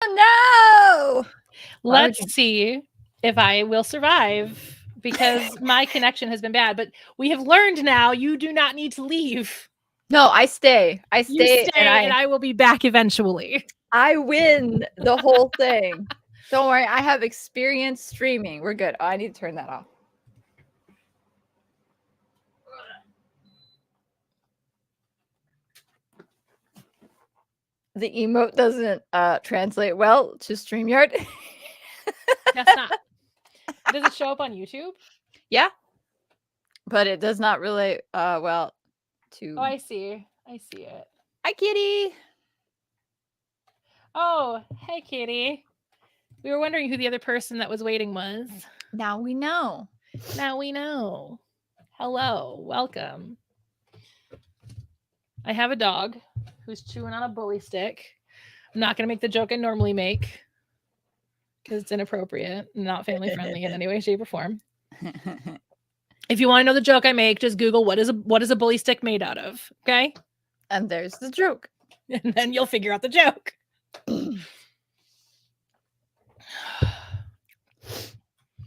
Oh, no! Let's see if I will survive because my connection has been bad. But we have learned now you do not need to leave. No, I stay. I You stay, stay, and I will be back eventually. I win the whole thing. Don't worry, I have experience streaming. We're good. Oh, I need to turn that off. The emote doesn't translate well to StreamYard. That's not. Does it show up on YouTube? Yeah. But it does not relate well to. Oh, I see. I see it. Hi, kitty. Oh, hey, Katie. We were wondering who the other person that was waiting was. Now we know. Now we know. Hello, welcome. I have a dog who's chewing on a bully stick. I'm not going to make the joke I normally make because it's inappropriate and not family friendly in any way, shape, or form. If you want to know the joke I make, just Google what is a bully stick made out of, okay? And there's the joke. And then you'll figure out the joke.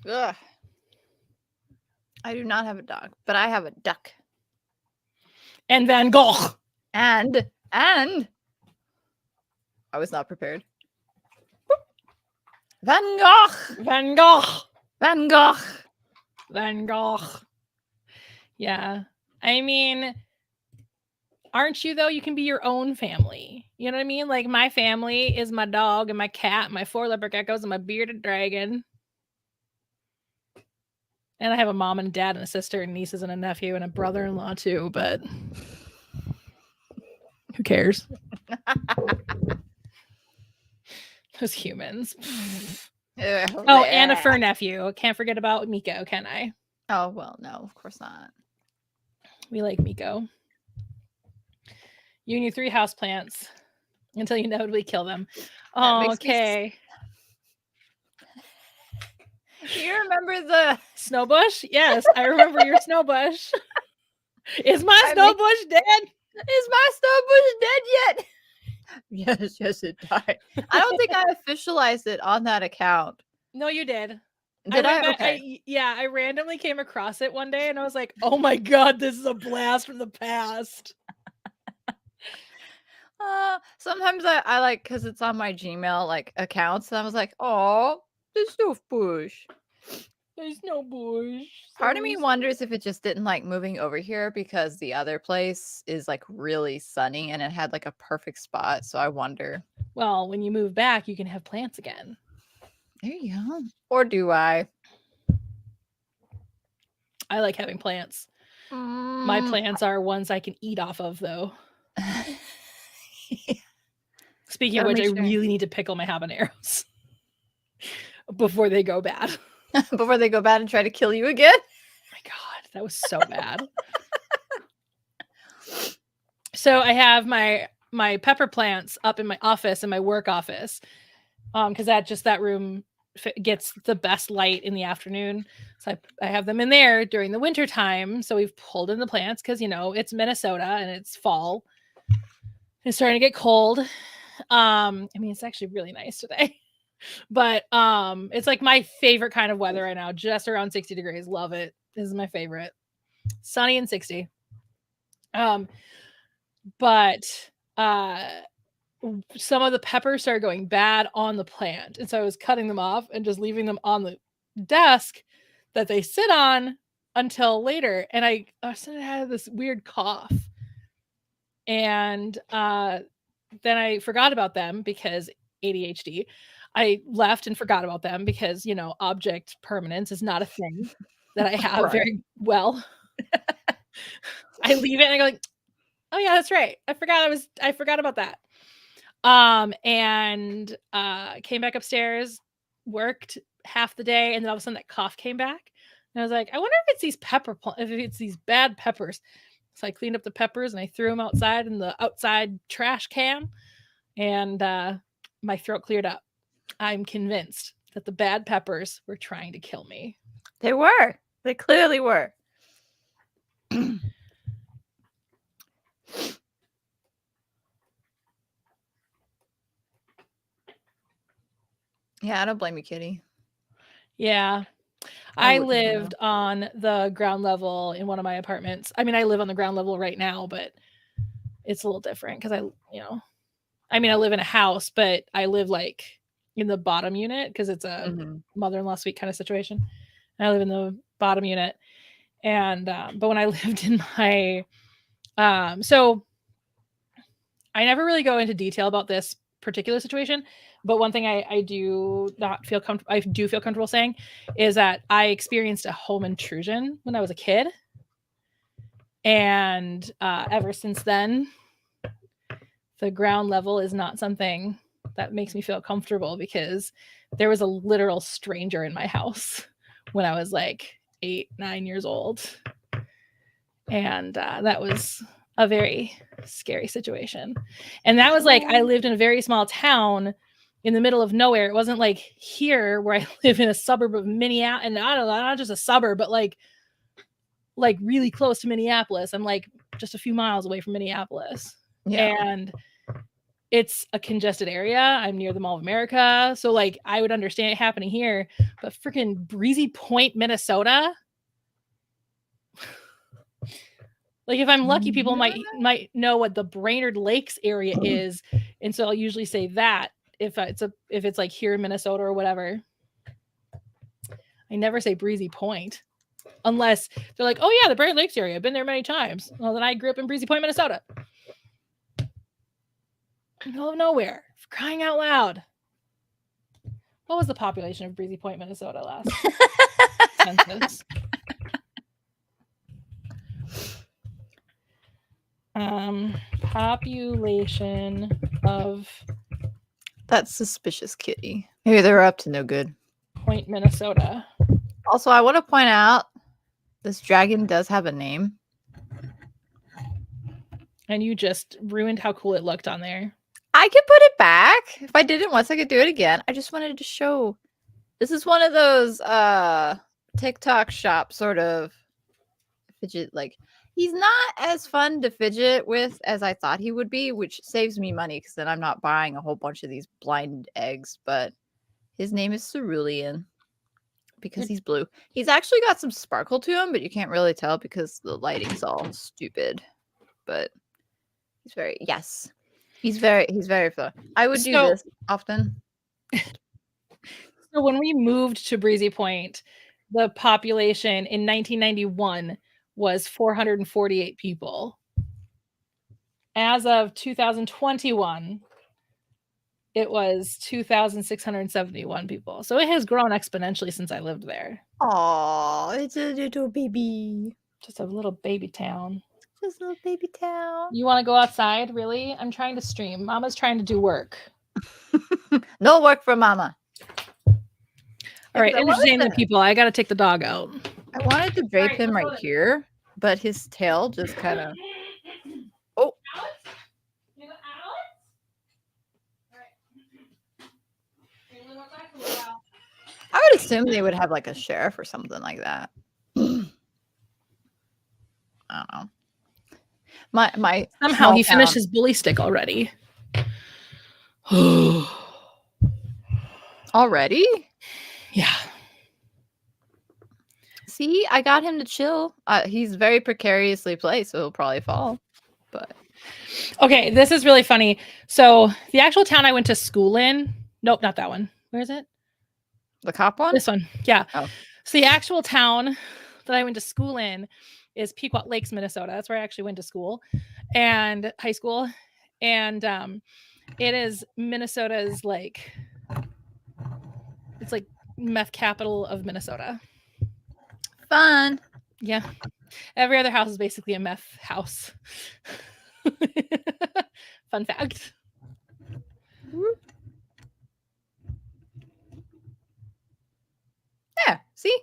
Ugh. I do not have a dog, but I have a duck. And Van Gogh. And I was not prepared. Van Gogh. Van Gogh. Van Gogh. Van Gogh. Yeah. I mean, aren't you though? You can be your own family. You know what I mean? Like my family is my dog and my cat, my 4 leopard geckos, and my bearded dragon. And I have a mom and a dad and a sister and nieces and a nephew and a brother-in-law too, but who cares? Those humans. Oh, and a fur nephew. Can't forget about Miko, can I? Oh, well, no, of course not. We like Miko. You and your 3 houseplants until you inevitably kill them. Oh, okay. Do you remember the Snowbush? Yes, I remember your Snowbush. Is my Snowbush dead? Is my Snowbush dead yet? Yes, it died. I don't think I officialized it on that account. No, you did. Did I? Okay. I randomly came across it one day and I was like, oh my god, this is a blast from the past. Sometimes I like, because it's on my Gmail like accounts, and I was like, oh, there's no bush. There's no bush. Part of me wonders if it just didn't like moving over here because the other place is like really sunny and it had like a perfect spot. So I wonder. Well, when you move back, you can have plants again. There you go. Or do I? I like having plants. My plants are ones I can eat off of, though. Speaking of which, I really need to pickle my habaneros before they go bad. Before they go bad and try to kill you again? Oh my god, that was so bad. So I have my pepper plants up in my office, in my work office, because that room gets the best light in the afternoon. So I have them in there during the winter time. So we've pulled in the plants because it's Minnesota and it's fall. It's starting to get cold. I mean, it's actually really nice today. But it's like my favorite kind of weather right now, just around 60 degrees. Love it. This is my favorite. Sunny and 60. But some of the peppers started going bad on the plant. And so I was cutting them off and just leaving them on the desk that they sit on until later. And I had this weird cough. And then I forgot about them because ADHD. I left and forgot about them because, object permanence is not a thing that I have very well. I leave it and I go like, oh yeah, that's right. I forgot about that. And came back upstairs, worked half the day, and then all of a sudden that cough came back. And I was like, I wonder if it's these if it's these bad peppers. So I cleaned up the peppers and I threw them outside in the outside trash can, and my throat cleared up. I'm convinced that the bad peppers were trying to kill me. They were. They clearly were. Yeah, I don't blame you, kitty. Yeah. I I wouldn't, you know. lived on the ground level in one of my apartments. I mean, I live on the ground level right now, but it's a little different because I live in a house, but I live like in the bottom unit because it's a mother-in-law suite kind of situation. And I live in the bottom unit. And but when I lived in my so I never really go into detail about this particular situation, but one thing I do not feel comfortable, I do feel comfortable saying, is that I experienced a home intrusion when I was a kid, and ever since then, the ground level is not something that makes me feel comfortable because there was a literal stranger in my house when I was like 8, 9 years old, and that was a very scary situation. And that was like, I lived in a very small town in the middle of nowhere. It wasn't like here where I live in a suburb of Minneapolis, and I don't know, not just a suburb, but like really close to Minneapolis. I'm like just a few miles away from Minneapolis. Yeah. And it's a congested area. I'm near the Mall of America. So like I would understand it happening here, but freaking Breezy Point, Minnesota. Like if I'm lucky, people might know what the Brainerd Lakes area is, and so I'll usually say that if it's like here in Minnesota or whatever. I never say Breezy Point unless they're like, "Oh yeah, the Brainerd Lakes area. I've been there many times." Well, then I grew up in Breezy Point, Minnesota, middle of nowhere. For crying out loud! What was the population of Breezy Point, Minnesota last census? Population of That suspicious kitty. Maybe they're up to no good. Point, Minnesota. Also, I want to point out this dragon does have a name. And you just ruined how cool it looked on there. I could put it back. If I did it once, I could do it again. I just wanted to show. This is one of those TikTok shop sort of fidget. Like, he's not as fun to fidget with as I thought he would be, which saves me money because then I'm not buying a whole bunch of these blind eggs. But his name is Cerulean because he's blue. He's actually got some sparkle to him, but you can't really tell because the lighting's all stupid. But he's very He's very fun. I would do this often. So when we moved to Breezy Point, the population in 1991 was 448 people. As of 2021, it was 2,671 people. So it has grown exponentially since I lived there. Oh, it's a little baby. Just a little baby town. Just a little baby town. You want to go outside? Really? I'm trying to stream. Mama's trying to do work. No work for Mama. All right, entertain the people. I got to take the dog out. I wanted to drape him right here, but his tail just kind of... Oh. I would assume they would have like a sheriff or something like that. I don't know. My somehow he finished his bully stick already. Already? Yeah. See, I got him to chill. He's very precariously placed, so he'll probably fall. But okay, this is really funny. So the actual town I went to school in, nope, not that one. Where is it? The cop one? This one. Yeah. Oh. So the actual town that I went to school in is Pequot Lakes, Minnesota. That's where I actually went to school and high school. And it is Minnesota's like, it's like meth capital of Minnesota. Fun. Yeah. Every other house is basically a meth house. Fun fact. Yeah, see?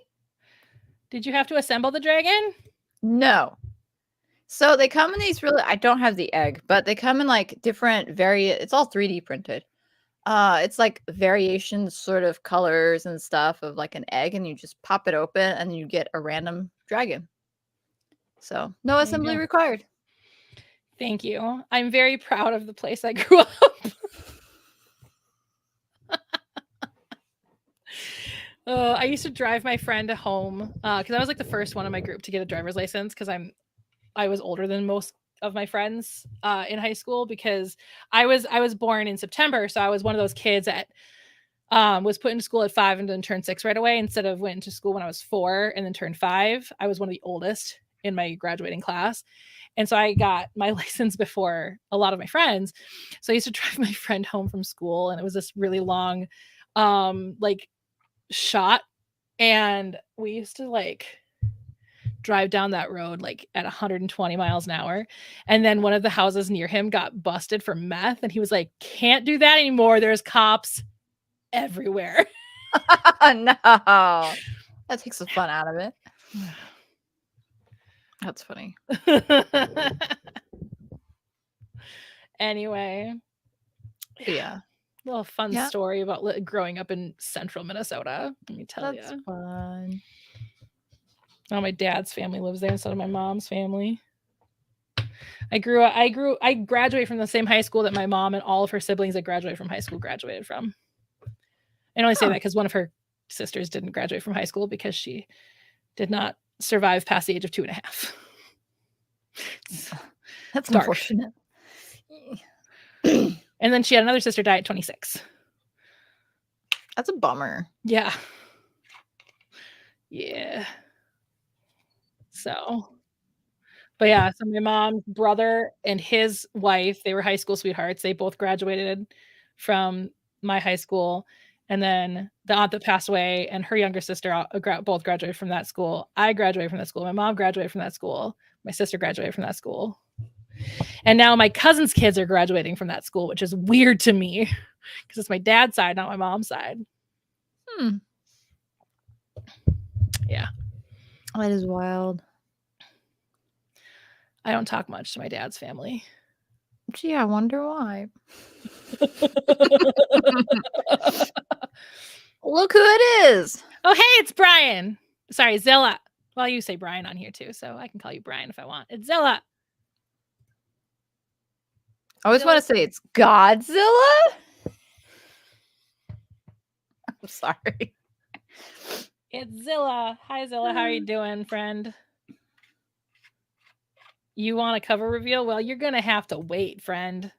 Did you have to assemble the dragon? No. So they come in these really, I don't have the egg, but they come in like different it's all 3D printed. It's like variations, sort of colors and stuff of like an egg, and you just pop it open and you get a random dragon. So no assembly required. Thank you. I'm very proud of the place I grew up. I used to drive my friend home because I was like the first one in my group to get a driver's license because I was older than most of my friends in high school because I was born in September, so I was one of those kids that was put into school at 5 and then turned 6 right away instead of went to school when I was 4 and then turned 5. I was one of the oldest in my graduating class. And so I got my license before a lot of my friends. So I used to drive my friend home from school, and it was this really long like shot, and we used to like drive down that road like at 120 miles an hour, and then one of the houses near him got busted for meth, and he was like, can't do that anymore, there's cops everywhere. No, that takes the fun out of it. That's funny. Anyway, Yeah, little fun Yeah. story about growing up in central Minnesota, let me tell that's you. fun. Oh, my dad's family lives there instead of my mom's family. I graduated from the same high school that my mom and all of her siblings that graduated from high school graduated from. I only say that because one of her sisters didn't graduate from high school because she did not survive past the age of 2.5. That's dark. unfortunate. And then she had another sister die at 26. That's a bummer. Yeah. Yeah. So, but yeah, so my mom's brother and his wife, they were high school sweethearts. They both graduated from my high school. And then the aunt that passed away and her younger sister both graduated from that school. I graduated from that school. My mom graduated from that school. My sister graduated from that school. And now my cousin's kids are graduating from that school, which is weird to me because it's my dad's side, not my mom's side. Yeah. That is wild. I don't talk much to my dad's family. Gee, I wonder why. Look who it is. Oh, hey, it's Brian. Sorry, Zilla. Well, you say Brian on here too, so I can call you Brian if I want. It's Zilla. I always want to say it's Godzilla. I'm sorry. It's Zilla. Hi, Zilla. How are you doing, friend? You want a cover reveal? Well, you're going to have to wait, friend.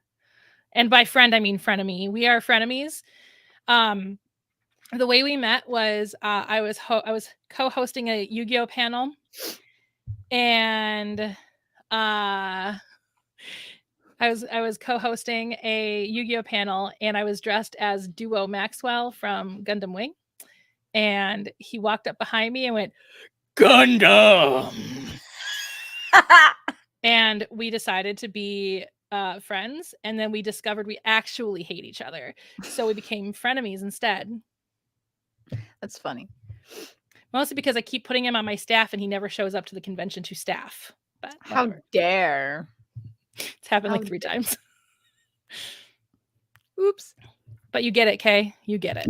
And by friend, I mean frenemy. We are frenemies. The way we met was I was co-hosting a Yu-Gi-Oh panel, and I was co-hosting a Yu-Gi-Oh panel, and I was dressed as Duo Maxwell from Gundam Wing, and he walked up behind me and went, Gundam. And we decided to be friends, and then we discovered we actually hate each other, so we became frenemies instead. That's funny. Mostly because I keep putting him on my staff and he never shows up to the convention to staff. But how dare. It's happened like 3 times. Oops. But you get it, Kay. You get it.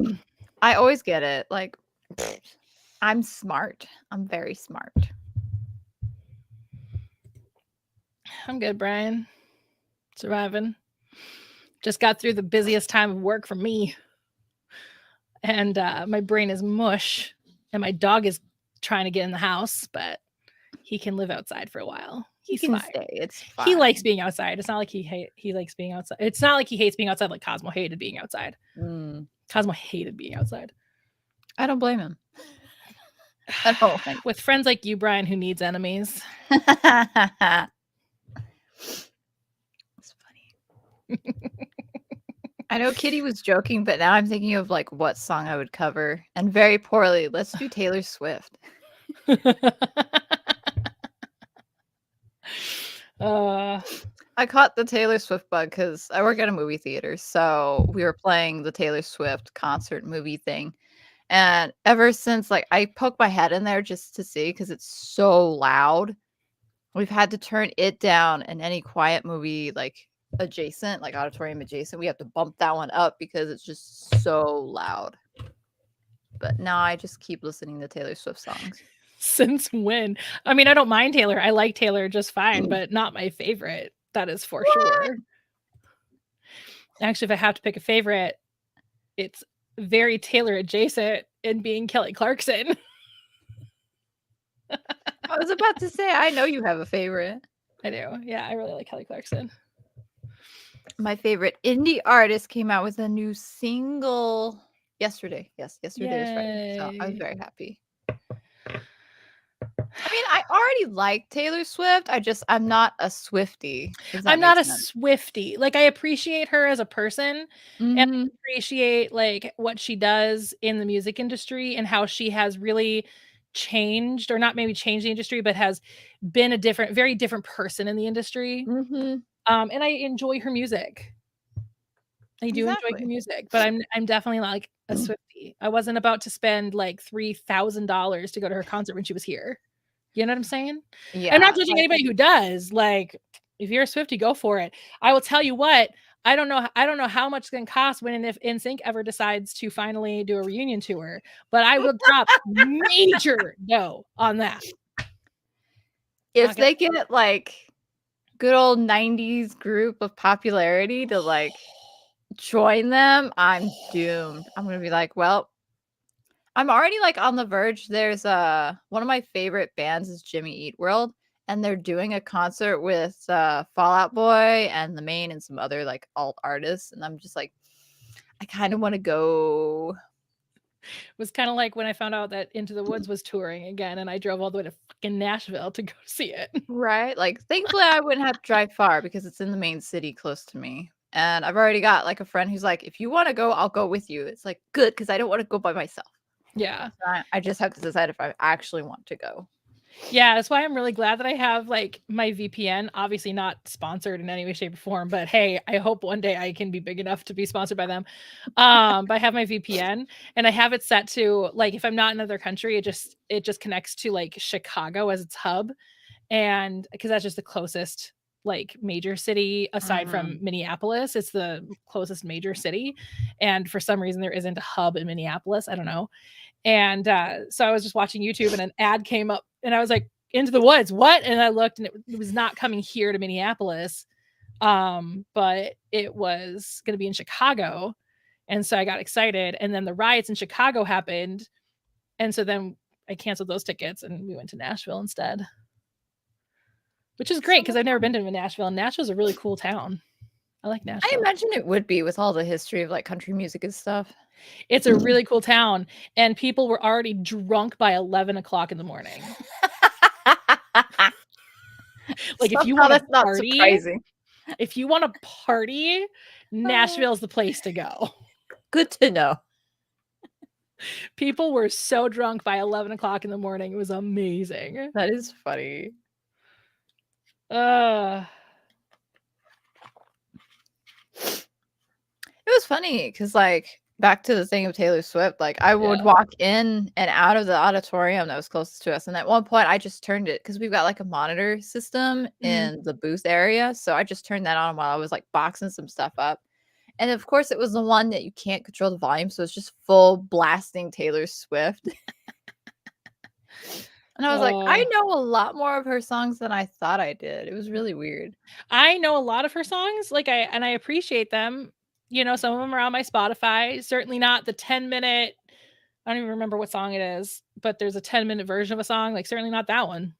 I always get it. Like, I'm smart. I'm very smart. I'm good, Brian. Surviving. Just got through the busiest time of work for me. And my brain is mush. And my dog is trying to get in the house, but he can live outside for a while. He can stay. It's fine. He likes being outside. It's not like he likes being outside. It's not like he hates being outside like Cosmo hated being outside. Cosmo hated being outside. I don't blame him. I don't. With friends like you, Brian, who needs enemies. It's funny. I know Kitty was joking, but now I'm thinking of like what song I would cover, and very poorly. Let's do Taylor Swift. I caught the Taylor Swift bug because I work at a movie theater, so we were playing the Taylor Swift concert movie thing, and ever since, like, I poke my head in there just to see because it's so loud. We've had to turn it down, and any quiet movie like adjacent, like auditorium adjacent, we have to bump that one up because it's just so loud. But now I just keep listening to Taylor Swift songs. Since when? I mean, I don't mind Taylor. I like Taylor just fine, but not my favorite. That is for sure. Actually, if I have to pick a favorite, it's very Taylor adjacent. in being Kelly Clarkson. I was about to say, I know you have a favorite. I do. Yeah, I really like Kelly Clarkson. My favorite indie artist came out with a new single yesterday. Yes, yesterday was Friday. So I was very happy. I mean, I already like Taylor Swift. I'm not a Swiftie. I'm not a Swiftie. Like, I appreciate her as a person, and I appreciate like what she does in the music industry and how she has really changed, or not maybe changed the industry, but has been a very different person in the industry. And I enjoy her music. I do enjoy her music, but I'm definitely like a Swiftie. I wasn't about to spend like $3,000 to go to her concert when she was here. You know what I'm saying? Yeah. I'm not judging anybody who does. Like, if you're a Swiftie, go for it. I will tell you what, I don't know how much it's gonna cost when and if NSYNC ever decides to finally do a reunion tour, but I will drop major dough on that. If they get like good old 90s group of popularity to like join them, I'm doomed. I'm gonna be like, well, I'm already like on the verge. There's one of my favorite bands is Jimmy Eat World, and they're doing a concert with Fall Out Boy and The Main and some other like alt artists, and I'm just like, I kind of want to go. It was kind of like when I found out that Into the Woods was touring again, and I drove all the way to fucking Nashville to go see it. Right? Like, thankfully, I wouldn't have to drive far because it's in the main city close to me. And I've already got like a friend who's like, if you want to go, I'll go with you. It's like, good, because I don't want to go by myself. Yeah. So I just have to decide if I actually want to go. Yeah, that's why I'm really glad that I have like my VPN, obviously not sponsored in any way, shape, or form, but hey, I hope one day I can be big enough to be sponsored by them. But I have my VPN and I have it set to like, if I'm not in another country, it just connects to like Chicago as its hub. And because that's just the closest like major city aside from Minneapolis. It's the closest major city. And for some reason there isn't a hub in Minneapolis. I don't know. And so I was just watching YouTube and an ad came up and I was like, Into the Woods, what? And I looked and it was not coming here to Minneapolis, but it was going to be in Chicago. And so I got excited. And then the riots in Chicago happened. And so then I canceled those tickets and we went to Nashville instead, which is great because I've never been to Nashville. And Nashville's a really cool town. I like Nashville. I imagine it would be with all the history of like country music and stuff. It's a really cool town, and people were already drunk by 11 o'clock in the morning. Like, if you want to party, Nashville's the place to go. Good to know. People were so drunk by 11 o'clock in the morning. It was amazing. That is funny. It was funny because like back to the thing of Taylor Swift, like I would walk in and out of the auditorium that was closest to us, and at one point I just turned it because we've got like a monitor system in the booth area, so I just turned that on while I was like boxing some stuff up. And of course it was the one that you can't control the volume, so it's just full blasting Taylor Swift. And I was like, I know a lot more of her songs than I thought I did. It was really weird. I know a lot of her songs, like I appreciate them. You know, some of them are on my Spotify. Certainly not the 10-minute. I don't even remember what song it is, but there's a 10-minute version of a song. Like, certainly not that one.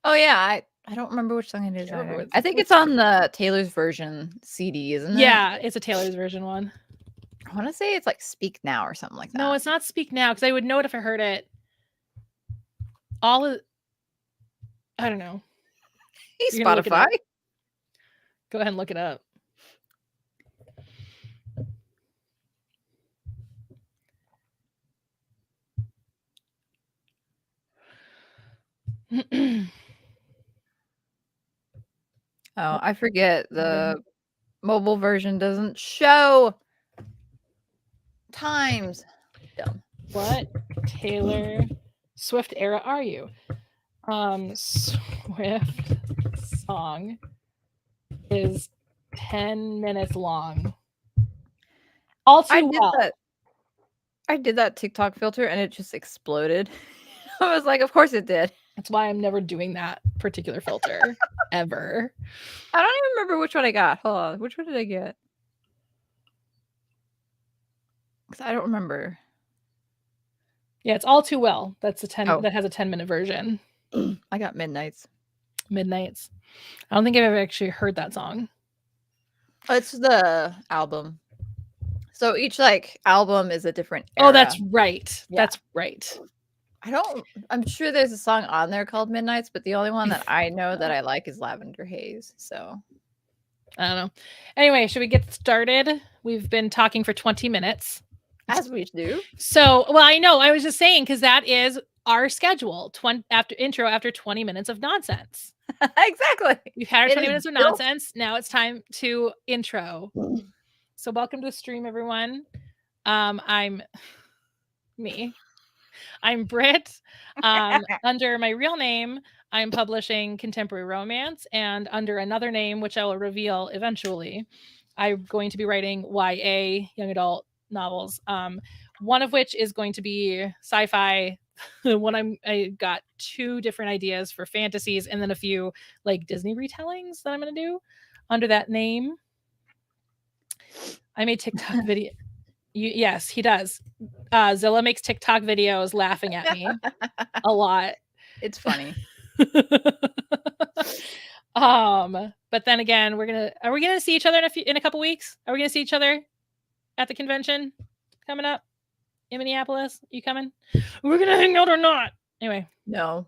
Oh yeah, I don't remember which song it is. I think it's on the Taylor's version CD, isn't it? Yeah, it's a Taylor's version one. I want to say it's like Speak Now or something like that. No, it's not Speak Now because I would know it if I heard it. I don't know. Hey, Spotify. Go ahead and look it up. Oh, I forget the mobile version doesn't show times. Dumb. What Taylor Swift era are you? Swift song is 10 minutes long. All too well. I did that TikTok filter and it just exploded. I was like, of course it did. That's why I'm never doing that particular filter ever. I don't even remember which one I got. Hold on. Which one did I get? Because I don't remember. Yeah, it's All Too Well. That's Oh. that has a 10-minute version. I got Midnights. Midnights. I don't think I've ever actually heard that song. It's the album. So each like album is a different era. Oh, that's right. Yeah. That's right. I'm sure there's a song on there called Midnights, but the only one that I know that I like is Lavender Haze. So I don't know. Anyway, should we get started? We've been talking for 20 minutes. as we do. So, well, I know. I was just saying because that is our schedule. After 20 minutes of nonsense. Exactly. We've had our It 20 is minutes of built. nonsense. Now it's time to intro. So, welcome to the stream, everyone. I'm me. I'm Britt. Under my real name, I'm publishing contemporary romance, and under another name, which I will reveal eventually, I'm going to be writing YA, young adult novels. One of which is going to be sci-fi. I got 2 different ideas for fantasies, and then a few like Disney retellings that I'm going to do under that name. I made TikTok video. Yes, he does. Zilla makes TikTok videos laughing at me a lot. It's funny. But then again, are we gonna see each other in a couple weeks? Are we gonna see each other at the convention coming up in Minneapolis? You coming? We're gonna hang out or not? Anyway, No.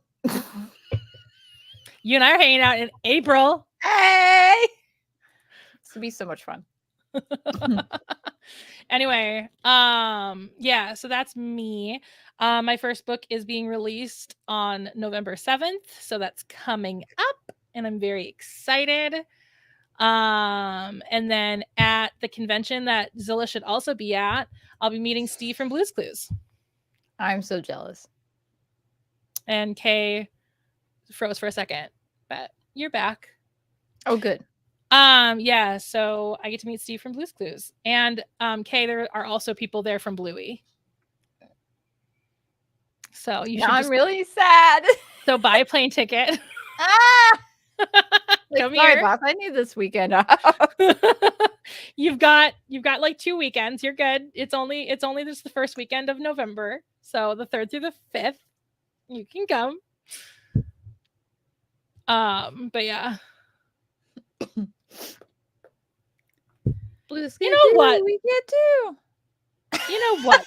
you and I are hanging out in April. Hey! It's gonna be so much fun. Anyway, yeah, so that's me. My first book is being released on November 7th, so that's coming up, and I'm very excited. And then at the convention that Zilla should also be at, I'll be meeting Steve from Blue's Clues. I'm so jealous. And Kay froze for a second, but you're back. Oh, good. Yeah, so I get to meet Steve from Blue's Clues. And Kay, there are also people there from Bluey. So you should I'm really sad. So buy a plane ticket. Ah! Come Sorry, here. boss. I need this weekend off. You've got like 2 weekends. You're good. It's only just the first weekend of November. So the 3rd through the 5th, you can come. But yeah. Blue's You know what? We get too. You know what?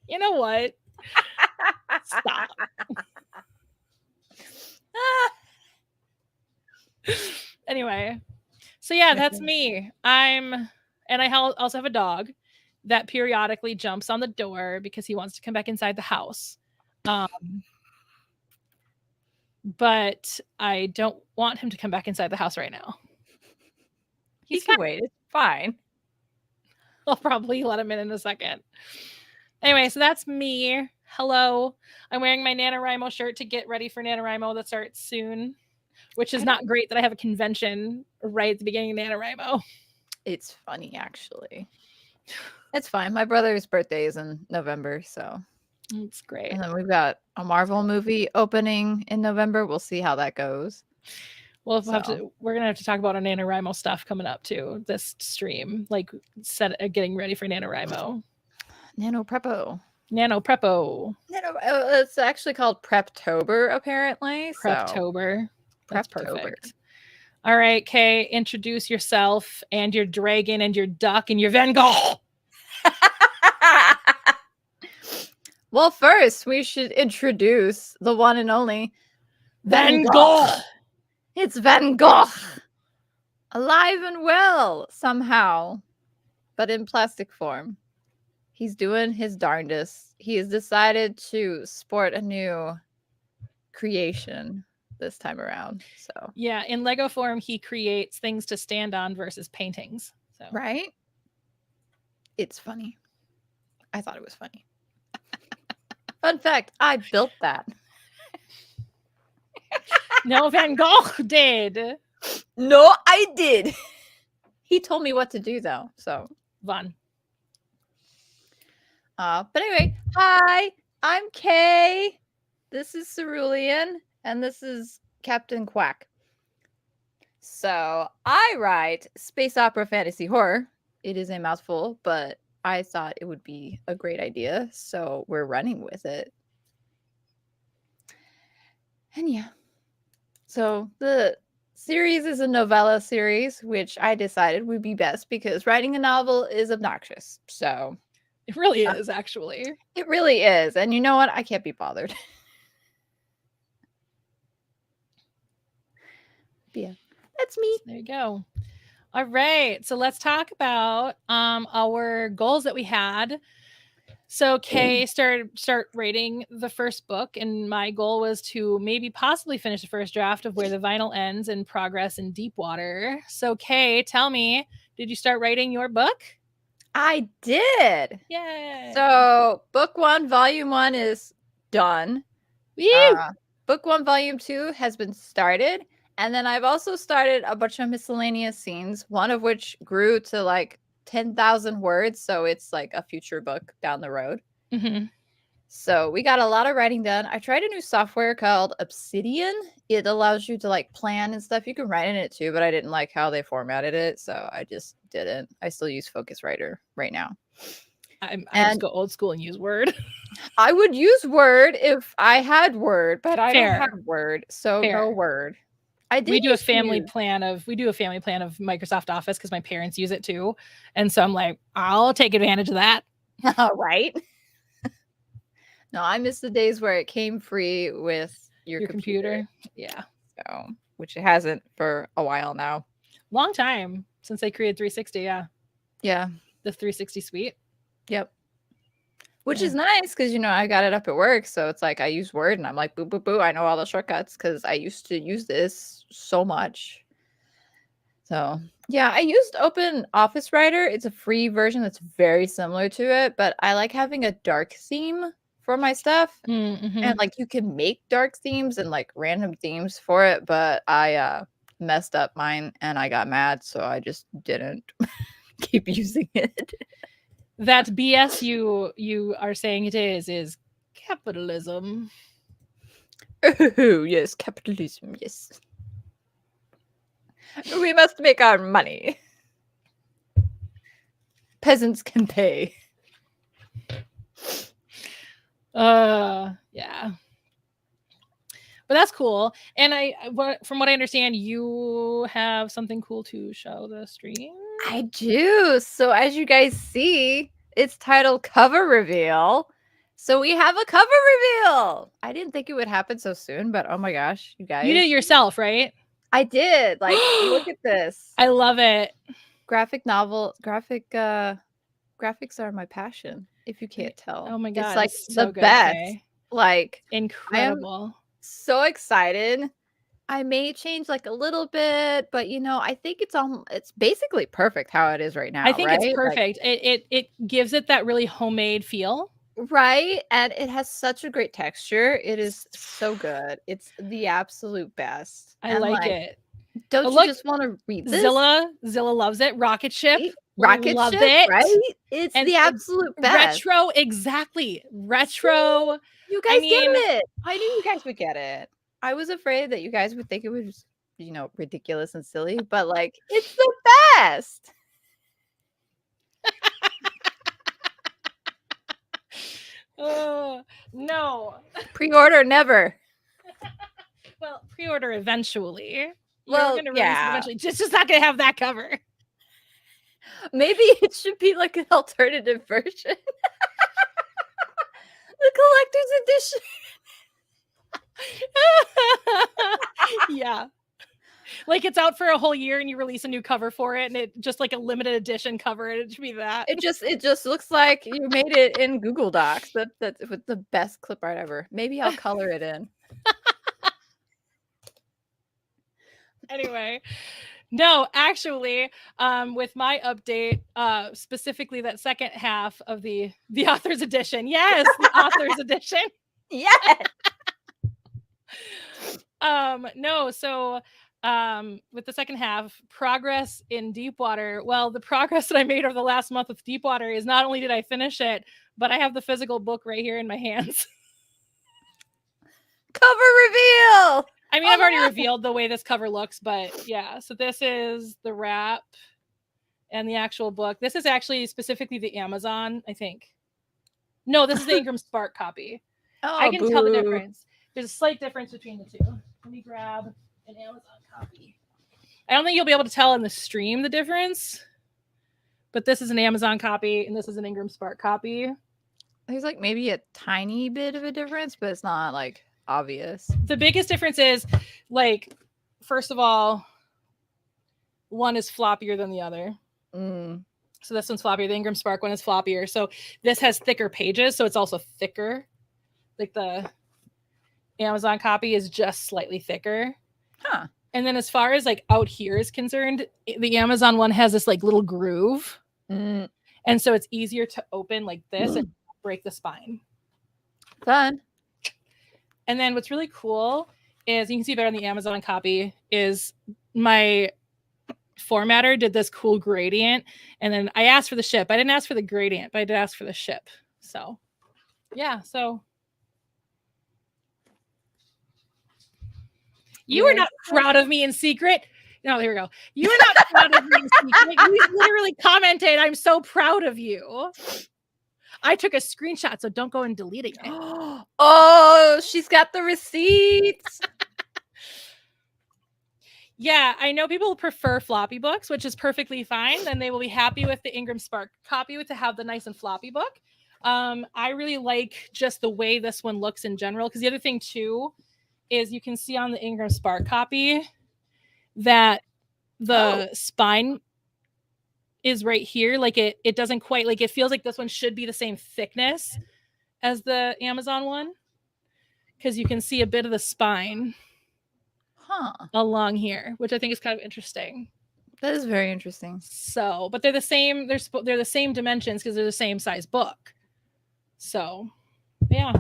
You know what? Stop. Anyway, so yeah, that's me. And I also have a dog that periodically jumps on the door because he wants to come back inside the house. But I don't want him to come back inside the house right now. He can wait. It's fine. I'll probably let him in a second. Anyway, so that's me. Hello. I'm wearing my NaNoWriMo shirt to get ready for NaNoWriMo that starts soon, which is not great that I have a convention right at the beginning of NaNoWriMo. It's funny, actually. It's fine. My brother's birthday is in November, so it's great. And then we've got a Marvel movie opening in November. We'll see how that goes. Well, we're gonna have to talk about our NaNoWriMo stuff coming up too. This stream, like getting ready for NaNoWriMo. NaNoPrepo. It's actually called Preptober, apparently. Preptober. That's perfect. All right, Kay, introduce yourself and your dragon and your duck and your Van Gogh. Well, first we should introduce the one and only Van Gogh. It's Van Gogh. Alive and well, somehow, but in plastic form. He's doing his darndest. He has decided to sport a new creation this time around. So yeah, in Lego form, he creates things to stand on versus paintings. So right? It's funny. I thought it was funny. Fun fact, I built that. No, Van Gogh did. No, I did. He told me what to do, though. So fun. But anyway, hi, I'm Kay. This is Cerulean, and this is Captain Quack. So I write space opera fantasy horror. It is a mouthful, but I thought it would be a great idea, so we're running with it. And yeah. So the series is a novella series, which I decided would be best because writing a novel is obnoxious. So It really is, actually. it really is. And you know what? I can't be bothered. But yeah, that's me. There you go. All right. So let's talk about our goals that we had. So Kay start writing the first book, and my goal was to maybe possibly finish the first draft of Where the Vinyl Ends and Progress in Deep Water. So Kay, tell me, did you start writing your book? I did. Yay. So book 1, volume 1 is done. Book 1, volume 2 has been started. And then I've also started a bunch of miscellaneous scenes, one of which grew to like 10,000 words. So it's like a future book down the road. Mm-hmm. So we got a lot of writing done. I tried a new software called Obsidian. It allows you to like plan and stuff. You can write in it too, but I didn't like how they formatted it. So I just didn't. I still use Focuswriter right now. I just go old school and use Word. I would use Word if I had Word, but I don't have Word. So no Word. We do a family plan of Microsoft Office because my parents use it too. And so I'm like, I'll take advantage of that. Right. No, I miss the days where it came free with your computer. Yeah. So, which it hasn't for a while now. Long time since they created 360. Yeah. Yeah. The 360 suite. Yep. Which is nice because, you know, I got it up at work. So it's like I use Word and I'm like, boo, boo, boo. I know all the shortcuts because I used to use this so much. So, yeah, I used Open Office Writer. It's a free version that's very similar to it, but I like having a dark theme for my stuff. Mm-hmm. And like you can make dark themes and like random themes for it, but I messed up mine and I got mad, so I just didn't keep using it. That BS you are saying it is capitalism. Oh, yes, capitalism, yes. We must make our money. Peasants can pay. Yeah. But that's cool. And from what I understand, you have something cool to show the stream. I do. So as you guys see, it's titled Cover Reveal. So we have a cover reveal. I didn't think it would happen so soon, but oh my gosh, you guys. You did it yourself, right? I did. Like, look at this. I love it. Graphics are my passion, if you can't tell. Oh my god. It's like so the good, best. Kay. Like, incredible. I am so excited. I may change like a little bit, but you know, I think it's basically perfect how it is right now. I think right? It's perfect. Like, it gives it that really homemade feel. Right. And it has such a great texture. It is so good. It's the absolute best. I like it. Don't you just want to read this? Zilla loves it. Rocket Ship. Rocket loved Ship, it. Right? It's the absolute best. Retro, exactly. Retro. You guys get it. I knew you guys would get it. I was afraid that you guys would think it was, you know, ridiculous and silly, but like, it's the best. No. Pre-order never. Well, pre-order eventually. Well, You're going to release it eventually. Just not going to have that cover. Maybe it should be like an alternative version. The collector's edition. Yeah. Like it's out for a whole year and you release a new cover for it and it just like a limited edition cover. It should be that. It just looks like you made it in Google Docs. That's with the best clip art ever. Maybe I'll color it in. Anyway, no, actually, with my update, specifically that second half of the author's edition. Yes, the author's edition. Yes. No, so with the second half, progress in Deepwater. Well, the progress that I made over the last month with Deepwater is not only did I finish it, but I have the physical book right here in my hands. Cover reveal. I mean, I've already revealed the way this cover looks, but yeah. So this is the wrap, and the actual book. This is actually specifically the Amazon, I think. No, this is the Ingram Spark copy. Oh, I can tell the difference. There's a slight difference between the two. Let me grab an Amazon copy. I don't think you'll be able to tell in the stream the difference, but this is an Amazon copy and this is an Ingram Spark copy. There's like maybe a tiny bit of a difference, but it's not like obvious. The biggest difference is, like, first of all, one is floppier than the other. So this one's floppier. The Ingram Spark one is floppier. So this has thicker pages, so it's also thicker. Like the Amazon copy is just slightly thicker. Huh. And then as far as like out here is concerned, the Amazon one has this like little groove. And so it's easier to open like this and break the spine. Fun. And then what's really cool is, you can see better on the Amazon copy, is my formatter did this cool gradient. And then I asked for the ship. I didn't ask for the gradient, but I did ask for the ship. So yeah, so you are not proud of me in secret. No, here we go. You are not proud of me in secret. You literally commented, "I'm so proud of you." I took a screenshot, so don't go and deleting it. Oh, she's got the receipts. Yeah, I know people prefer floppy books, which is perfectly fine. Then they will be happy with the Ingram Spark copy to have the nice and floppy book. I really like just the way this one looks in general, because the other thing too is you can see on the Ingram Spark copy that the spine is right here. Like it doesn't quite, like, it feels like this one should be the same thickness as the Amazon one, because you can see a bit of the spine along here, which I think is kind of interesting. That is very interesting. So, but they're the same. They're the same dimensions because they're the same size book. So, yeah.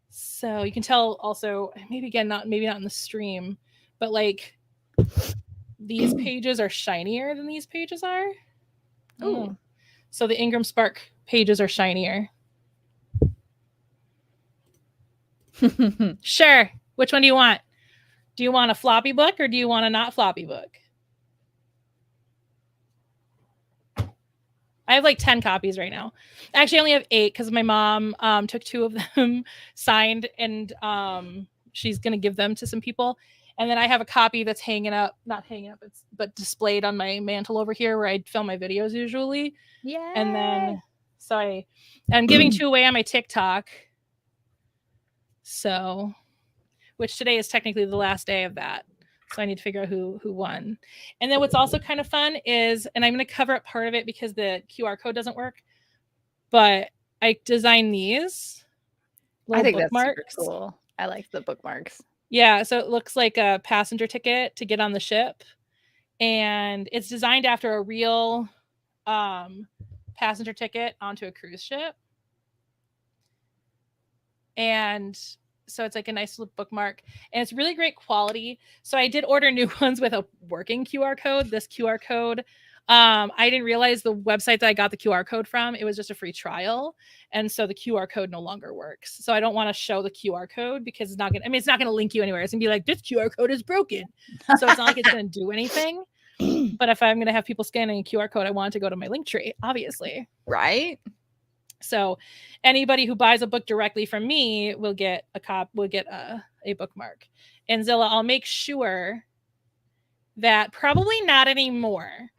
So you can tell also, maybe not in the stream, but like these pages are shinier than these pages are. Oh, so the Ingram Spark pages are shinier. Sure. Which one do you want? Do you want a floppy book or do you want a not floppy book? I have like 10 copies right now. Actually, I only have 8 because my mom took 2 of them signed, and she's going to give them to some people. And then I have a copy that's but displayed on my mantle over here where I film my videos usually. Yeah. And then, so I'm giving 2 away on my TikTok. So, which today is technically the last day of that. So I need to figure out who won. And then what's also kind of fun is, and I'm going to cover up part of it because the QR code doesn't work, but I designed these I think bookmarks. That's super cool. I like the bookmarks. Yeah, so it looks like a passenger ticket to get on the ship. And it's designed after a real passenger ticket onto a cruise ship. And so it's like a nice little bookmark, and it's really great quality. So I did order new ones with a working QR code. This QR code, I didn't realize the website that I got the QR code from, it was just a free trial. And so the QR code no longer works. So I don't want to show the QR code because it's not going to link you anywhere. It's going to be like, this QR code is broken. So it's not like it's going to do anything. But if I'm going to have people scanning a QR code, I want it to go to my LinkTree, obviously. Right. So anybody who buys a book directly from me will get a bookmark. And Zilla, I'll make sure that probably not anymore.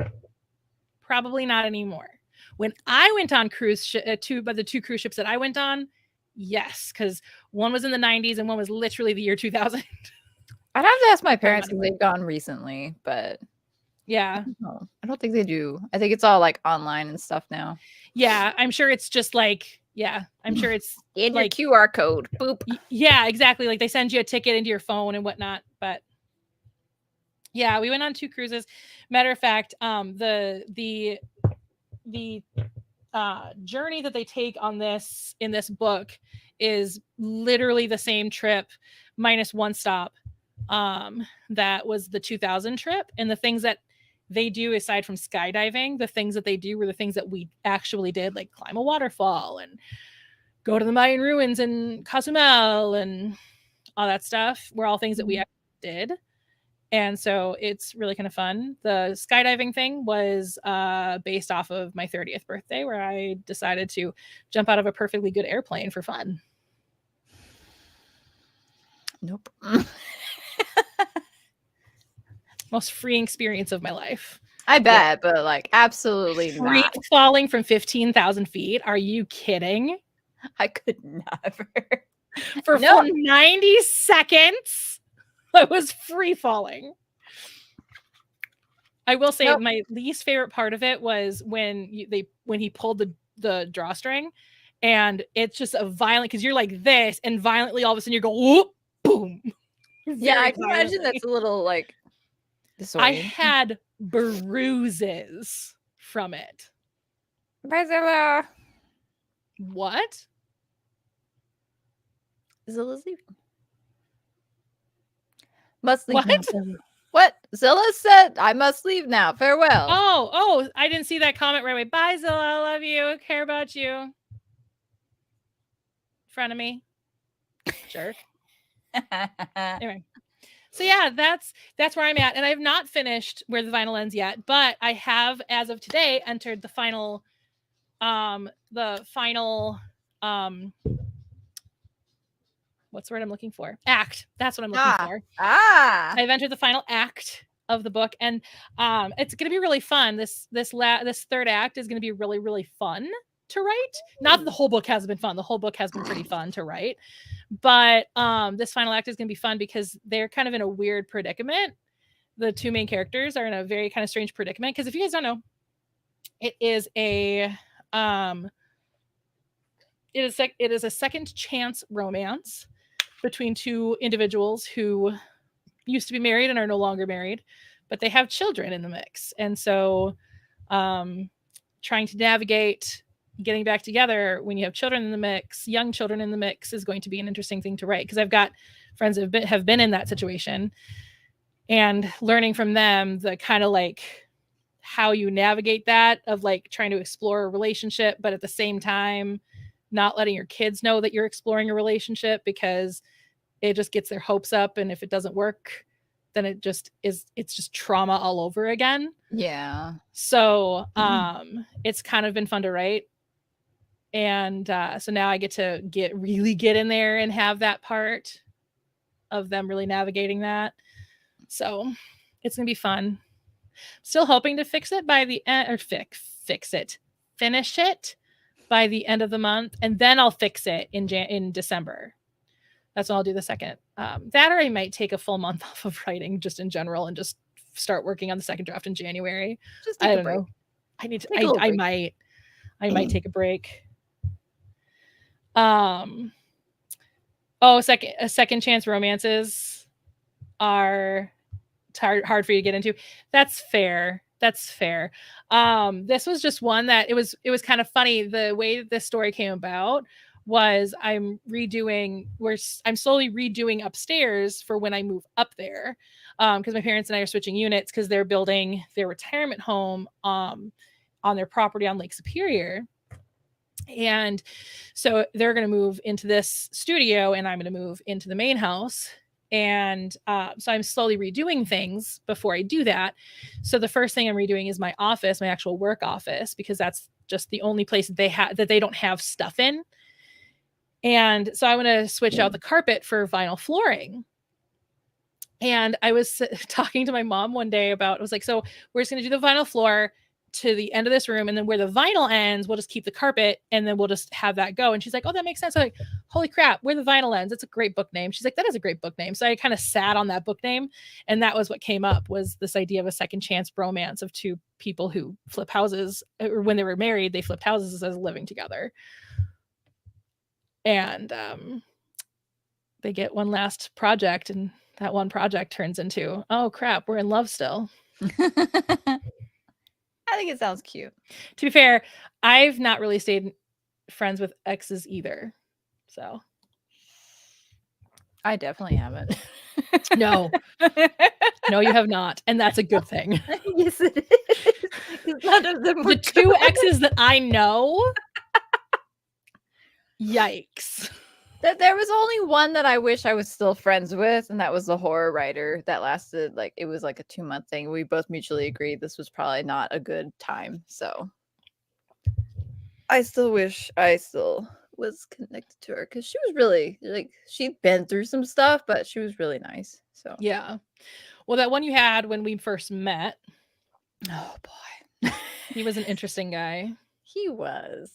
When I went on the 2 cruise ships that I went on, yes, because one was in the 90s and one was literally the year 2000. I'd have to ask my parents because they've gone recently, but yeah, I don't think they do. I think it's all like online and stuff now. Yeah, I'm sure it's just like, I'm sure it's in like your QR code. Boop. Yeah, exactly. Like they send you a ticket into your phone and whatnot. But yeah, we went on 2 cruises. Matter of fact, the journey that they take on in this book is literally the same trip minus 1 stop. That was the 2000 trip, and the things that they do aside from skydiving, the things that they do were the things that we actually did, like climb a waterfall and go to the Mayan ruins in Cozumel and all that stuff were all things that we did. And so it's really kind of fun. The skydiving thing was based off of my 30th birthday, where I decided to jump out of a perfectly good airplane for fun. Nope. Most freeing experience of my life. I bet, but like absolutely Free not. falling from 15,000 feet. Are you kidding? I could never. For No. full 90 seconds, I was free falling. I will say Nope. my least favorite part of it was when he pulled the drawstring, and it's just a violent, because you're like this, and violently all of a sudden you go whoop, boom. Yeah, I can imagine that's a little like disorienting. I had bruises from it. Bye, Zilla. What? Zilla's leaving. Must leave What? now. What? Zilla said, I must leave now. Farewell. Oh, I didn't see that comment right away. Bye, Zilla. I love you. Care about you. In front of me. Jerk. Anyway. So yeah, that's where I'm at. And I have not finished Where the Vinyl Ends yet, but I have, as of today, entered the final what's the word I'm looking for? Act. That's what I'm looking for. I've entered the final act of the book, and it's going to be really fun. This third act is going to be really, really fun to write. Not that the whole book hasn't been fun. The whole book has been pretty fun to write. But this final act is going to be fun because they're kind of in a weird predicament. The two main characters are in a very kind of strange predicament. Because if you guys don't know, it is a second chance romance between two individuals who used to be married and are no longer married, but they have children in the mix. And so trying to navigate getting back together when you have children in the mix, young children in the mix, is going to be an interesting thing to write, because I've got friends that have been in that situation, and learning from them the kind of like how you navigate that, of like trying to explore a relationship, but at the same time not letting your kids know that you're exploring a relationship, because it just gets their hopes up, and if it doesn't work, then it's just trauma all over again. Yeah. So it's kind of been fun to write. And so now I get to get in there and have that part of them really navigating that. So it's gonna be fun. Still hoping to fix it by the end, or finish it by the end of the month, and then I'll fix it in December. That's when I'll do the second. That, or I might take a full month off of writing just in general and just start working on the second draft in January. Just take I a don't break. know. I need to. I might take a break. Second chance romances are hard for you to get into. That's fair. This was just one that it was kind of funny. The way this story came about was I'm slowly redoing upstairs for when I move up there, because my parents and I are switching units, because they're building their retirement home on their property on Lake Superior. And so they're going to move into this studio, and I'm going to move into the main house. And so I'm slowly redoing things before I do that. So the first thing I'm redoing is my office, my actual work office, because that's just the only place that they don't have stuff in. And so I want to switch out the carpet for vinyl flooring. And I was talking to my mom one day about, I was like, so we're just going to do the vinyl floor to the end of this room, and then where the vinyl ends, we'll just keep the carpet, and then we'll just have that go. And she's like, oh, that makes sense. I'm like, holy crap, Where the Vinyl Ends, it's a great book name. She's like, that is a great book name. So I kind of sat on that book name, and that was what came up, was this idea of a second chance romance of two people who flip houses, or when they were married, they flipped houses as living together. And they get one last project, and that one project turns into, oh crap, we're in love still. I think it sounds cute. To be fair, I've not really stayed friends with exes either. So I definitely haven't. No, you have not. And that's a good thing. Yes, it is. None of them were the two exes that I know, yikes. There was only one that I wish I was still friends with, and that was the horror writer that lasted like it was like a 2-month thing. We both mutually agreed this was probably not a good time. So I still wish I still was connected to her because she was really like she'd been through some stuff, but she was really nice. So Yeah. Well, that one you had when we first met, oh boy. he was an interesting guy. He was.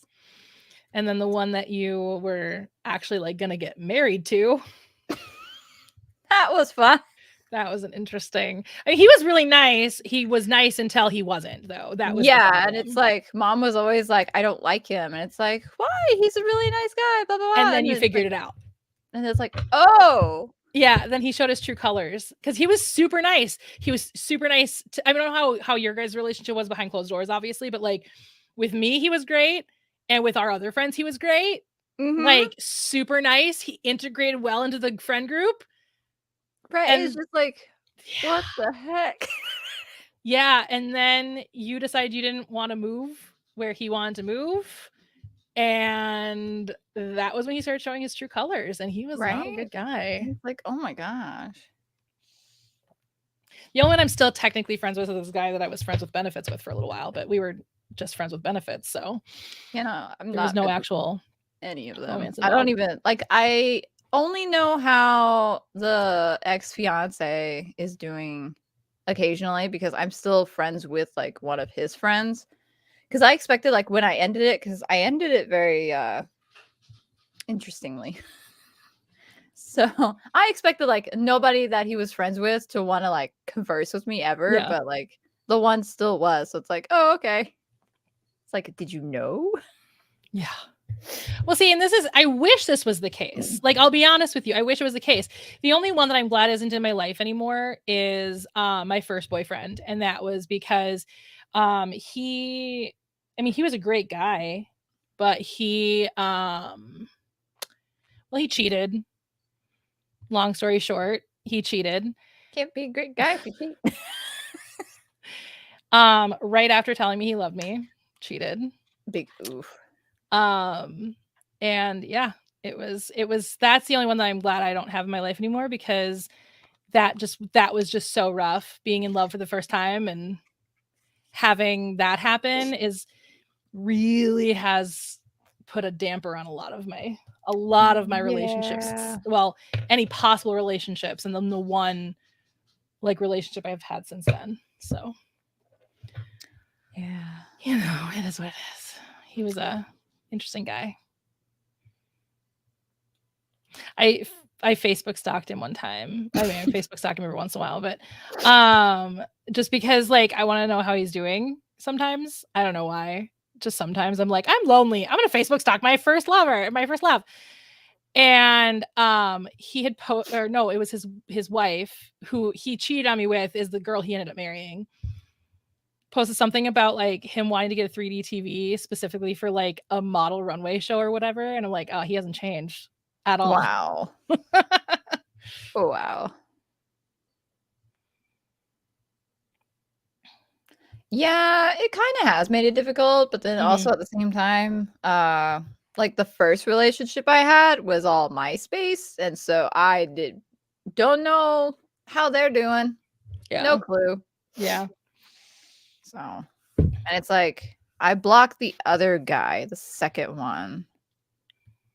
And then the one that you were actually like gonna get married to, That was fun. that was an interesting. I mean, he was really nice. He was nice until he wasn't, though. That was the Yeah, and it's problem. like mom was always like, I don't like him, and it's like, why? He's a really nice guy, blah blah blah. And then you it's figured like, it out. and it's like, oh, Yeah, then he showed his true colors because he was super nice. He was super nice. I don't know how your guys' relationship was behind closed doors, obviously, but like with me, he was great, and with our other friends, he was great. mhm. Like super nice. He integrated well into the friend group. Right? And It's just like, what the heck? yeah, and then you decided you didn't want to move where he wanted to move. And that was when he started showing his true colors, and he was not a Right? good guy. It's like, oh my gosh. The only one I'm still technically friends with is this guy that I was friends with benefits with for a little while, but we were just friends with benefits, so You know, I'm there was not no good with actual any of them. romance I don't involved. even like. I only know how the ex-fiance is doing occasionally because I'm still friends with like one of his friends. Because I expected like when I ended it, because I ended it very interestingly. So I expected like nobody that he was friends with to want to like converse with me ever, Yeah. but like the one still was. So it's like, oh, okay. It's like, did you know? Yeah. Well, see, and I wish this was the case. Like, I'll be honest with you, I wish it was the case. The only one that I'm glad isn't in my life anymore is my first boyfriend. And that was because he was a great guy, but he cheated. Long story short, he cheated. Can't be a great guy if you cheat. Right after telling me he loved me, cheated. Big oof. And yeah, that's the only one that I'm glad I don't have in my life anymore, because that was just so rough, being in love for the first time and having that happen really has put a damper on a lot of my relationships. Yeah. Well, any possible relationships, and then the one like relationship I've had since then. So Yeah. it is what it is. He was a interesting guy. I Facebook stalked him one time. I mean, I Facebook stalk him every once in a while, but just because like I want to know how he's doing sometimes. I don't know why. Just sometimes I'm like, I'm lonely. I'm gonna Facebook stalk my first love. And he had it was his wife, who he cheated on me with, is the girl he ended up marrying. Posted something about like him wanting to get a 3D TV specifically for like a model runway show or whatever. And I'm like, oh, he hasn't changed at all. Wow. Oh, wow. Yeah, it kind of has made it difficult, but then also at the same time, like the first relationship I had was all MySpace, and so I don't know how they're doing. Yeah. No clue. Yeah. So, and it's like I blocked the other guy, the second one,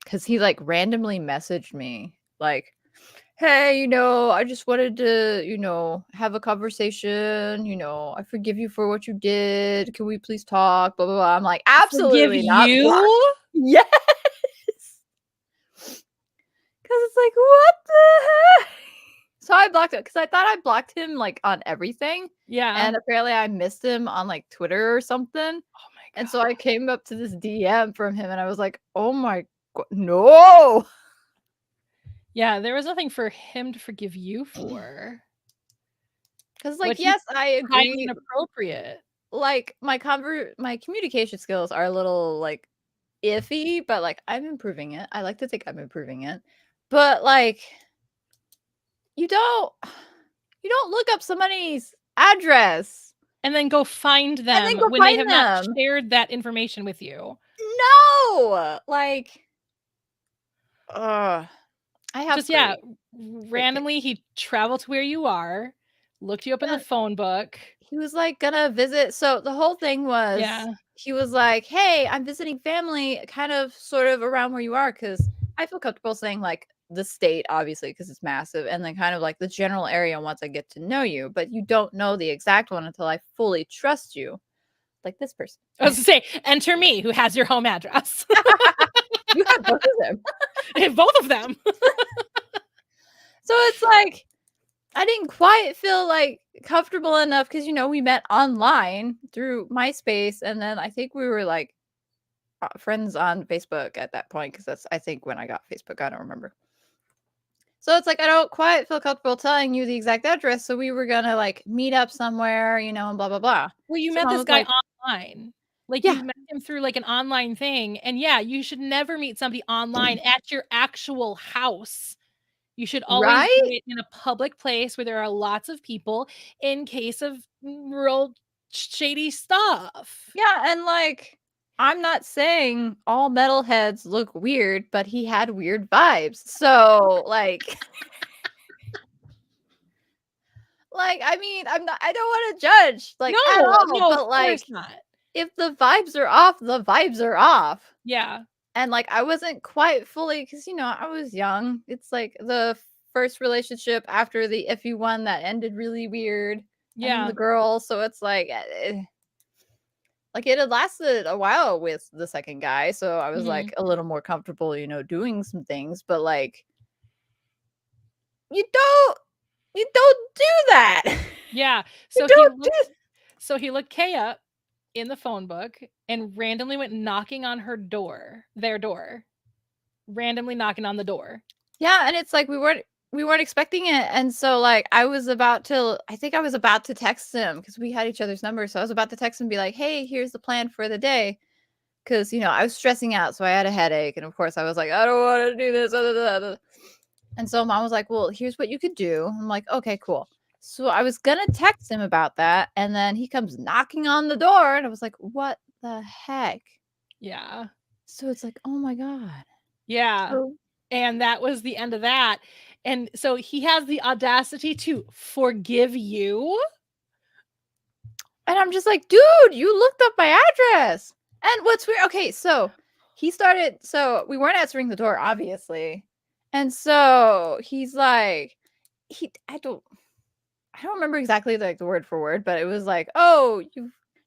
because he like randomly messaged me like, hey, I just wanted to, have a conversation. I forgive you for what you did. Can we please talk? Blah, blah, blah. I'm like, absolutely not. you? Yes. Because it's like, what the heck? So I blocked it because I thought I blocked him like on everything. Yeah. And apparently I missed him on like Twitter or something. Oh my God. And so I came up to this DM from him and I was like, oh my God, no. Yeah, there was nothing for him to forgive you for. Because like, yes, I agree. Inappropriate. Like my communication skills are a little like iffy, but like I'm improving it. I like to think I'm improving it. But like you don't look up somebody's address and then go find them and then go when find they have them. not shared that information with you. No, like I have Just, yeah, great pics. randomly, he traveled to where you are, looked you up in the Yeah, phone book. he was, like, gonna visit, so the whole thing was, Yeah. he was like, "Hey, I'm visiting family kind of sort of around where you are," because I feel comfortable saying, like, the state, obviously, because it's massive, and then kind of, like, the general area once I get to know you, but you don't know the exact one until I fully trust you, like this person. I was gonna say, enter me, who has your home address. You have both of them. Both of them. So it's like, I didn't quite feel, like, comfortable enough because, we met online through MySpace, and then I think we were, like, friends on Facebook at that point because that's, I think, when I got Facebook, I don't remember. So it's like, I don't quite feel comfortable telling you the exact address, so we were gonna, like, meet up somewhere, and blah, blah, blah. Well, you So met mom this was guy like, online. Like, "Yeah, you met him through, like, an online thing, and yeah, you should never meet somebody online at your actual house. You should always do right?" it in a public place where there are lots of people in case of real shady stuff. Yeah, and, like, I'm not saying all metalheads look weird, but he had weird vibes. So, like I mean, I don't wanna judge, like, at No, all, no, of but, course like, not. if the vibes are off, the vibes are off. Yeah, And, like, I wasn't quite fully because I was young. It's, like, the first relationship after the iffy one that ended really weird, and then the yeah, girl, so it's, like, it had lasted a while with the second guy, so I was, mhm, like, a little more comfortable, doing some things, but, like, you don't you don't do that. yeah. You So he don't do looked so he looked Kay up in the phone book and randomly went knocking on their door, randomly knocking on the door. Yeah, and it's like we weren't expecting it, and so, like, I think I was about to text him because we had each other's numbers, so I was about to text him and be like, "Hey, here's the plan for the day," because I was stressing out, so I had a headache, and of course, I was like, "I don't wanna do this, and so mom was like, "Well, here's what you could do." I'm like, "Okay, cool." So I was gonna text him about that, and then he comes knocking on the door, and I was like, "What the heck?" Yeah, So it's like, "Oh my god." yeah, So and that was the end of that, and so he has the audacity to forgive you? And I'm just like, "Dude, you looked up my address." And what's weird, okay, so we weren't answering the door, obviously. And so he's like, he I don't remember exactly, like, the word for word, but it was like, "Oh,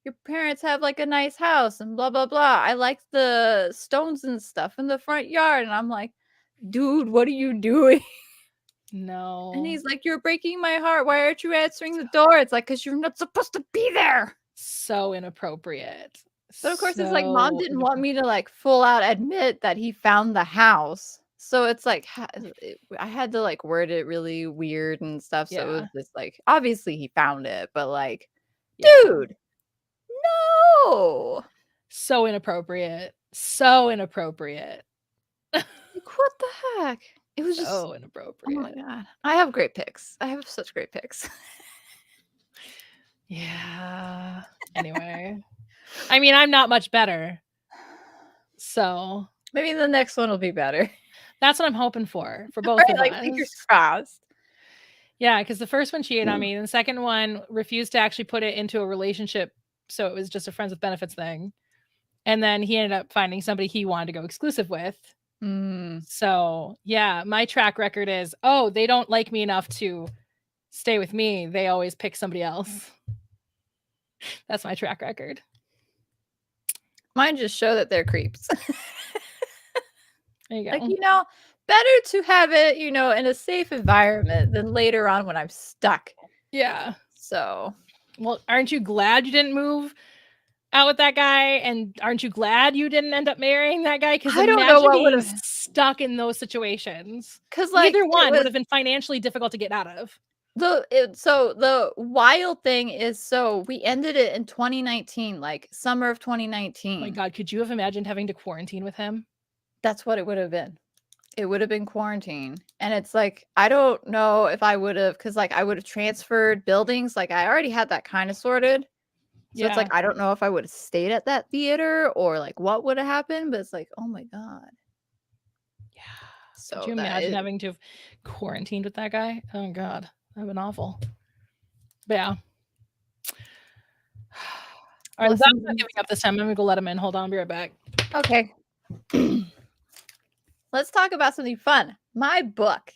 your parents have, like, a nice house and blah, blah, blah. I like the stones and stuff in the front yard." And I'm like, "Dude, what are you doing?" And No. he's like, "You're breaking my heart. Why aren't you answering the door?" It's like, "'Cause you're not supposed to be there." So inappropriate. But, of course, it's like mom So didn't want inappropriate. me to, like, full out admit that he found the house. So it's like, I had to, like, word it really weird and stuff, so it was Yeah, just like, obviously he found it, but, like, yeah. dude, no! So inappropriate. So inappropriate. Like, what the heck? It was just, So oh my inappropriate. god. I have great pics. I have such great pics. Yeah. Anyway, I mean, I'm not much better. So, Maybe the next one will be better. that's what I'm hoping for both Right, of like, fingers us. crossed. Yeah, because the first one cheated on me, and the second one refused to actually put it into a relationship, so it was just a friends with benefits thing, and then he ended up finding somebody he wanted to go exclusive with. Mm. So, yeah, my track record is, "Oh, they don't like me enough to stay with me, they always pick somebody else." That's my track record. Mine just show that they're creeps. There you Like, go. better to have it, in a safe environment than later on when I'm stuck. Yeah. So, Well, aren't you glad you didn't move out with that guy, and aren't you glad you didn't end up marrying that guy? Because I don't know imagine what being would've, stuck in those situations. 'cause, like, Either it one would was have been financially difficult to get out of. the wild thing is, so we ended it in 2019, like, summer of My 2019. god, could you have imagined having to quarantine with him? That's what it would have been. It would have been quarantine, and it's like, I don't know if I would've, 'cause, like, I would've transferred buildings, like, I already had that kinda sorted. So it's like, Yeah. I don't know if I would've stayed at that theater or, like, what would have happened, but it's like, "Oh my god." Yeah. So Could you imagine having to have quarantined with that guy? Oh God, that'd been awful. But yeah. All right, Zach's not giving up this time. I'm gonna go let him in. Hold on, I'll be right back. Okay. Let's talk about something fun. My book.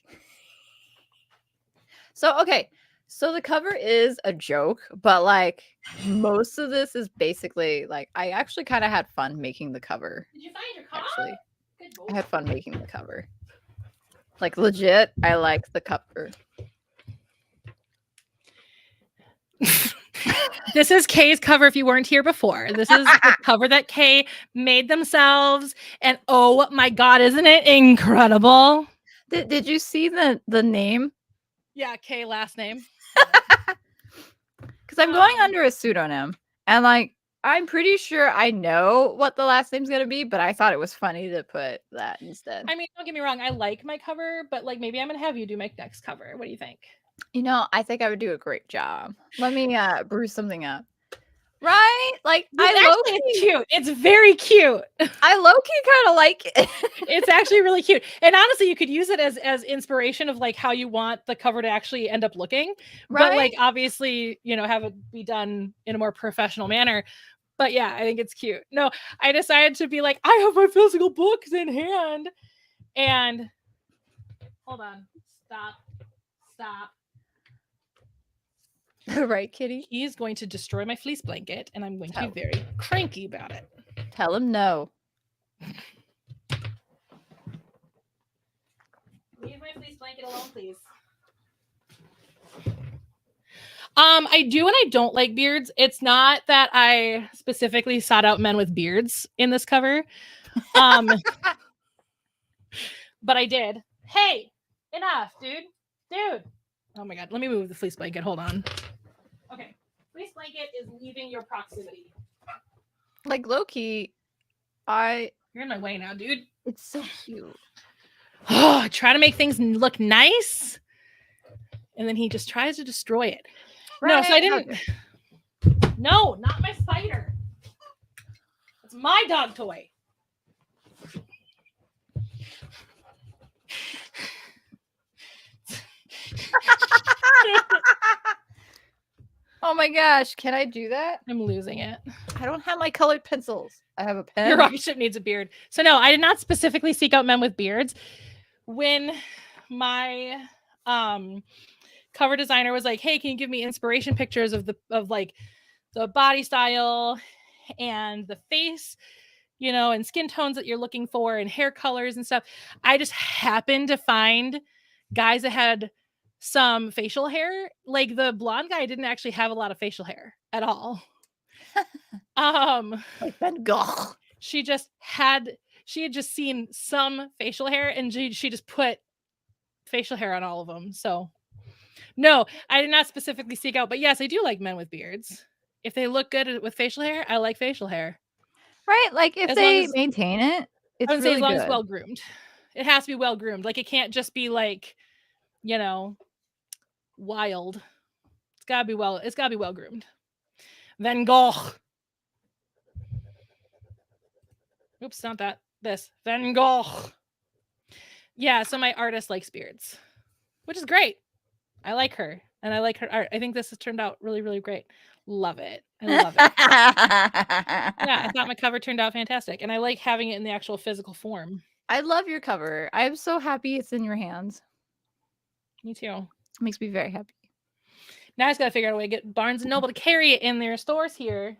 So, okay. So the cover is a joke, but like most of this is basically like I actually kind of had fun making the cover. Did you find your car? Actually, I had fun making the cover. Like legit, I like the cover. This is Kay's cover if you weren't here before. This is the cover that Kay made themselves. And oh my God, isn't it incredible? Did you see the name? Yeah, Kay last name. Because I'm going under a pseudonym. And like I'm pretty sure I know what the last name's gonna be, but I thought it was funny to put that instead. I mean, don't get me wrong, I like my cover, but like maybe I'm gonna have you do my next cover. What do you think? You know, I think I would do a great job. Let me brew something up. Right? Like It's cute. It's very cute. I low-key kind of like it. It's actually really cute. And honestly, you could use it as inspiration of like how you want the cover to actually end up looking. Right? But like obviously, you know, have it be done in a more professional manner. But yeah, I think it's cute. No, I decided to be like, I have my physical books in hand. And hold on. Stop. Right, kitty? He's going to destroy my fleece blanket, and I'm going to be very cranky about it. Tell him no. Leave my fleece blanket alone, please. I do and I don't like beards. It's not that I specifically sought out men with beards in this cover. But I did. Hey, enough, dude. Oh my God, let me move the fleece blanket. Hold on. Okay, fleece blanket is leaving your proximity. Like Loki, you're in my way now, dude. It's so cute. Oh, try to make things look nice, and then he just tries to destroy it. Right. No, so I didn't. Okay. No, not my spider. It's my dog toy. Oh my gosh, can I do that? I'm losing it. I don't have my colored pencils. I have a pen. Your rocket ship needs a beard. So no, I did not specifically seek out men with beards. When my cover designer was like, hey, can you give me inspiration pictures of like the body style and the face, you know, and skin tones that you're looking for and hair colors and stuff, I just happened to find guys that had some facial hair. Like the blonde guy didn't actually have a lot of facial hair at all. Like Van Gogh. She had just seen some facial hair and she just put facial hair on all of them. So no, I did not specifically seek out, but yes, I do like men with beards. If they look good with facial hair, I like facial hair. Right? Like if they maintain it, it's really good. As long as well groomed. It has to be well groomed. Like it can't just be like, you know, wild. It's gotta be well groomed. Van Gogh. Oops, not that. This. Van Gogh. Yeah, so my artist likes beards, which is great. I like her, and I like her art. I think this has turned out really, really great. Love it. I love it. Yeah, I thought my cover turned out fantastic, and I like having it in the actual physical form. I love your cover. I'm so happy it's in your hands. Me too. It makes me very happy. Now I just got to figure out a way to get Barnes & Noble to carry it in their stores here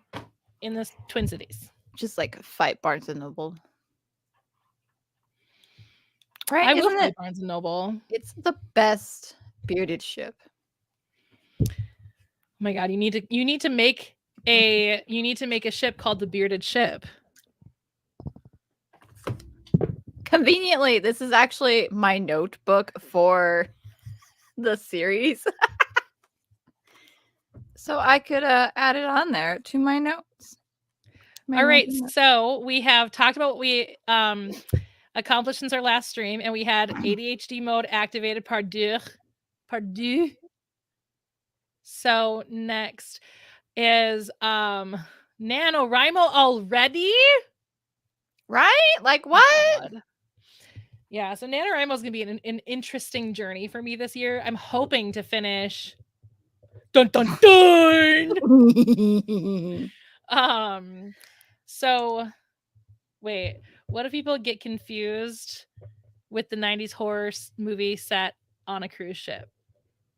in the Twin Cities. Just like fight Barnes & Noble. Right? I will fight Barnes & Noble. It's the best bearded ship. Oh my God, you need to make a ship called the Bearded Ship. Conveniently, this is actually my notebook for the series. So I could add it on there to my notes. All right, so we have talked about what we accomplished since our last stream, and we had ADHD mode activated par deux. So next is NaNoWriMo already? Right? Like what? Oh, Yeah, so NaNoWriMo is going to be an interesting journey for me this year. I'm hoping to finish. Dun dun dun. So wait, what if people get confused with the 90s horror movie set on a cruise ship?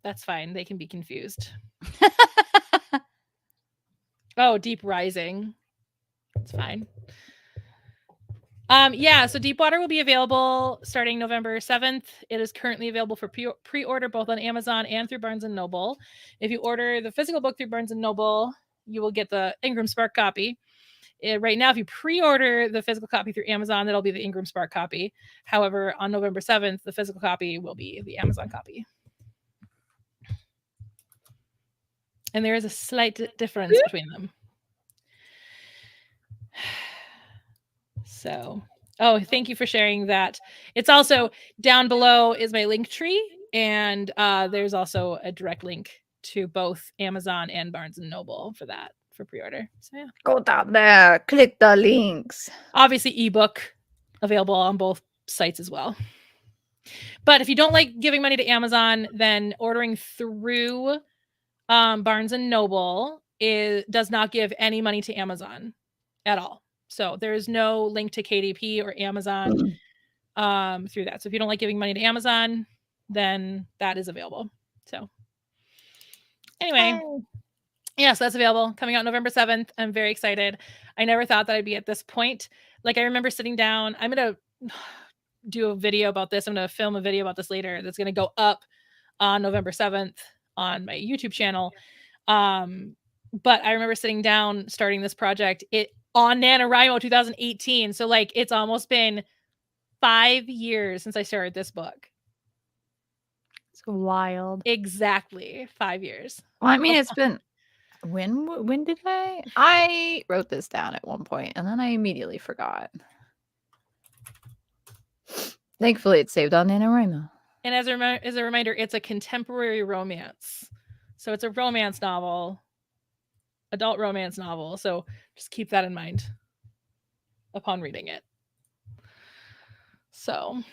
That's fine. They can be confused. Oh, Deep Rising. It's fine. Yeah, so Deepwater will be available starting November 7th. It is currently available for pre-order both on Amazon and through Barnes & Noble. If you order the physical book through Barnes & Noble, you will get the Ingram Spark copy. Right now, if you pre-order the physical copy through Amazon, that'll be the Ingram Spark copy. However, on November 7th, the physical copy will be the Amazon copy. And there is a slight difference between them. So, oh, thank you for sharing that. It's also down below is my LinkTree, and there's also a direct link to both Amazon and Barnes & Noble for that, for pre-order. So yeah. Go down there, click the links. Obviously, ebook available on both sites as well. But if you don't like giving money to Amazon, then ordering through Barnes & Noble does not give any money to Amazon at all. So there's no link to KDP or Amazon through that. So if you don't like giving money to Amazon, then that is available. So anyway, yeah, so that's available coming out November 7th. I'm very excited. I never thought that I'd be at this point. Like, I remember sitting down, I'm going to do a video about this. I'm going to film a video about this later. That's going to go up on November 7th on my YouTube channel. But I remember sitting down, starting this project on NaNoWriMo 2018. So like, it's almost been 5 years since I started this book. It's wild. Exactly 5 years. Well, I mean, it's been when did I wrote this down at one point and then I immediately forgot. Thankfully, it's saved on NaNoWriMo. And as a reminder, it's a contemporary romance. So it's a romance novel, adult romance novel. So just keep that in mind upon reading it. So,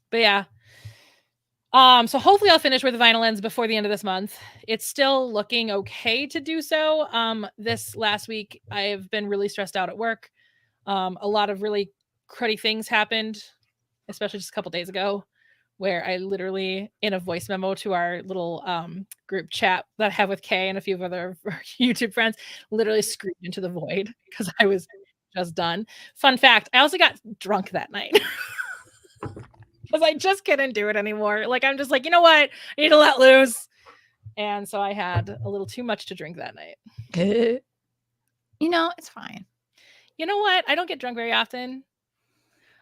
but yeah. So hopefully I'll finish with the vinyl ends before the end of this month. It's still looking okay to do so. This last week, I've been really stressed out at work. A lot of really cruddy things happened, especially just a couple days ago, where I literally, in a voice memo to our little group chat that I have with Kay and a few of other YouTube friends, literally screamed into the void because I was just done. Fun fact, I also got drunk that night. Because I just couldn't do it anymore. Like, I'm just like, you know what? I need to let loose. And so I had a little too much to drink that night. You know, it's fine. You know what? I don't get drunk very often.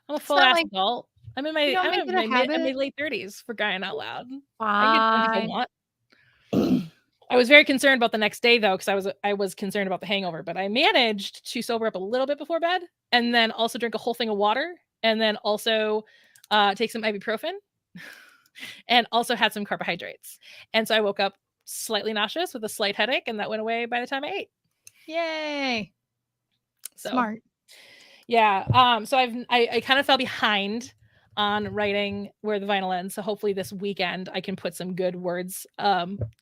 I'm a full-ass adult. I'm in my late 30s, for crying out loud. I get drunk if I want. I was very concerned about the next day, though, because I was concerned about the hangover. But I managed to sober up a little bit before bed, and then also drink a whole thing of water, and then also take some ibuprofen, and also had some carbohydrates. And so I woke up slightly nauseous with a slight headache, and that went away by the time I ate. Yay. So, smart. Yeah. So I kind of fell behind on writing Where the Vinyl Ends. So hopefully this weekend I can put some good words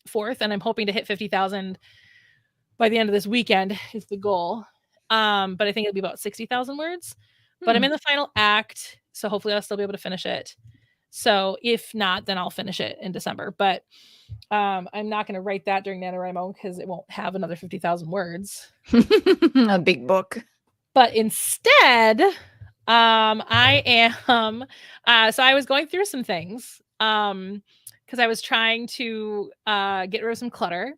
forth, and I'm hoping to hit 50,000 by the end of this weekend is the goal. But I think it'll be about 60,000 words. But I'm in the final act, so hopefully I'll still be able to finish it. So if not, then I'll finish it in December. But I'm not going to write that during NaNoWriMo because it won't have another 50,000 words. A big book. But instead, I am. So I was going through some things because I was trying to get rid of some clutter,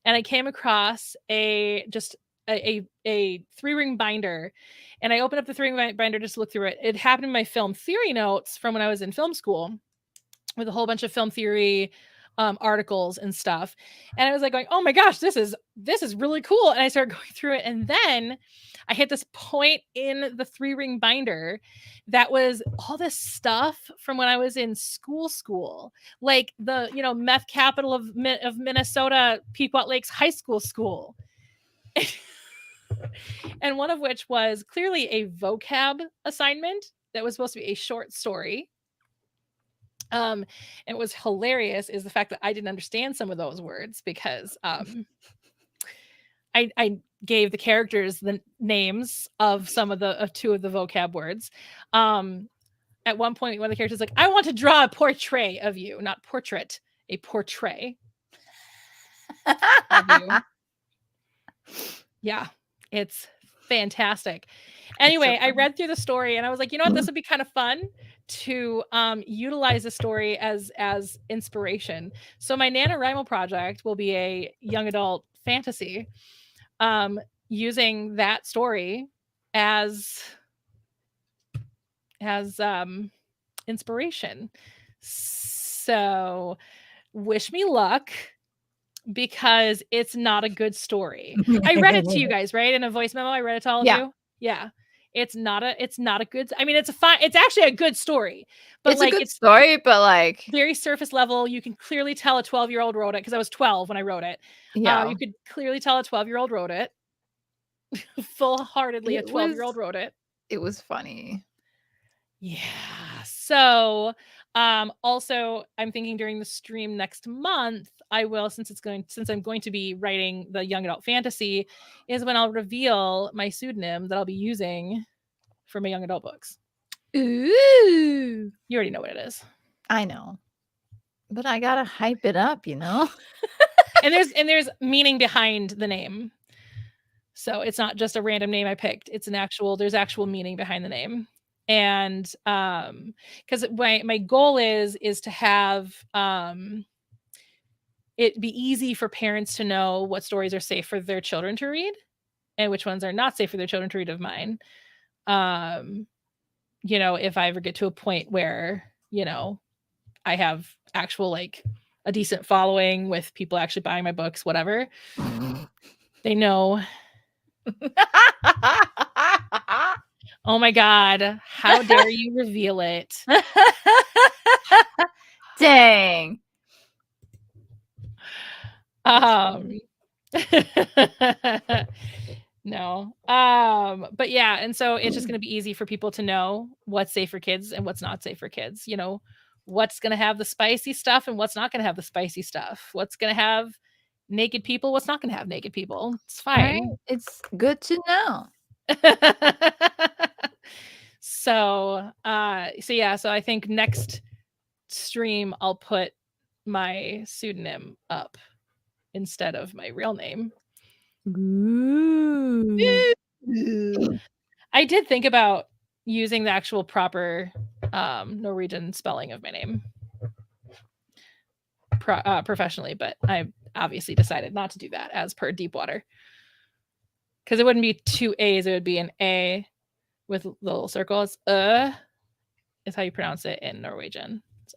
and I came across a 3-ring binder. And I opened up the 3-ring binder just to look through it. It happened in my film theory notes from when I was in film school with a whole bunch of film theory articles and stuff. And I was like going, oh my gosh, this is really cool. And I started going through it. And then I hit this point in the 3-ring binder that was all this stuff from when I was in school, like the, meth capital of Minnesota, Pequot Lakes High School. And one of which was clearly a vocab assignment that was supposed to be a short story. And what was hilarious is the fact that I didn't understand some of those words because I gave the characters the names of two of the vocab words. At one point, one of the characters was like, I want to draw a portrait of you, not portrait, a portrait of you. Yeah, it's fantastic. Anyway, I read through the story and I was like, you know what, this would be kind of fun to utilize the story as inspiration. So my NaNoWriMo project will be a young adult fantasy using that story as inspiration. So wish me luck, because it's not a good story. I read it to you guys, right? In a voice memo, I read it to all of you. Yeah. It's not a good, I mean, it's actually a good story, but it's a good story, but like very surface level. You can clearly tell a 12-year-old wrote it, because I was 12 when I wrote it. Yeah. You could clearly tell a 12-year-old wrote it. Full-heartedly, a 12-year-old wrote it. It was funny. Yeah. So, also I'm thinking during the stream next month, I will, since I'm going to be writing the young adult fantasy, is when I'll reveal my pseudonym that I'll be using for my young adult books. Ooh. You already know what it is. I know. But I gotta hype it up, you know? and there's meaning behind the name. So it's not just a random name I picked. It's there's actual meaning behind the name. And because my goal is to have it be easy for parents to know what stories are safe for their children to read and which ones are not safe for their children to read of mine. You know, if I ever get to a point where, you know, I have actual, like, a decent following with people actually buying my books, whatever, they know. Oh my God, how dare you reveal it? Dang. No. But yeah, and so it's just going to be easy for people to know what's safe for kids and what's not safe for kids. You know, what's going to have the spicy stuff and what's not going to have the spicy stuff. What's going to have naked people, what's not going to have naked people. It's fine. Right? It's good to know. So I think next stream I'll put my pseudonym up instead of my real name. Ooh. I did think about using the actual proper Norwegian spelling of my name professionally, but I obviously decided not to do that as per Deepwater, because it wouldn't be two A's, it would be an A with little circles. Is how you pronounce it in Norwegian. It's,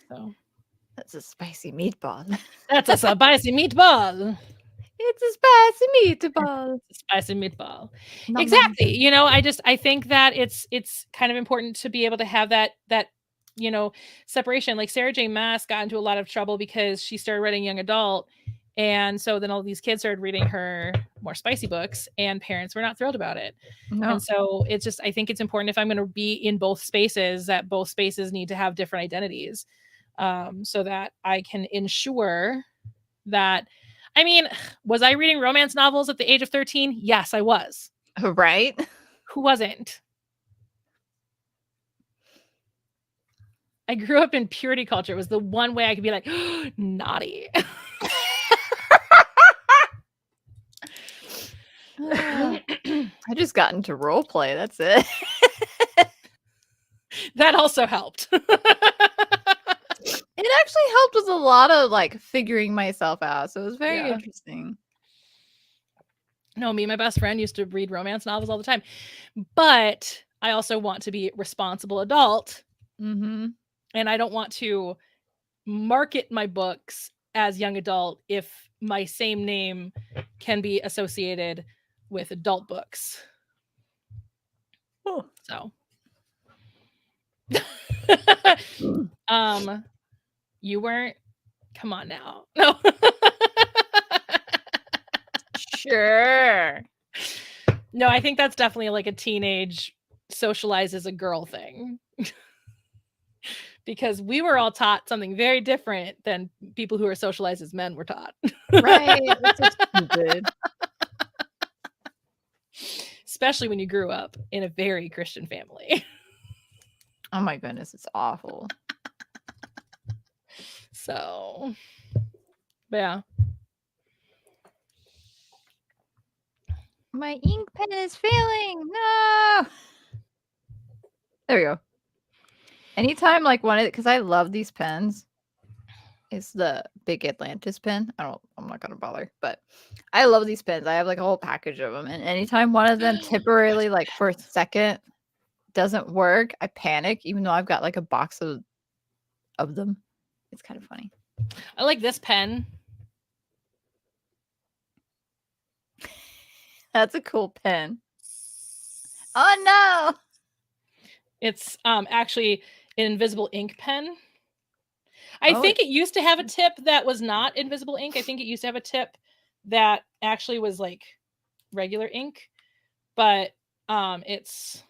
So that's a spicy meatball. That's a spicy meatball. It's a spicy meatball. It's a spicy meatball. Nom, Exactly. nom. You know, I think that it's kind of important to be able to have that you know, separation. Like Sarah J. Maas got into a lot of trouble because she started writing young adult, and so then all these kids started reading her more spicy books, and parents were not thrilled about it. No. And so it's just, I think it's important, if I'm going to be in both spaces, that both spaces need to have different identities, so that I can ensure that, I mean, was I reading romance novels at the age of 13? Yes, I was. Right? Who wasn't? I grew up in purity culture. It was the one way I could be like, naughty. I just got into role play. That's it. That also helped. It actually helped with a lot of like figuring myself out. So it was very interesting. No, me and my best friend used to read romance novels all the time. But I also want to be a responsible adult. Mm-hmm. And I don't want to market my books as young adult if my same name can be associated with adult books. Oh. So you weren't, come on now. No. Sure. No, I think that's definitely like a teenage socialize as a girl thing. Because we were all taught something very different than people who are socialized as men were taught. Right. It's so stupid. Especially when you grew up in a very Christian family. Oh my goodness, it's awful. So, yeah. My ink pen is failing. No. There we go. Anytime like one of because I love these pens. Is the big Atlantis pen. I'm not gonna bother, but I love these pens. I have like a whole package of them, and anytime one of them temporarily, like for a second, doesn't work, I panic, even though I've got like a box of them. It's kind of funny. I like this pen. That's a cool pen. Oh no! It's actually an invisible ink pen. I think it used to have a tip that was not invisible ink. I think it used to have a tip that actually was like regular ink, but it's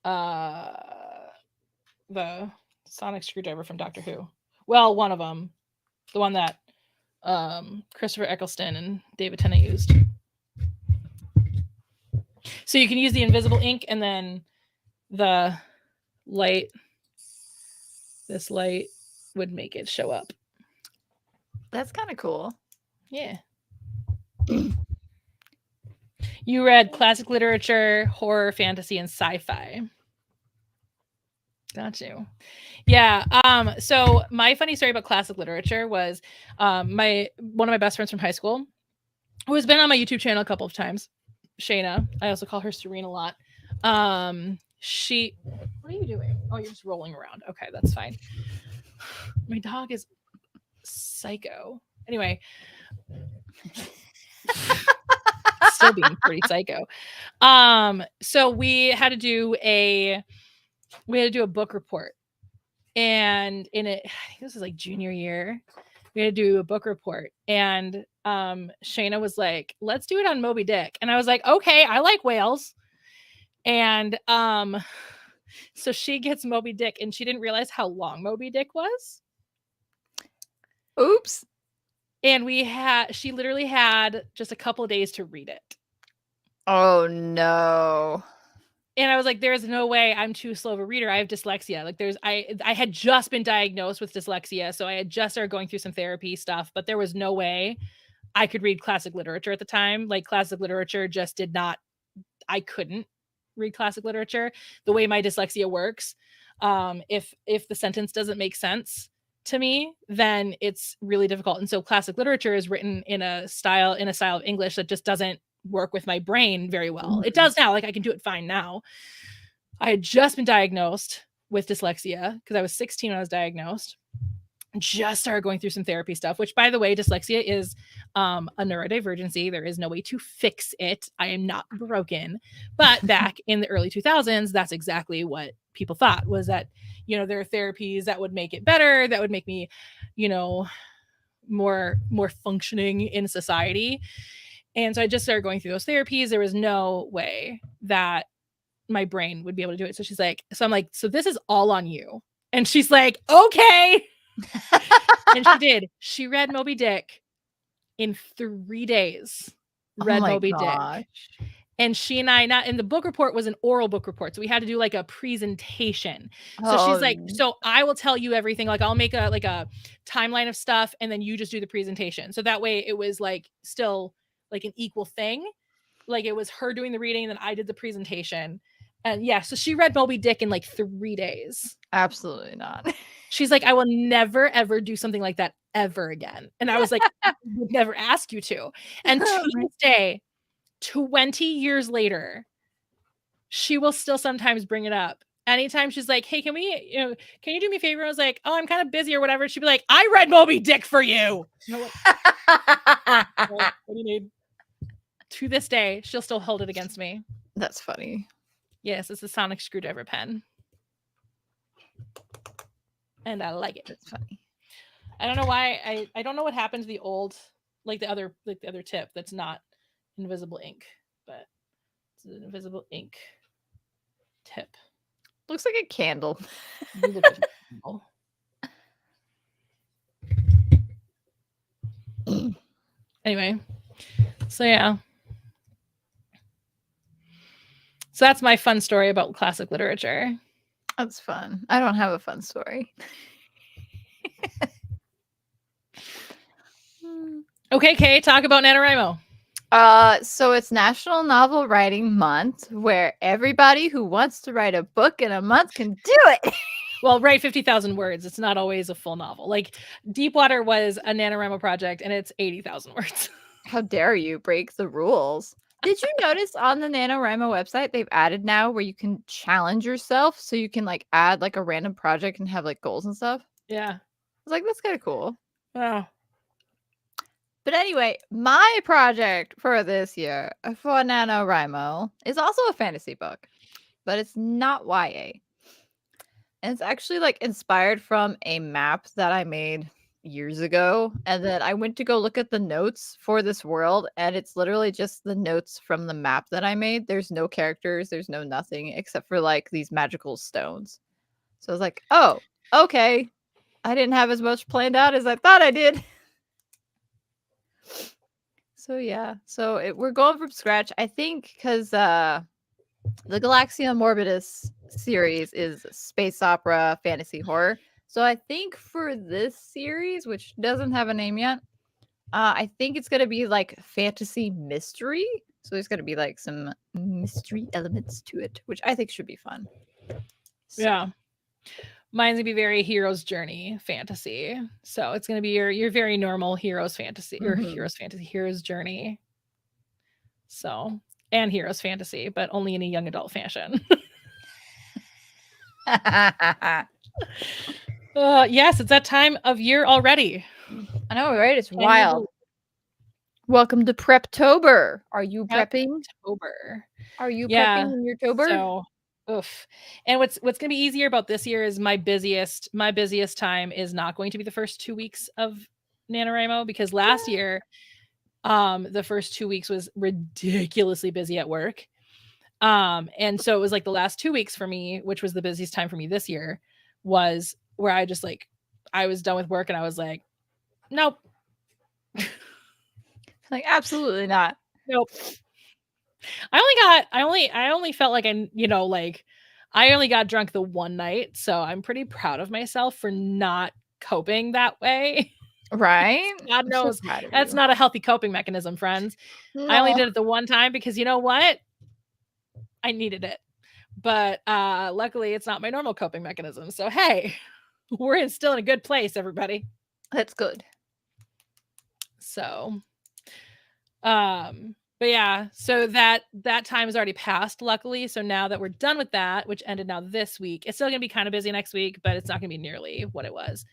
the sonic screwdriver from Doctor Who. Well, one of them, the one that Christopher Eccleston and David Tennant used. So you can use the invisible ink, and then the light, this light would make it show up. That's kind of cool. Yeah. You read classic literature, horror, fantasy, and sci-fi. Got you. Yeah. So my funny story about classic literature was one of my best friends from high school, who has been on my YouTube channel a couple of times, Shayna. I also call her Serene a lot. What are you doing? Oh, you're just rolling around. Okay, that's fine. My dog is psycho. Anyway. Still being pretty psycho. So we had to do a book report. And in it, I think this was like junior year, we had to do a book report. And Shayna was like, let's do it on Moby Dick. And I was like, okay, I like whales. And so she gets Moby Dick, and she didn't realize how long Moby Dick was. Oops. And she literally had just a couple of days to read it. Oh no. And I was like, there's no way, I'm too slow of a reader. I have dyslexia. Like I had just been diagnosed with dyslexia. So I had just started going through some therapy stuff, but there was no way I could read classic literature at the time. Like classic literature just did not, I couldn't read classic literature the way my dyslexia works. If the sentence doesn't make sense to me, then it's really difficult. And so classic literature is written in a style of English that just doesn't work with my brain very well. Mm-hmm. It does now. Like I can do it fine now. I had just been diagnosed with dyslexia because I was 16 when I was diagnosed. Just started going through some therapy stuff, which, by the way, dyslexia is a neurodivergency. There is no way to fix it. I am not broken. But back in the early 2000s, that's exactly what people thought, was that, there are therapies that would make it better, that would make me, more functioning in society. And so I just started going through those therapies. There was no way that my brain would be able to do it. So she's like, I'm like, so this is all on you. And she's like, okay. And she did. She read Moby Dick in 3 days. Moby Dick. And she and I, and the book report was an oral book report. So we had to do like a presentation. So she's like, so I will tell you everything. Like I'll make a timeline of stuff, and then you just do the presentation. So that way it was like still like an equal thing. Like it was her doing the reading, and then I did the presentation. And yeah, so she read Moby Dick in like 3 days. Absolutely not. She's like, I will never, ever do something like that ever again. And I was like, I would never ask you to. And to this day, 20 years later, she will still sometimes bring it up. Anytime she's like, hey, can you do me a favor? I was like, oh, I'm kind of busy or whatever. She'd be like, I read Moby Dick for you. What do you need? To this day, she'll still hold it against me. That's funny. Yes, it's a sonic screwdriver pen. And I like it. That's funny. I don't know why. I don't know what happened to the old, the other tip that's not invisible ink. but it's an invisible ink tip. Looks like a candle. Anyway, so yeah. So that's my fun story about classic literature. That's fun. I don't have a fun story. Okay, Kay, talk about NaNoWriMo. So it's National Novel Writing Month, where everybody who wants to write a book in a month can do it. Well, write 50,000 words. It's not always a full novel. Like Deepwater was a NaNoWriMo project, and it's 80,000 words. How dare you break the rules? Did you notice on the NaNoWriMo website they've added now where you can challenge yourself, so you can like add like a random project and have like goals and stuff? Yeah. I was like, that's kind of cool. Wow. But anyway, my project for this year for NaNoWriMo is also a fantasy book, but it's not YA. And it's actually like inspired from a map that I made years ago. And then I went to go look at the notes for this world, and it's literally just the notes from the map that I made. There's no characters, there's no nothing except for like these magical stones. So I was like, oh, okay. I didn't have as much planned out as I thought I did. So yeah, so we're going from scratch. I think because the Galaxia Morbidus series is space opera fantasy horror. So I think for this series, which doesn't have a name yet, I think it's gonna be like fantasy mystery. So there's gonna be like some mystery elements to it, which I think should be fun. So. Yeah. Mine's gonna be very hero's journey fantasy. So it's gonna be your very normal hero's fantasy or hero's journey. So and hero's fantasy, but only in a young adult fashion. Yes, it's that time of year already. I know, right? It's wild. Welcome to Preptober. Are you prepping? Preptober. Are you prepping in your Tober? So, oof. And what's gonna be easier about this year is my busiest time is not going to be the first 2 weeks of NaNoWriMo, because last year, the first 2 weeks was ridiculously busy at work. And so it was like the last 2 weeks for me, which was the busiest time for me this year, was where I just like I was done with work and I was like, nope. Like, absolutely not. Nope. I only felt like I only got drunk the one night, so I'm pretty proud of myself for not coping that way. Right? God knows that's not a healthy coping mechanism, friends. No. I only did it the one time because you know what? I needed it. But luckily it's not my normal coping mechanism. So hey, we're still in a good place, everybody. That's good. So but yeah, so that time is already passed, luckily. So now that we're done with that, which ended now this week, it's still gonna be kind of busy next week, but it's not gonna be nearly what it was.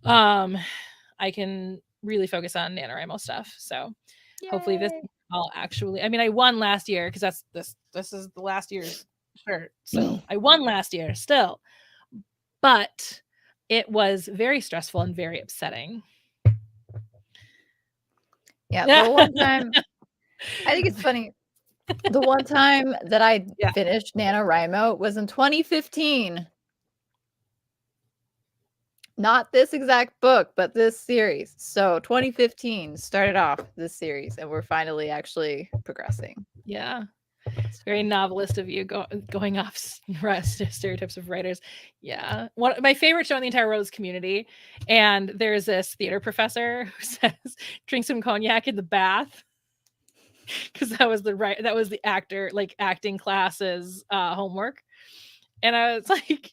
I can really focus on NaNoWriMo stuff. So hopefully this I'll actually, I mean, I won last year because that's this is the last year's shirt. So I won last year still, but it was very stressful and very upsetting. Yeah, the one time, I think it's funny. The one time that I finished NaNoWriMo was in 2015. Not this exact book, but this series. So 2015 started off this series, and we're finally actually progressing. Yeah. It's very novelist of you going off stereotypes of writers. Yeah. My favorite show in the entire world is Community. And there's this theater professor who says, drink some cognac in the bath. Because that was the actor, like acting classes homework. And I was like,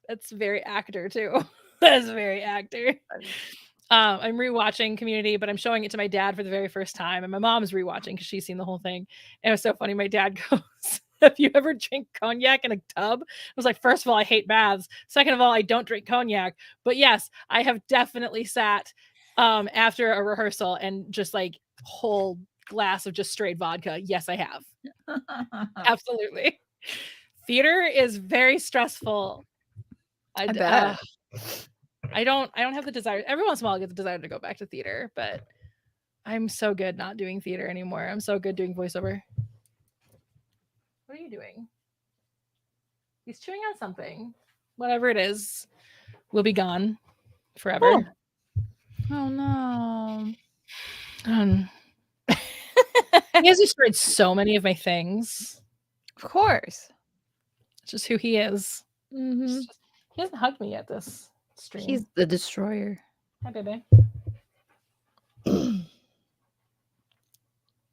that's very actor too. That's very actor. I'm rewatching Community, but I'm showing it to my dad for the very first time, and my mom's rewatching because she's seen the whole thing. And it was so funny. My dad goes, "Have you ever drank cognac in a tub?" I was like, first of all, I hate baths. Second of all, I don't drink cognac. But yes, I have definitely sat after a rehearsal and just like whole glass of just straight vodka. Yes, I have. Absolutely. Theater is very stressful. I bet. I don't have the desire. Every once in a while I get the desire to go back to theater, but I'm so good not doing theater anymore. I'm so good doing voiceover. What are you doing? He's chewing on something. Whatever it is will be gone forever. Oh no. He has destroyed so many of my things. Of course. It's just who he is. Mm-hmm. He hasn't hugged me yet this stream. He's the destroyer. Hi, baby.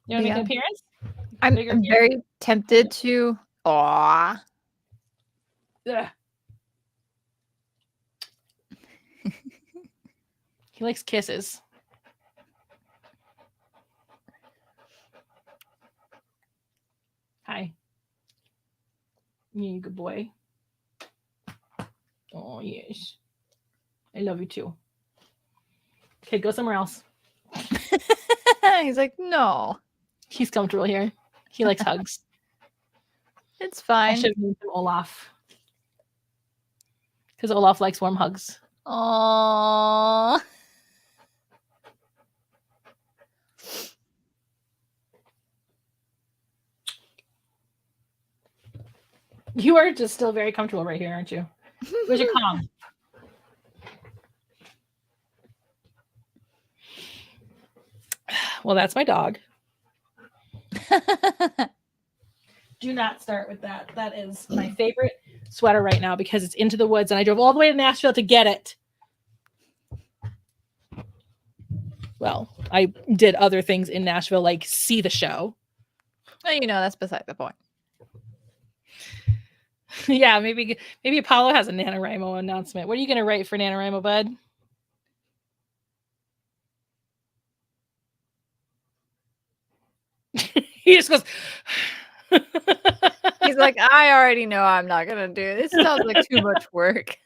You want to make an appearance? I'm very tempted to. Aw. He likes kisses. Hi. You good boy. Oh, yes. I love you too. Okay, go somewhere else. He's like, no. He's comfortable here. He likes hugs. It's fine. I should have named him Olaf. Because Olaf likes warm hugs. Aww. You are just still very comfortable right here, aren't you? Where's your calm? Well, that's my dog. Do not start with that. That is my favorite sweater right now because it's Into the Woods and I drove all the way to Nashville to get it. Well, I did other things in Nashville, like see the show. Well, you know, that's beside the point. Yeah, maybe Apollo has a NaNoWriMo announcement. What are you going to write for NaNoWriMo, bud? He just goes. He's like, I already know I'm not going to do it. This sounds like too much work.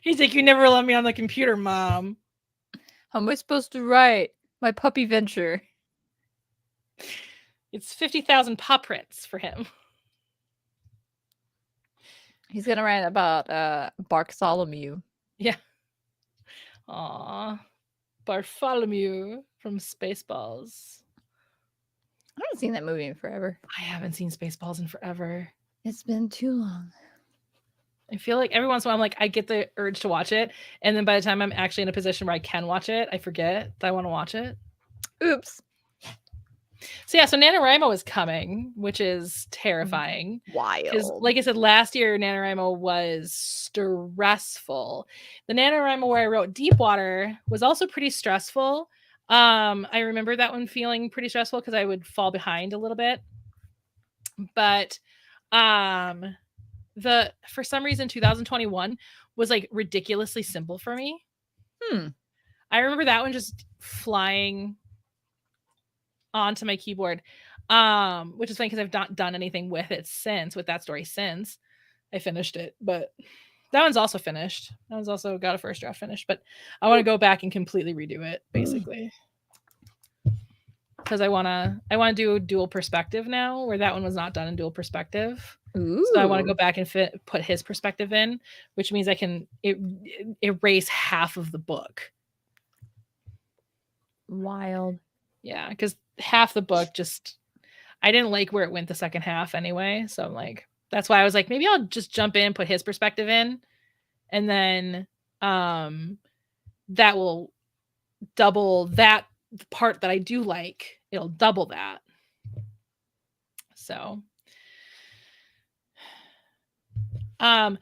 He's like, you never let me on the computer, Mom. How am I supposed to write my puppy venture? It's 50,000 paw prints for him. He's going to write about Bartholomew. Yeah. Aw. Bartholomew from Spaceballs. I haven't seen that movie in forever. I haven't seen Spaceballs in forever. It's been too long. I feel like every once in a while, I'm like, I get the urge to watch it. And then by the time I'm actually in a position where I can watch it, I forget that I want to watch it. Oops. So yeah, so NaNoWriMo is coming, which is terrifying. Wild. Because like I said, last year NaNoWriMo was stressful. The NaNoWriMo where I wrote Deepwater was also pretty stressful. I remember that one feeling pretty stressful because I would fall behind a little bit. But for some reason 2021 was like ridiculously simple for me. I remember that one just flying onto my keyboard, which is funny because I've not done anything with that story since I finished it. But that one's also finished. That one's also got a first draft finished. But I want to go back and completely redo it, basically, because I want to do dual perspective now, where that one was not done in dual perspective. Ooh. So I want to go back and put his perspective in, which means I can erase half of the book. Wild. Yeah, because half the book I didn't like where it went the second half anyway. So I'm like, that's why I was like, maybe I'll just jump in, put his perspective in, and then that will double that part that I do like. It'll double that. So I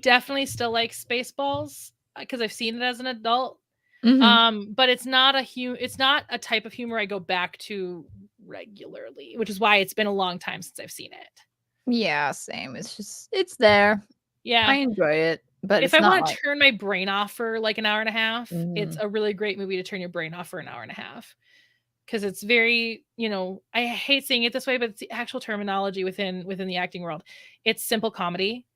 definitely still like Spaceballs because I've seen it as an adult. Mm-hmm. But it's not a type of humor I go back to regularly, which is why it's been a long time since I've seen it. Yeah, same. It's there. Yeah, I enjoy it, but if I want to turn my brain off for like an hour and a half, it's a really great movie to turn your brain off for an hour and a half. Because it's very, I hate saying it this way, but it's the actual terminology within the acting world. It's simple comedy.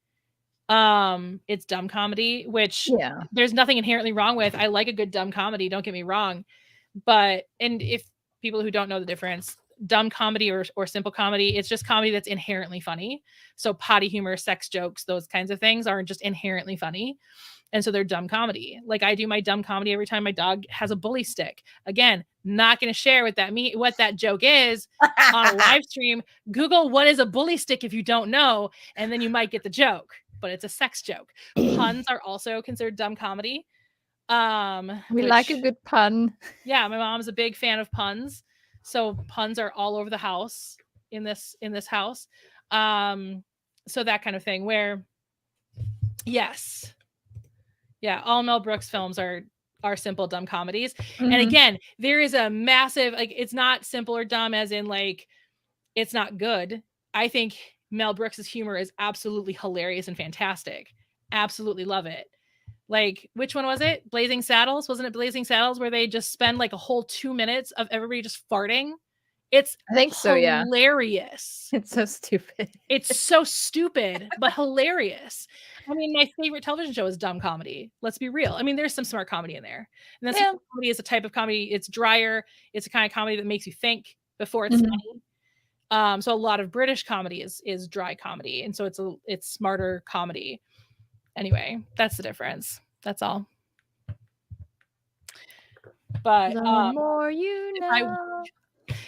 It's dumb comedy, which there's nothing inherently wrong with. I like a good dumb comedy, don't get me wrong. And if people who don't know the difference, dumb comedy or simple comedy. It's just comedy that's inherently funny. So potty humor, sex jokes, those kinds of things are just inherently funny. And so they're dumb comedy. Like I do my dumb comedy every time my dog has a bully stick. Again, not going to share what that joke is on a live stream. Google what is a bully stick if you don't know, and then you might get the joke. But it's a sex joke. Puns are also considered dumb comedy. We like a good pun. Yeah, my mom's a big fan of puns. So puns are all over the house in this house. So that kind of thing where yes. Yeah, all Mel Brooks films are simple dumb comedies. And again, there is a massive like it's not simple or dumb as in like it's not good. I think Mel Brooks's humor is absolutely hilarious and fantastic. Absolutely love it. Like, which one was it? Blazing Saddles? Wasn't it Blazing Saddles where they just spend like a whole 2 minutes of everybody just farting? It's I think so, yeah. Hilarious. It's so stupid. It's so stupid, but hilarious. I mean, my favorite television show is dumb comedy. Let's be real. I mean, there's some smart comedy in there. And that's comedy is a type of comedy. It's drier. It's a kind of comedy that makes you think before it's funny. So a lot of British comedy is dry comedy. And so it's smarter comedy. Anyway, that's the difference. That's all. But the more you know.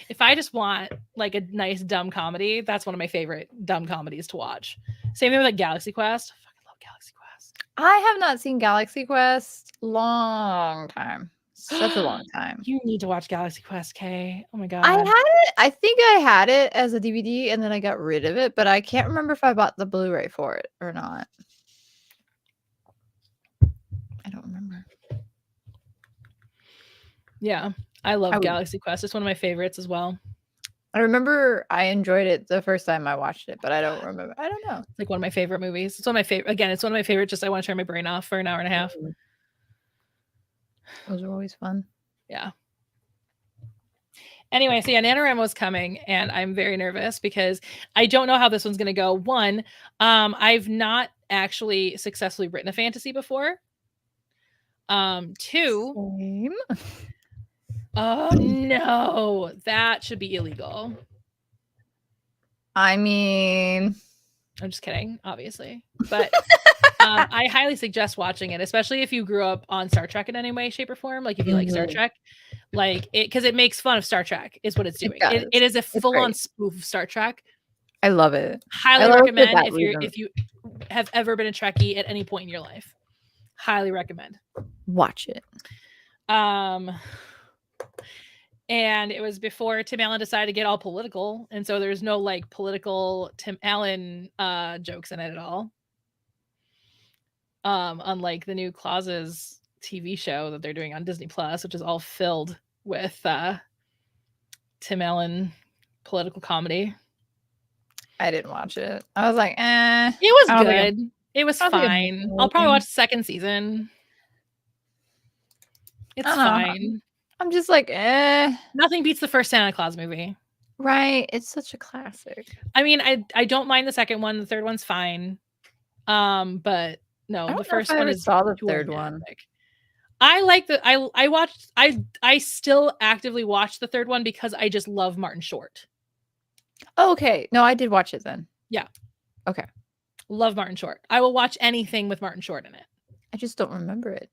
If I just want like a nice dumb comedy, that's one of my favorite dumb comedies to watch. Same thing with like Galaxy Quest. I fucking love Galaxy Quest. I have not seen Galaxy Quest long time. Such a long time. You need to watch Galaxy Quest, Kay. Oh my god. I had it. I think I had it as a DVD and then I got rid of it, but I can't remember if I bought the Blu-ray for it or not. I don't remember. Yeah. I love Galaxy Quest. It's one of my favorites as well. I remember I enjoyed it the first time I watched it, but I don't remember. I don't know. It's like one of my favorite movies. It's one of my favorite. Again, it's one of my favorite. Just I want to turn my brain off for an hour and a half. Those are always fun. Yeah. Anyway, so yeah, NaNoWriMo is coming, and I'm very nervous because I don't know how this one's going to go. One, I've not actually successfully written a fantasy before. Two. Same. Oh no, that should be illegal. I mean, I'm just kidding, obviously, but I highly suggest watching it, especially if you grew up on Star Trek in any way, shape, or form. Like if you like Star Trek, like it because it makes fun of Star Trek, is what it's doing. It is a full-on spoof of Star Trek. I love it. Highly recommend if you have ever been a Trekkie at any point in your life. Highly recommend. Watch it. And it was before Tim Allen decided to get all political, and so there's no like political Tim Allen jokes in it at all. Unlike the new Clauses TV show that they're doing on Disney Plus, which is all filled with Tim Allen political comedy. I didn't watch it. I was like, eh. It was good. It was fine. I'll probably watch the second season. It's fine. I'm just like, eh. Nothing beats the first Santa Claus movie. Right. It's such a classic. I mean, I don't mind the second one. The third one's fine. But no, the first one is saw the third one. I like I still actively watch the third one because I just love Martin Short. Okay. No, I did watch it then. Yeah. Okay. Love Martin Short. I will watch anything with Martin Short in it. I just don't remember it.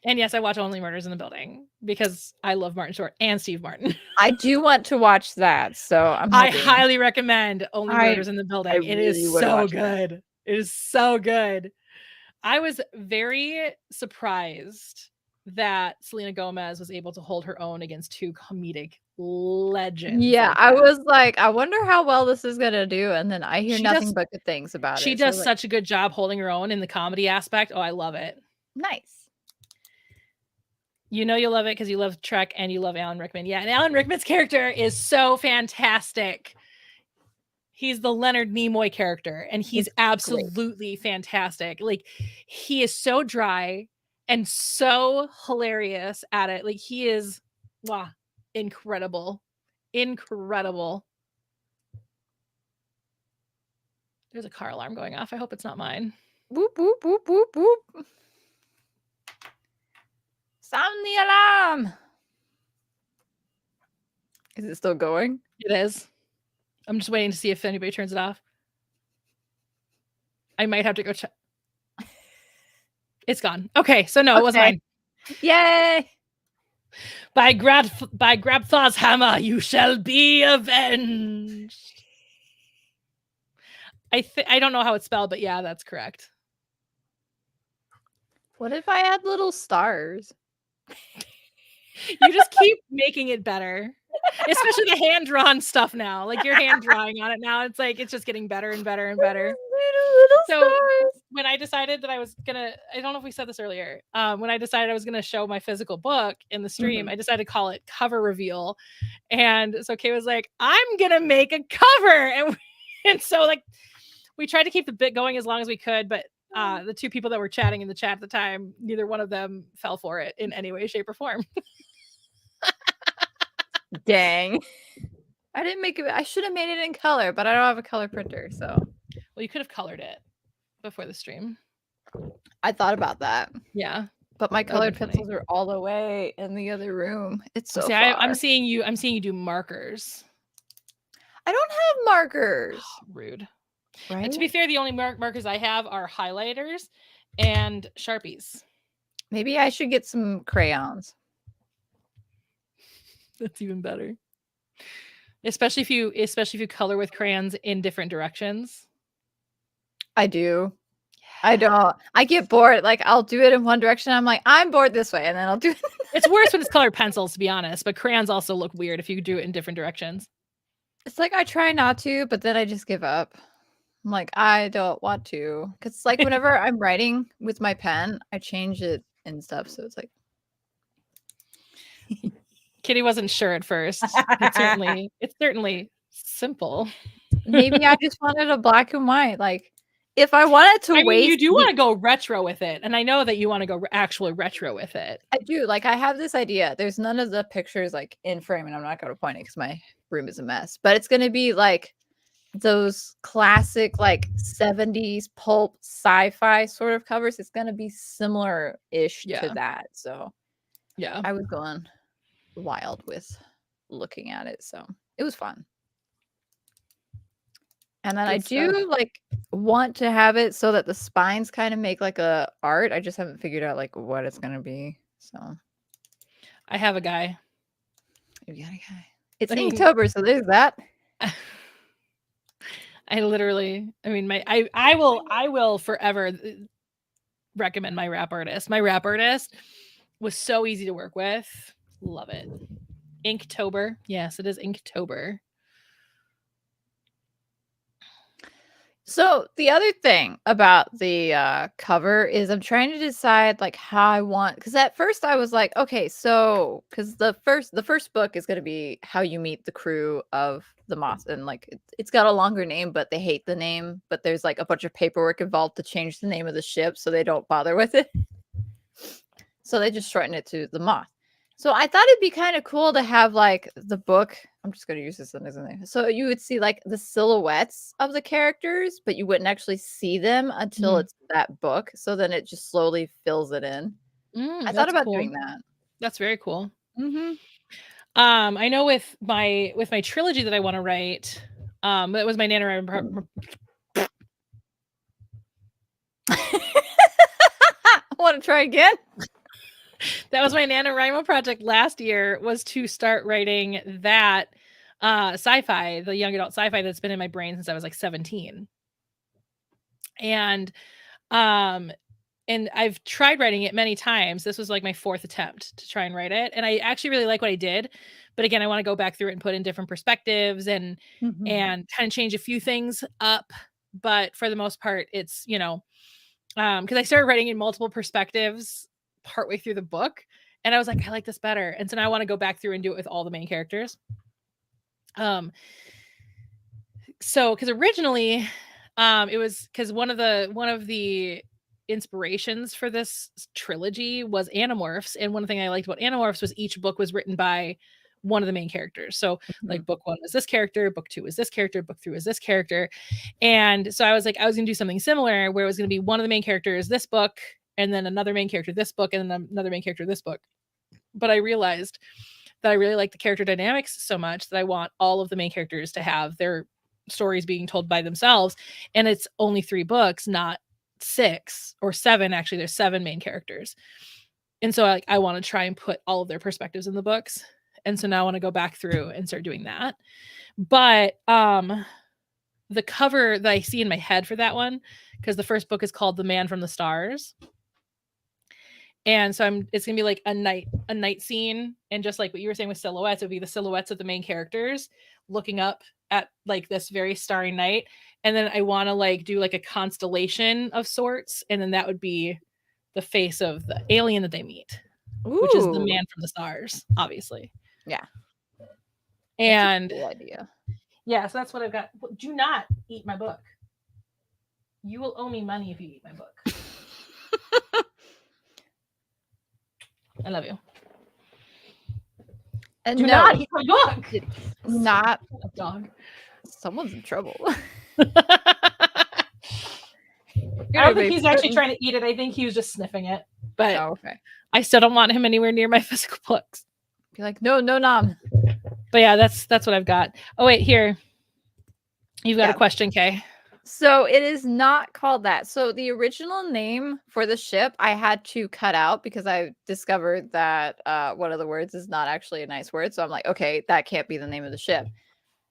And yes, I watch Only Murders in the Building because I love Martin Short and Steve Martin. I do want to watch that, so I highly recommend Only Murders in the Building. It is so good. It is so good. I was very surprised that Selena Gomez was able to hold her own against two comedic legends. Yeah, I was like, I wonder how well this is gonna do, and then I hear nothing but good things about it. She does such a good job holding her own in the comedy aspect. Oh, I love it. Nice. You know you'll love it because you love Trek and you love Alan Rickman. Yeah, and Alan Rickman's character is so fantastic. He's the Leonard Nimoy character, and he's absolutely fantastic. Like, he is so dry and so hilarious at it. Like, he is, wow, incredible. Incredible. There's a car alarm going off. I hope it's not mine. Whoop, whoop, whoop, whoop, whoop. Sound the alarm. Is it still going? It is. I'm just waiting to see if anybody turns it off. I might have to go check. It's gone. Okay, so no, it was mine. Yay! By Grabthar's hammer, you shall be avenged. I don't know how it's spelled, but yeah, that's correct. What if I add little stars? You just keep making it better. Especially the hand-drawn stuff now. Like you're hand drawing on it now. It's like it's just getting better and better and better. Little So stars. when I decided that I was gonna, I don't know if we said this earlier. When I decided I was gonna show my physical book in the stream, I decided to call it cover reveal. And so Kay was like, I'm gonna make a cover. And so like we tried to keep the bit going as long as we could, but the two people that were chatting in the chat at the time, neither one of them fell for it in any way, shape, or form. Dang. I didn't make it. I should have made it in color, but I don't have a color printer, so. Well, you could have colored it before the stream. I thought about that. Yeah. But my colored pencils are all the way in the other room. It's so far. I'm seeing you do markers. I don't have markers. Rude. Right? And to be fair, the only markers I have are highlighters and Sharpies. Maybe I should get some crayons. That's even better. Especially if you color with crayons in different directions. I do. Yeah. I don't. I get bored. Like I'll do it in one direction. I'm like, I'm bored this way, and then I'll do it. It's worse when it's colored pencils, to be honest. But crayons also look weird if you do it in different directions. It's like I try not to, but then I just give up. I'm like, I don't want to, because like whenever I'm writing with my pen, I change it and stuff. So it's like. Kitty wasn't sure at first. It's certainly simple. Maybe I just wanted a black and white. Like, if I wanted to waste, you do want to go retro with it, and I know that you want to go actually retro with it. I do. Like, I have this idea. There's none of the pictures like in frame, and I'm not going to point it because my room is a mess. But it's going to be like those classic like 70s pulp sci-fi sort of covers. It's going to be similar-ish to that. So, yeah, I was going wild with looking at it, so it was fun. And then I do like want to have it so that the spines kind of make like a art. I just haven't figured out like what it's gonna be. So I have a guy. You got a guy. It's Inktober, so there's that. I will forever recommend my wrap artist. My wrap artist was so easy to work with. Love it. Inktober. Yes, it is Inktober. So the other thing about the cover is I'm trying to decide like how I want, because at first I was like, okay, so because the first book is going to be how you meet the crew of the Moss, and like it's got a longer name, but they hate the name, but there's like a bunch of paperwork involved to change the name of the ship, so they don't bother with it. So they just shorten it to the Moth. So I thought it'd be kind of cool to have like the book. I'm just going to use this as an example. So you would see like the silhouettes of the characters, but you wouldn't actually see them until it's that book. So then it just slowly fills it in. I thought about doing that. That's very cool. I know with my trilogy that I want to write, that was my NaNoWriMo. I want to try again. That was my NaNoWriMo project last year, was to start writing that sci-fi, the young adult sci-fi that's been in my brain since I was like 17. And I've tried writing it many times. This was like my fourth attempt to try and write it. And I actually really like what I did. But again, I want to go back through it and put in different perspectives and kind of change a few things up. But for the most part, it's, because I started writing in multiple perspectives partway through the book, and I was like, I like this better. And so now I want to go back through and do it with all the main characters. So because originally it was because one of the inspirations for this trilogy was Animorphs, and one thing I liked about Animorphs was each book was written by one of the main characters. So like book 1 was this character, book 2 was this character, book 3 was this character. And so I was like, I was gonna do something similar where it was gonna be one of the main characters this book, and then another main character this book, and then another main character this book. But I realized that I really like the character dynamics so much that I want all of the main characters to have their stories being told by themselves. And it's only 3 books, not 6 or 7. Actually, there's 7 main characters. And so I want to try and put all of their perspectives in the books. And so now I want to go back through and start doing that. But the cover that I see in my head for that one, because the first book is called The Man from the Stars. And so it's gonna be like a night scene, and just like what you were saying with silhouettes, it would be the silhouettes of the main characters looking up at like this very starry night. And then I want to like do like a constellation of sorts, and then that would be the face of the alien that they meet, which is the Man from the Stars, obviously. Yeah. And cool idea. Yeah, so that's what I've got. Do not eat my book. You will owe me money if you eat my book. I love you. And do not eat my book. Not a dog. Someone's in trouble. I don't think he's actually trying to eat it. I think he was just sniffing it. But okay. I still don't want him anywhere near my physical books. Be like, no, nom. But yeah, that's what I've got. Oh wait, here. You've got a question, Kay. So it is not called that. So the original name for the ship I had to cut out because I discovered that one of the words is not actually a nice word. So I'm like, okay, that can't be the name of the ship.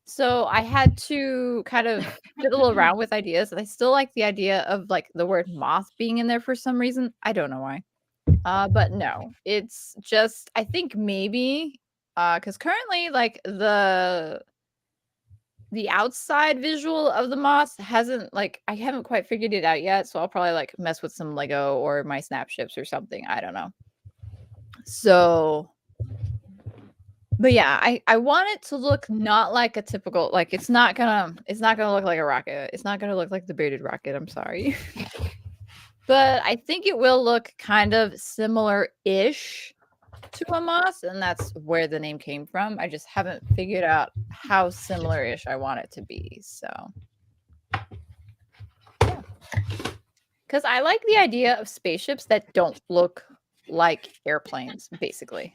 So I had to kind of fiddle around with ideas. I still like the idea of like the word moth being in there for some reason. I don't know why. But no, it's just, I think maybe because currently like the outside visual of the moth hasn't like, I haven't quite figured it out yet. So I'll probably like mess with some Lego or my snap ships or something. I don't know. So, but yeah, I want it to look not like a typical, like it's not gonna look like a rocket. It's not gonna look like the bearded rocket. I'm sorry. But I think it will look kind of similar-ish to a moth, and that's where the name came from. I just haven't figured out how similar-ish I want it to be. So, yeah. Because I like the idea of spaceships that don't look like airplanes, basically.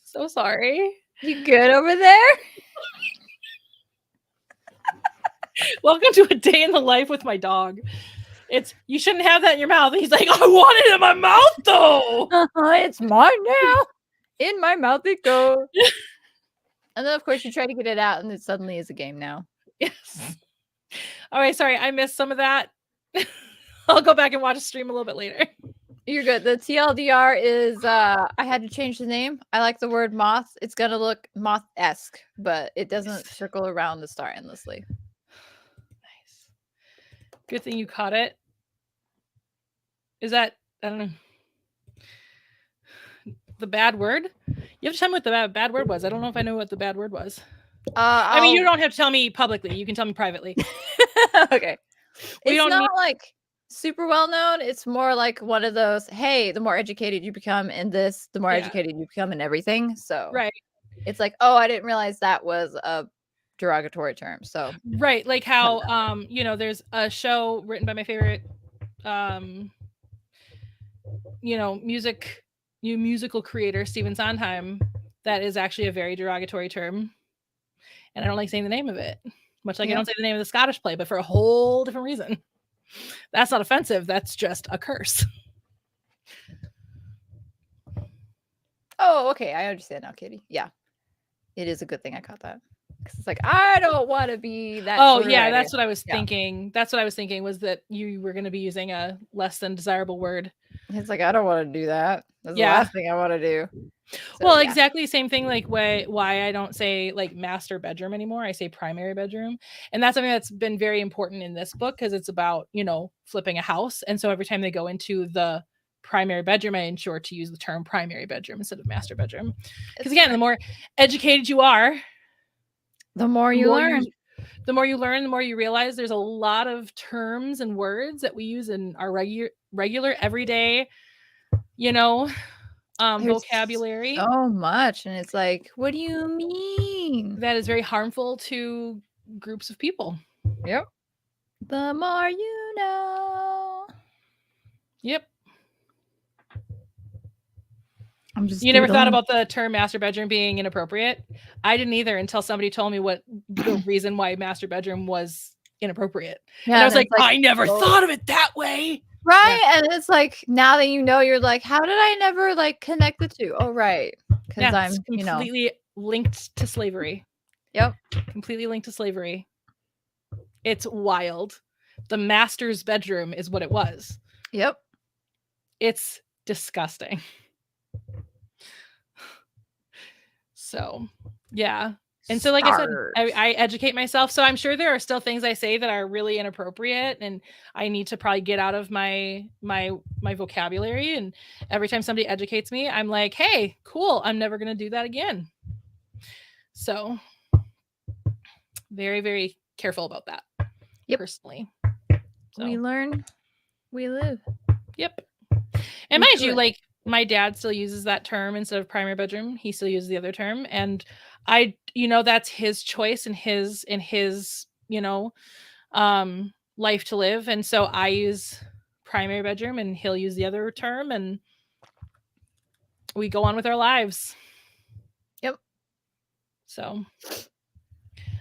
So sorry. You good over there? Welcome to a day in the life with my dog. It's, you shouldn't have that in your mouth. And he's like, I want it in my mouth though. It's mine now. In my mouth it goes. And then of course you try to get it out and it suddenly is a game now. Yes. All right, sorry, I missed some of that. I'll go back and watch a stream a little bit later. You're good. The TLDR is I had to change the name. I like the word moth. It's gonna look moth-esque, but it doesn't circle around the star endlessly. Nice. Good thing you caught it. Is that, I don't know, the bad word? You have to tell me what the bad word was. I don't know if I know what the bad word was. I mean, you don't have to tell me publicly. You can tell me privately. Okay. It's not like super well known. It's more like one of those, hey, the more educated you become in this, the more educated you become in everything. So right, it's like, oh, I didn't realize that was a derogatory term. So right, like how you know, there's a show written by my favorite you know, musical creator Stephen Sondheim that is actually a very derogatory term, and I don't like saying the name of it, much like I don't say the name of the Scottish play, but for a whole different reason. That's not offensive. That's just a curse. Oh, okay. I understand now, Katie. Yeah. It is a good thing I caught that. Because it's like, I don't want to be that. Oh, yeah. That's what I was thinking. That's what I was thinking, was that you were going to be using a less than desirable word. It's like, I don't want to do that. That's the last thing I want to do. So, well, exactly same thing, like why I don't say like master bedroom anymore. I say primary bedroom. And that's something that's been very important in this book, because it's about, you know, flipping a house. And so every time they go into the primary bedroom, I ensure to use the term primary bedroom instead of master bedroom. Because again, the more educated you are, the more you learn. The more you learn, the more you realize there's a lot of terms and words that we use in our regular everyday, you know, There's vocabulary so much, and it's like, what do you mean? that is very harmful to groups of people. Yep. The more you know. Yep. I'm just You never thought doodling. about the term master bedroom being inappropriate? I didn't either until somebody told me what the reason why master bedroom was inappropriate. Yeah, And I was like, it's I never oh. thought of it that way. Right, and it's like, now that you know, you're like, how did I never, like, connect the two? Oh, right, because Yeah, I'm, it's completely linked to slavery. Yep. Completely linked to slavery. It's wild. The master's bedroom is what it was. Yep. It's disgusting. So, yeah. And so, like I said, I educate myself. So I'm sure there are still things I say that are really inappropriate, and I need to probably get out of my vocabulary. And every time somebody educates me, I'm like, hey, cool, I'm never going to do that again. So very, very careful about that. Yep. Personally. So. We learn, we live. Yep. And mind you, like, my dad still uses that term instead of primary bedroom. He still uses the other term. And that's his choice and his, life to live. And so I use primary bedroom and he'll use the other term, and we go on with our lives. Yep. So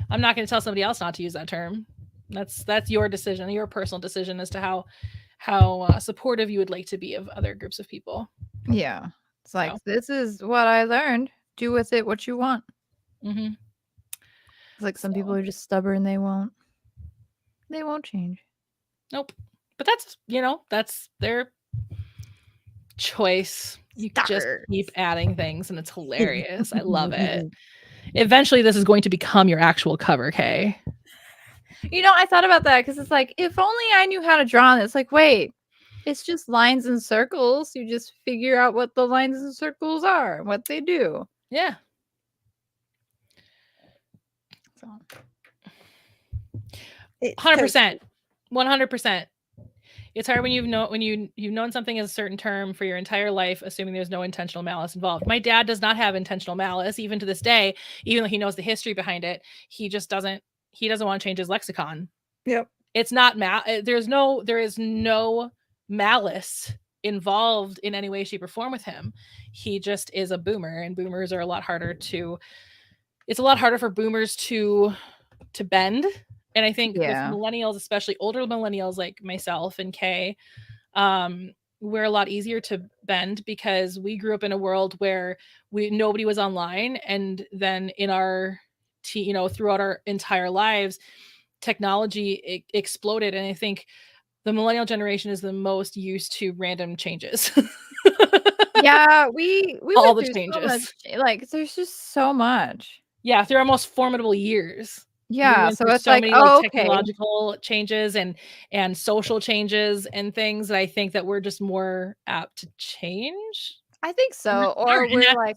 I'm not going to tell somebody else not to use that term. That's your decision, your personal decision as to how supportive you would like to be of other groups of people. Yeah. It's like, this is what I learned. Do with it what you want. Mm-hmm. It's like some people are just stubborn. They won't change. Nope. But that's their choice. You just keep adding things, and it's hilarious. I love it. Eventually, this is going to become your actual cover, Kay. I thought about that because it's like, if only I knew how to draw this. Like, wait, it's just lines and circles. You just figure out what the lines and circles are, what they do. Yeah. So. 100%. 100%. It's hard when you've known something as a certain term for your entire life, assuming there's no intentional malice involved. My dad does not have intentional malice, even to this day, even though he knows the history behind it. He just doesn't want to change his lexicon. Yep. It's not there is no malice involved in any way, shape, or form with him. He just is a boomer, and boomers are a lot harder for boomers to bend. And I think with millennials, especially older millennials like myself and Kay, we're a lot easier to bend because we grew up in a world where nobody was online, and then in our throughout our entire lives, technology exploded. And I think the millennial generation is the most used to random changes. Yeah, we all the changes. So much, like, there's just so much. Yeah, they're our most formidable years. Yeah, so it's so many technological changes and social changes and things that I think that we're just more apt to change. I think so. Or we're like,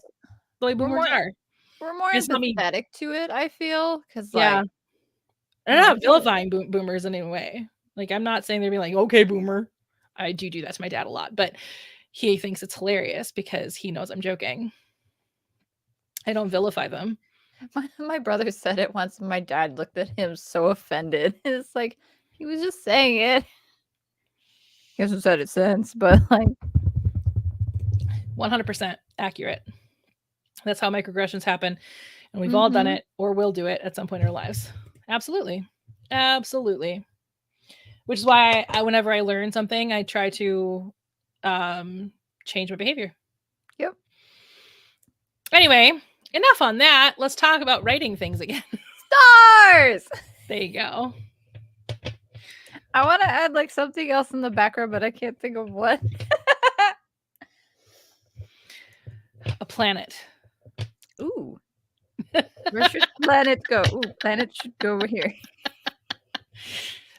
the way boomers are. We're more empathetic to it, I feel, because I'm not vilifying boomers in any way. Like, I'm not saying they're being like, okay, boomer. I do that to my dad a lot, but he thinks it's hilarious because he knows I'm joking. I don't vilify them. My brother said it once, and my dad looked at him so offended. It's like, he was just saying it. He hasn't said it since, but like 100% accurate. That's how microaggressions happen, and we've all done it or will do it at some point in our lives. Absolutely. Absolutely. Which is why whenever I learn something, I try to change my behavior. Yep. Anyway, enough on that. Let's talk about writing things again. Stars! There you go. I want to add like something else in the background, but I can't think of what. A planet. Ooh. Where should planet go? Ooh, planet should go over here.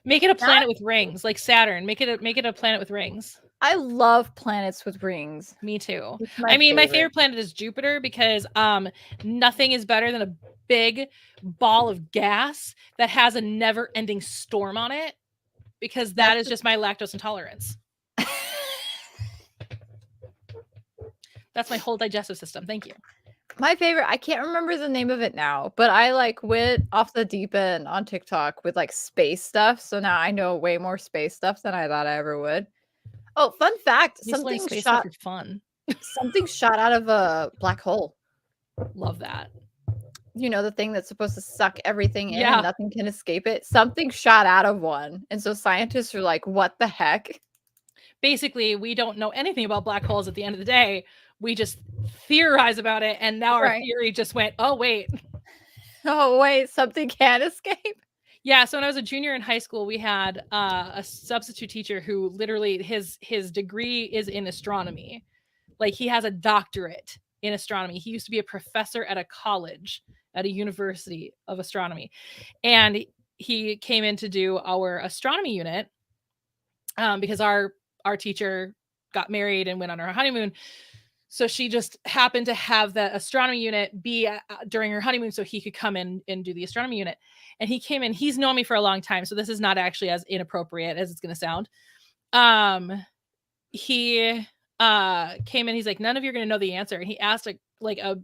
Make it a planet with rings, like Saturn. Make it a planet with rings. I love planets with rings. Me too. My favorite planet is Jupiter because nothing is better than a big ball of gas that has a never-ending storm on it, because that is just my lactose intolerance. That's my whole digestive system. Thank you. My favorite, I can't remember the name of it now, but I like went off the deep end on TikTok with like space stuff. So now I know way more space stuff than I thought I ever would. Oh, fun fact, You just learn something space shot stuff for fun. something shot out of a black hole. Love that. You know, the thing that's supposed to suck everything in Yeah. and nothing can escape it. Something shot out of one. And so scientists are like, what the heck? Basically, we don't know anything about black holes at the end of the day. We just theorize about it, and now our theory just went, oh, wait. Oh, wait, something can't escape? Yeah, so when I was a junior in high school, we had a substitute teacher who literally, his degree is in astronomy. Like, he has a doctorate in astronomy. He used to be a professor at a college, at a university of astronomy. And he came in to do our astronomy unit because our teacher got married and went on her honeymoon. So she just happened to have the astronomy unit be during her honeymoon so he could come in and do the astronomy unit. And he came in, he's known me for a long time. So this is not actually as inappropriate as it's going to sound. He came in, he's like, none of you are going to know the answer. And he asked a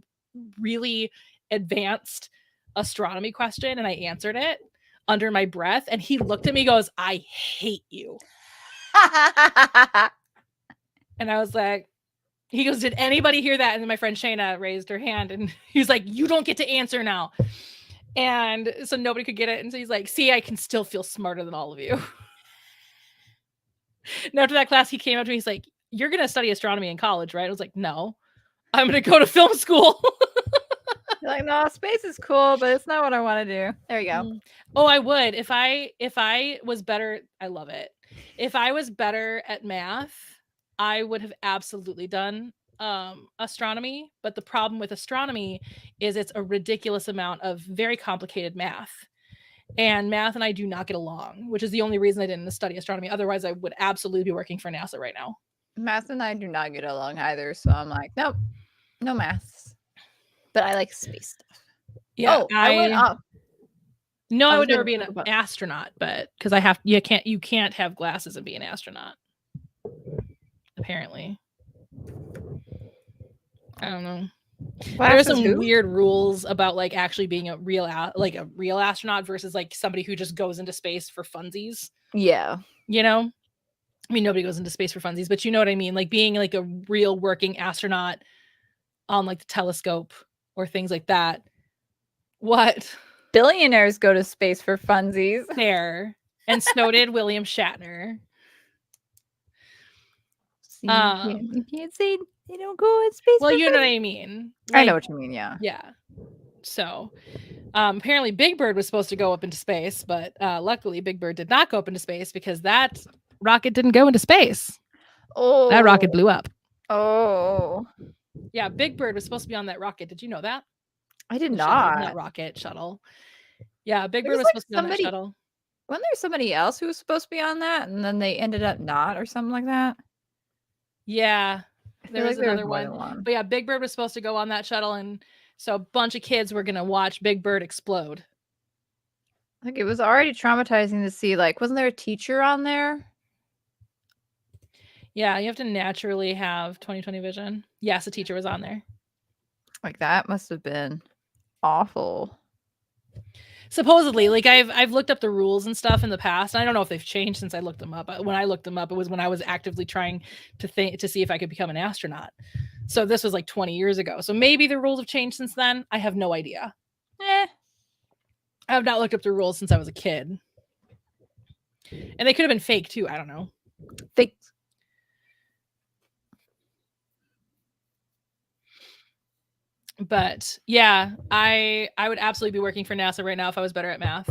really advanced astronomy question. And I answered it under my breath. And he looked at me, goes, I hate you. And I was like, he goes, did anybody hear that? And then my friend Shayna raised her hand and he's like, you don't get to answer now. And so nobody could get it. And so he's like, see, I can still feel smarter than all of you. And after that class, he came up to me. He's like, you're going to study astronomy in college, right? I was like, no, I'm going to go to film school. You're like, no, space is cool, but it's not what I want to do. There you go. Oh, I would. If I was better, I love it. If I was better at math, I would have absolutely done astronomy. But the problem with astronomy is it's a ridiculous amount of very complicated math. And math and I do not get along, which is the only reason I didn't study astronomy. Otherwise, I would absolutely be working for NASA right now. Math and I do not get along either. So I'm like, nope, no maths. But I like space stuff. Yeah, oh, I went off. No, I would never be an astronaut, but because you can't have glasses and be an astronaut. Apparently. I don't know. There are some weird rules about like actually being a real astronaut versus like somebody who just goes into space for funsies. Yeah. You know? I mean, nobody goes into space for funsies, but you know what I mean? Like being like a real working astronaut on like the telescope or things like that. What? Billionaires go to space for funsies. There. And so did William Shatner. See, you can't say they don't go in space. Well, you know what I mean. Like, I know what you mean, yeah. Yeah. So apparently Big Bird was supposed to go up into space, but luckily Big Bird did not go up into space because that rocket didn't go into space. Oh. That rocket blew up. Oh. Yeah, Big Bird was supposed to be on that rocket. Did you know that? I did not. That rocket shuttle. Yeah, Big Bird was supposed to be on that shuttle. Wasn't there somebody else who was supposed to be on that and then they ended up not or something like that? Yeah, there was another one. But yeah, Big Bird was supposed to go on that shuttle, and so a bunch of kids were going to watch Big Bird explode. Like, it was already traumatizing to see, like, wasn't there a teacher on there? Yeah, you have to naturally have 20/20 vision. Yes, a teacher was on there. Like, that must have been awful. Supposedly, like I've looked up the rules and stuff in the past. And I don't know if they've changed since I looked them up. When I looked them up, it was when I was actively trying to see if I could become an astronaut. So this was like 20 years ago. So maybe the rules have changed since then. I have no idea. I have not looked up the rules since I was a kid. And they could have been fake too. I don't know. Fake. But yeah, I would absolutely be working for NASA right now if I was better at math.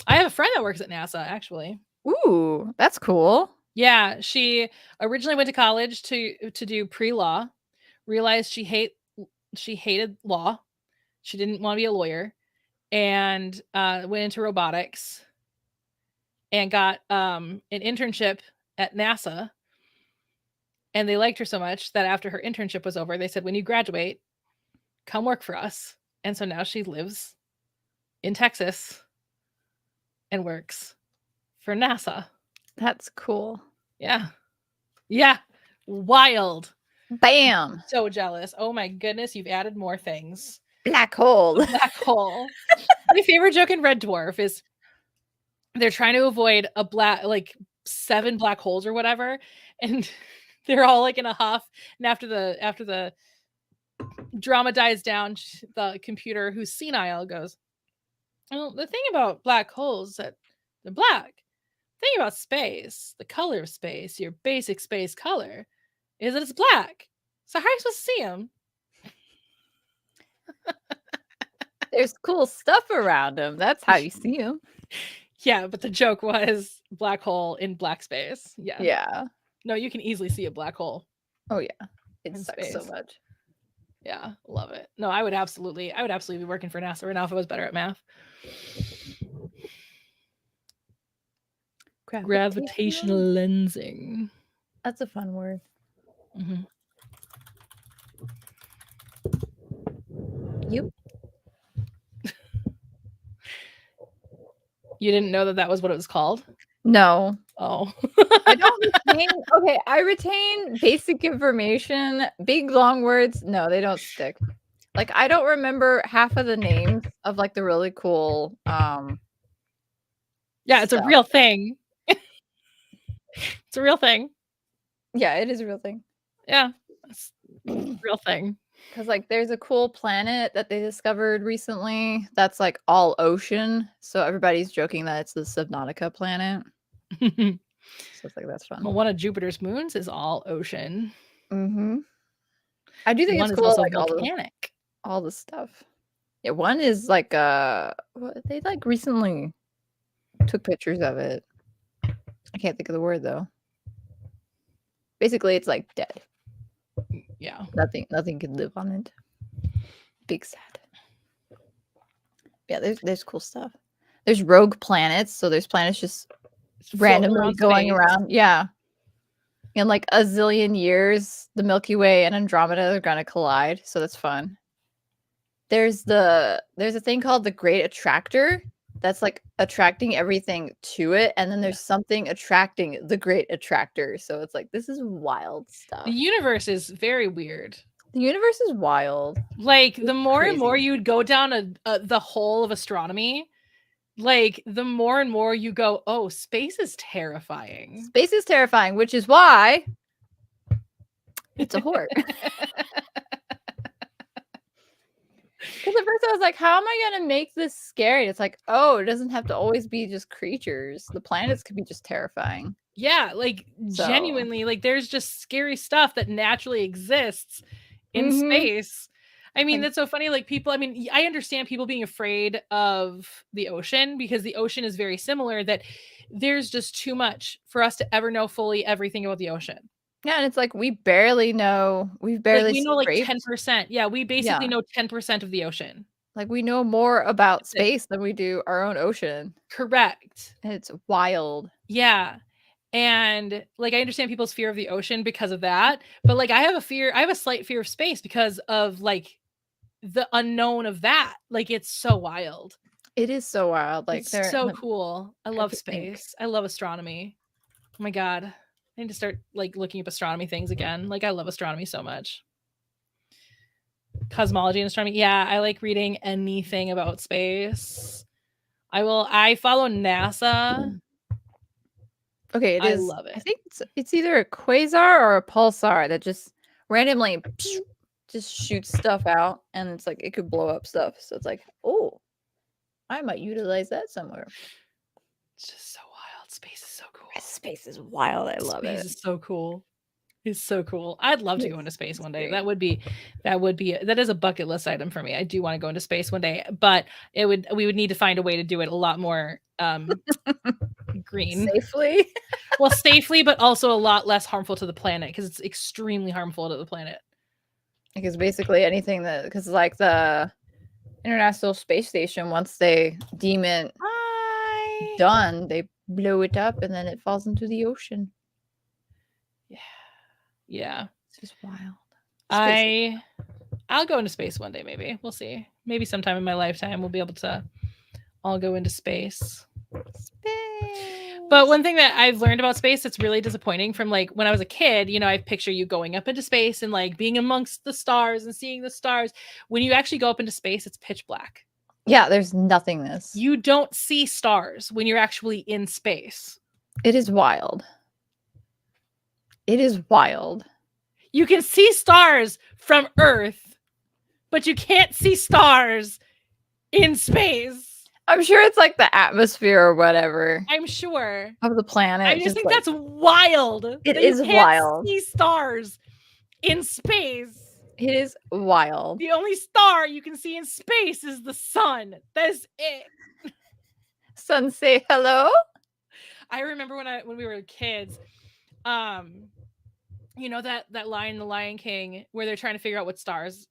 I have a friend that works at NASA, actually. Ooh, that's cool. Yeah, she originally went to college to do pre-law, realized she hated law. She didn't want to be a lawyer, and went into robotics and got an internship at NASA. And they liked her so much that after her internship was over, they said, when you graduate, come work for us. And so now she lives in Texas and works for NASA. That's cool. Yeah. Yeah. Wild. Bam. So jealous. Oh my goodness, you've added more things. Black hole. A black hole. My favorite joke in Red Dwarf is they're trying to avoid a like 7 black holes or whatever, and they're all like in a huff. And after the drama dies down, the computer, who's senile, goes, "Well, the thing about black holes is that they're black. The thing about space, the color of space, your basic space color, is that it's black. So how are you supposed to see them?" There's cool stuff around them. That's how you see them. Yeah, but the joke was black hole in black space. Yeah. Yeah. No, you can easily see a black hole. Oh yeah. It In sucks so space. much. Yeah, love it. No, I would absolutely be working for NASA right now if I was better at math. Gravitational lensing. That's a fun word. Mm-hmm. Yep. You didn't know that was what it was called? No. Oh. I don't retain. Okay, I retain basic information. Big long words, no, they don't stick. Like I don't remember half of the names of like the really cool Yeah, it's stuff. a real thing. It's a real thing. Yeah, it is a real thing. Yeah. It's a real thing. Because like there's a cool planet that they discovered recently that's like all ocean. So everybody's joking that it's the Subnautica planet. So it's like that's fun. Well, one of Jupiter's moons is all ocean. Mm-hmm. I do think one it's cool, is also like volcanic. all the stuff. Yeah, one is like they like recently took pictures of it. I can't think of the word though. Basically, it's like dead. Yeah. Nothing can live on it. Big sad. Yeah, there's cool stuff. There's rogue planets, so there's planets just randomly going around. Yeah. In like a zillion years, the Milky Way and Andromeda are gonna collide, so that's fun. There's a thing called the Great Attractor that's like attracting everything to it, and then there's something attracting the Great Attractor. So it's like this is wild stuff. The universe is very weird. The universe is wild. Like the more and more you'd go down the hole of astronomy, like the more and more you go, oh, space is terrifying. Space is terrifying, which is why it's a horror. Because at first I was like, how am I going to make this scary? It's like, oh, it doesn't have to always be just creatures. The planets could be just terrifying. Yeah, like genuinely, like there's just scary stuff that naturally exists in space. I mean, that's so funny. Like people, I mean, I understand people being afraid of the ocean because the ocean is very similar, that there's just too much for us to ever know fully everything about the ocean. Yeah, and it's like we barely know. We know like 10%. Yeah, we basically know 10% of the ocean. Like we know more about space than we do our own ocean. Correct. And it's wild. Yeah. And like I understand people's fear of the ocean because of that, but like I have a slight fear of space because of like the unknown of that. Like it's so wild. It is so wild. Like it's so cool. I love space. I love astronomy. Oh my god. I need to start like looking up astronomy things again. Like I love astronomy so much. Cosmology and astronomy. Yeah, I like reading anything about space. I follow NASA. Okay, I love it. I think it's either a quasar or a pulsar that just randomly just shoots stuff out, and it's like it could blow up stuff. So it's like, oh, I might utilize that somewhere. It's just so wild. Space is so cool. Space is wild. I love it. Space is so cool. It's so cool. I'd love to go into space one day. That is a bucket list item for me. I do want to go into space one day, but we would need to find a way to do it a lot more green. Safely. Well, safely, but also a lot less harmful to the planet because it's extremely harmful to the planet. Because basically anything because like the International Space Station, once they deem it done, they blow it up and then it falls into the ocean. Yeah. It's just wild. I'll go into space one day, maybe. We'll see. Maybe sometime in my lifetime we'll be able to all go into space. But one thing that I've learned about space that's really disappointing from like when I was a kid, you know, I picture you going up into space and like being amongst the stars and seeing the stars. When you actually go up into space, it's pitch black. Yeah, there's nothingness. You don't see stars when you're actually in space. It is wild. It is wild. You can see stars from Earth, but you can't see stars in space. I'm sure it's like the atmosphere or whatever I'm sure. of the planet. I just think like, that's wild. It is wild. See stars in space. It is wild. The only star you can see in space is the sun. That's it. Sun, say hello. I remember when we were kids, you know that line in The Lion King where they're trying to figure out what stars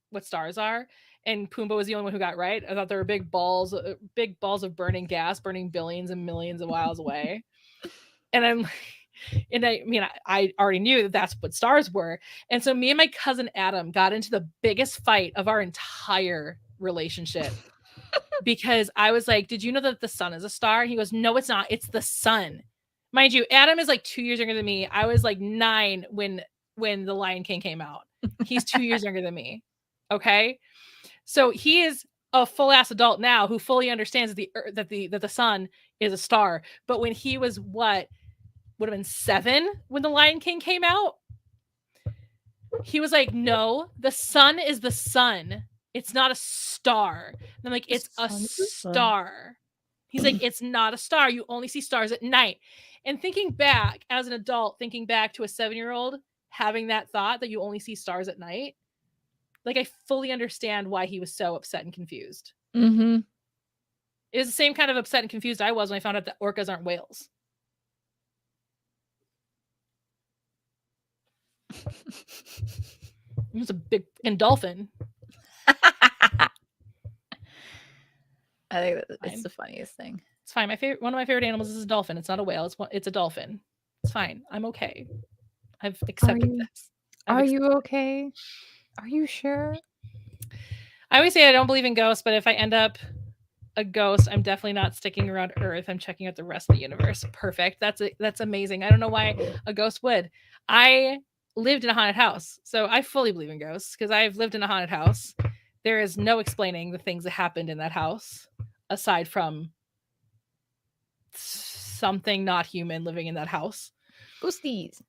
are, and Pumbaa was the only one who got right. I thought there were big balls of burning gas, burning billions and millions of miles away. And I already knew that that's what stars were. And so me and my cousin Adam got into the biggest fight of our entire relationship because I was like, did you know that the sun is a star? And he goes, no, it's not. It's the sun. Mind you, Adam is like 2 years younger than me. I was like 9 when The Lion King came out. He's 2 years younger than me. Okay. So he is a full ass adult now who fully understands that the sun is a star. But when he was would have been 7 when The Lion King came out, he was like, no, the sun is the sun. It's not a star. And I'm like, it's a star. He's like, it's not a star. You only see stars at night. And thinking back as an adult, thinking back to a 7-year-old having that thought that you only see stars at night, like I fully understand why he was so upset and confused. Mm-hmm. It was the same kind of upset and confused I was when I found out that orcas aren't whales. It was a big dolphin. I think it's the funniest thing. It's fine. One of my favorite animals is a dolphin. It's not a whale. It's a dolphin. It's fine. I'm okay. I've accepted this. Are you okay? Are you sure? I always say I don't believe in ghosts, but if I end up a ghost, I'm definitely not sticking around Earth. I'm checking out the rest of the universe. Perfect. That's amazing. I don't know why a ghost would. I lived in a haunted house, so I fully believe in ghosts because I've lived in a haunted house. There is no explaining the things that happened in that house aside from something not human living in that house. Ghosties.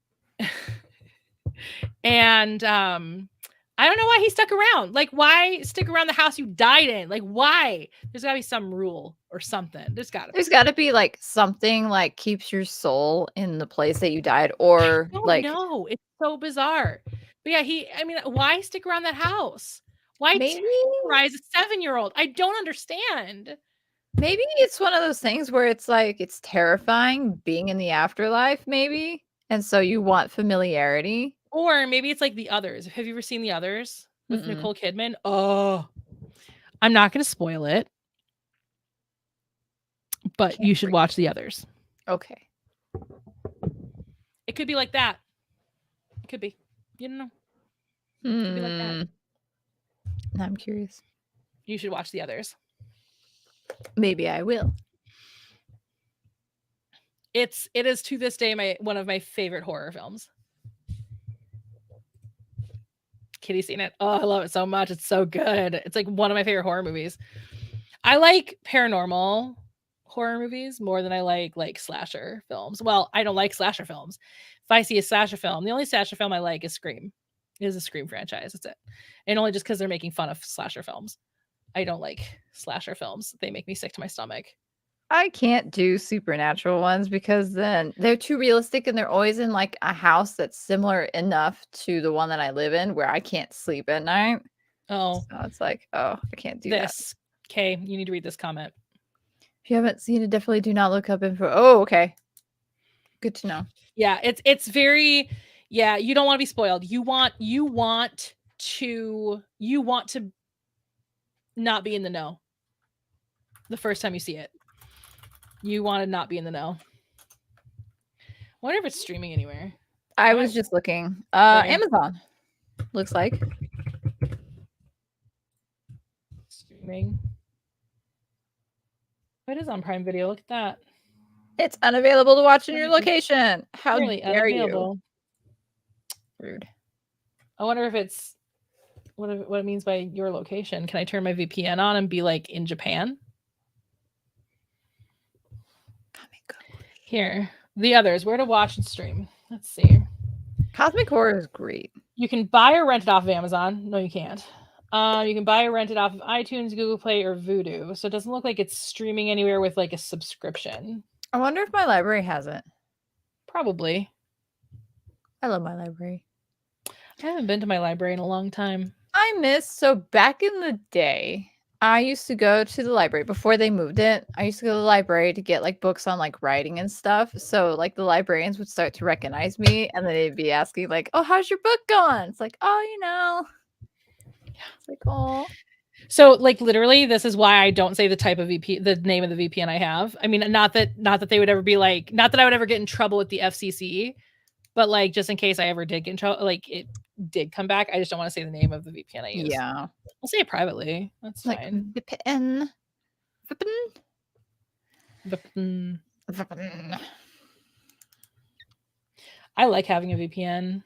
And I don't know why he stuck around. Like, why stick around the house you died in? Like, why? There's gotta be some rule or something. There's gotta be like something like keeps your soul in the place that you died, or no, it's so bizarre. But yeah, why stick around that house? Why terrorize a 7-year-old? I don't understand. Maybe it's one of those things where it's like it's terrifying being in the afterlife, maybe. And so you want familiarity. Or maybe it's like The Others. Have you ever seen The Others with Nicole Kidman? Oh, I'm not going to spoil it, but you should watch The Others. Okay. It could be like that. It could be. You don't know. It could be like that. I'm curious. You should watch The Others. Maybe I will. It is to this day one of my favorite horror films. Kitty's seen it. Oh, I love it so much. It's so good. It's like one of my favorite horror movies. I like paranormal horror movies more than I like slasher films. Well, I don't like slasher films. If I see a slasher film, the only slasher film I like is Scream. It is a Scream franchise. That's it. And only just because they're making fun of slasher films. I don't like slasher films. They make me sick to my stomach. I can't do supernatural ones because then they're too realistic and they're always in like a house that's similar enough to the one that I live in where I can't sleep at night. Oh. So it's like, I can't do this. Okay, you need to read this comment. If you haven't seen it, definitely do not look up info. Oh, okay. Good to know. Yeah, it's very, yeah, you don't want to be spoiled. You want to not be in the know the first time you see it. You want to not be in the know. I wonder if it's streaming anywhere. I was just looking. Amazon. Looks like. Streaming. It is on Prime Video. Look at that. It's unavailable to watch in your location. How Clearly dare you? unavailable. Rude. I wonder if it's what it means by your location. Can I turn my VPN on and be like in Japan? Here, the others. Where to watch and stream. Let's see. Cosmic Horror is great. You can buy or rent it off of Amazon. No, you can't. You can buy or rent it off of iTunes, Google Play, or Vudu. So it doesn't look like it's streaming anywhere with like a subscription. I wonder if my library has it. Probably. I love my library. I haven't been to my library in a long time. So back in the day, I used to go to the library before they moved it. I used to go to the library to get like books on like writing and stuff. So like the librarians would start to recognize me and then they'd be asking like, "Oh, how's your book going?" It's like, "Oh, you know." It's like, "Oh." So like literally this is why I don't say the type of the name of the VPN I have. I mean, not that they would ever be like, not that I would ever get in trouble with the FCC, but like just in case I ever did get in trouble, like it did come back. I just don't want to say the name of the VPN I use. Yeah. I'll say it privately. That's like fine. VPN. I like having a VPN.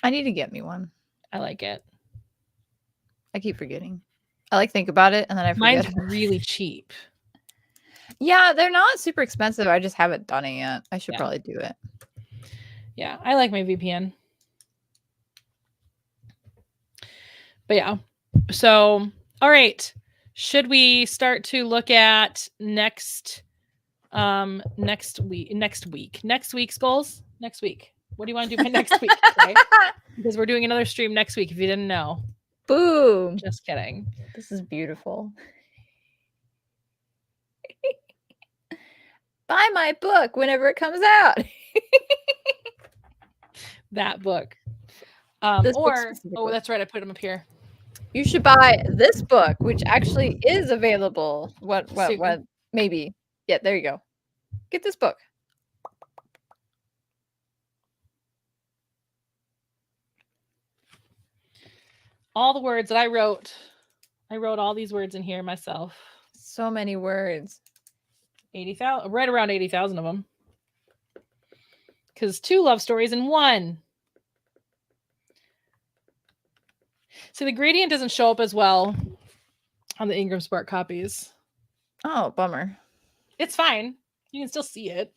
I need to get me one. I like it. I keep forgetting. I like think about it and then I forget. Mine's really cheap. Yeah, they're not super expensive. I just haven't done it yet. I should probably do it. Yeah, I like my VPN. But yeah. So, all right. Should we start to look at next week's goals? Next week. What do you want to do by next week? Right? Because we're doing another stream next week if you didn't know. Boom. Just kidding. This is beautiful. Buy my book whenever it comes out. That book. This book or specifically. that's right, I put them up here. You should buy this book, which actually is available. What maybe. Yeah, there you go. Get this book. All the words that I wrote all these words in here myself. So many words. 80,000, right around 80,000 of them. Because 2 love stories in 1. So the gradient doesn't show up as well on the Ingram Spark copies. Oh, bummer. It's fine. You can still see it.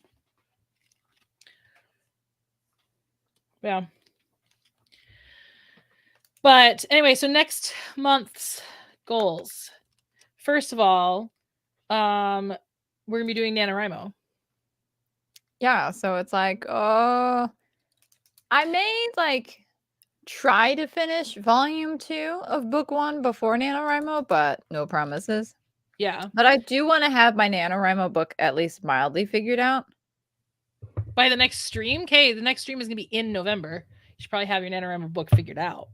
Yeah. But anyway, so next month's goals. First of all, we're gonna be doing NaNoWriMo. Yeah, so it's like, I may like try to finish volume 2 of book 1 before NaNoWriMo, but no promises. Yeah. But I do want to have my NaNoWriMo book at least mildly figured out. By the next stream? Okay, the next stream is gonna be in November. You should probably have your NaNoWriMo book figured out.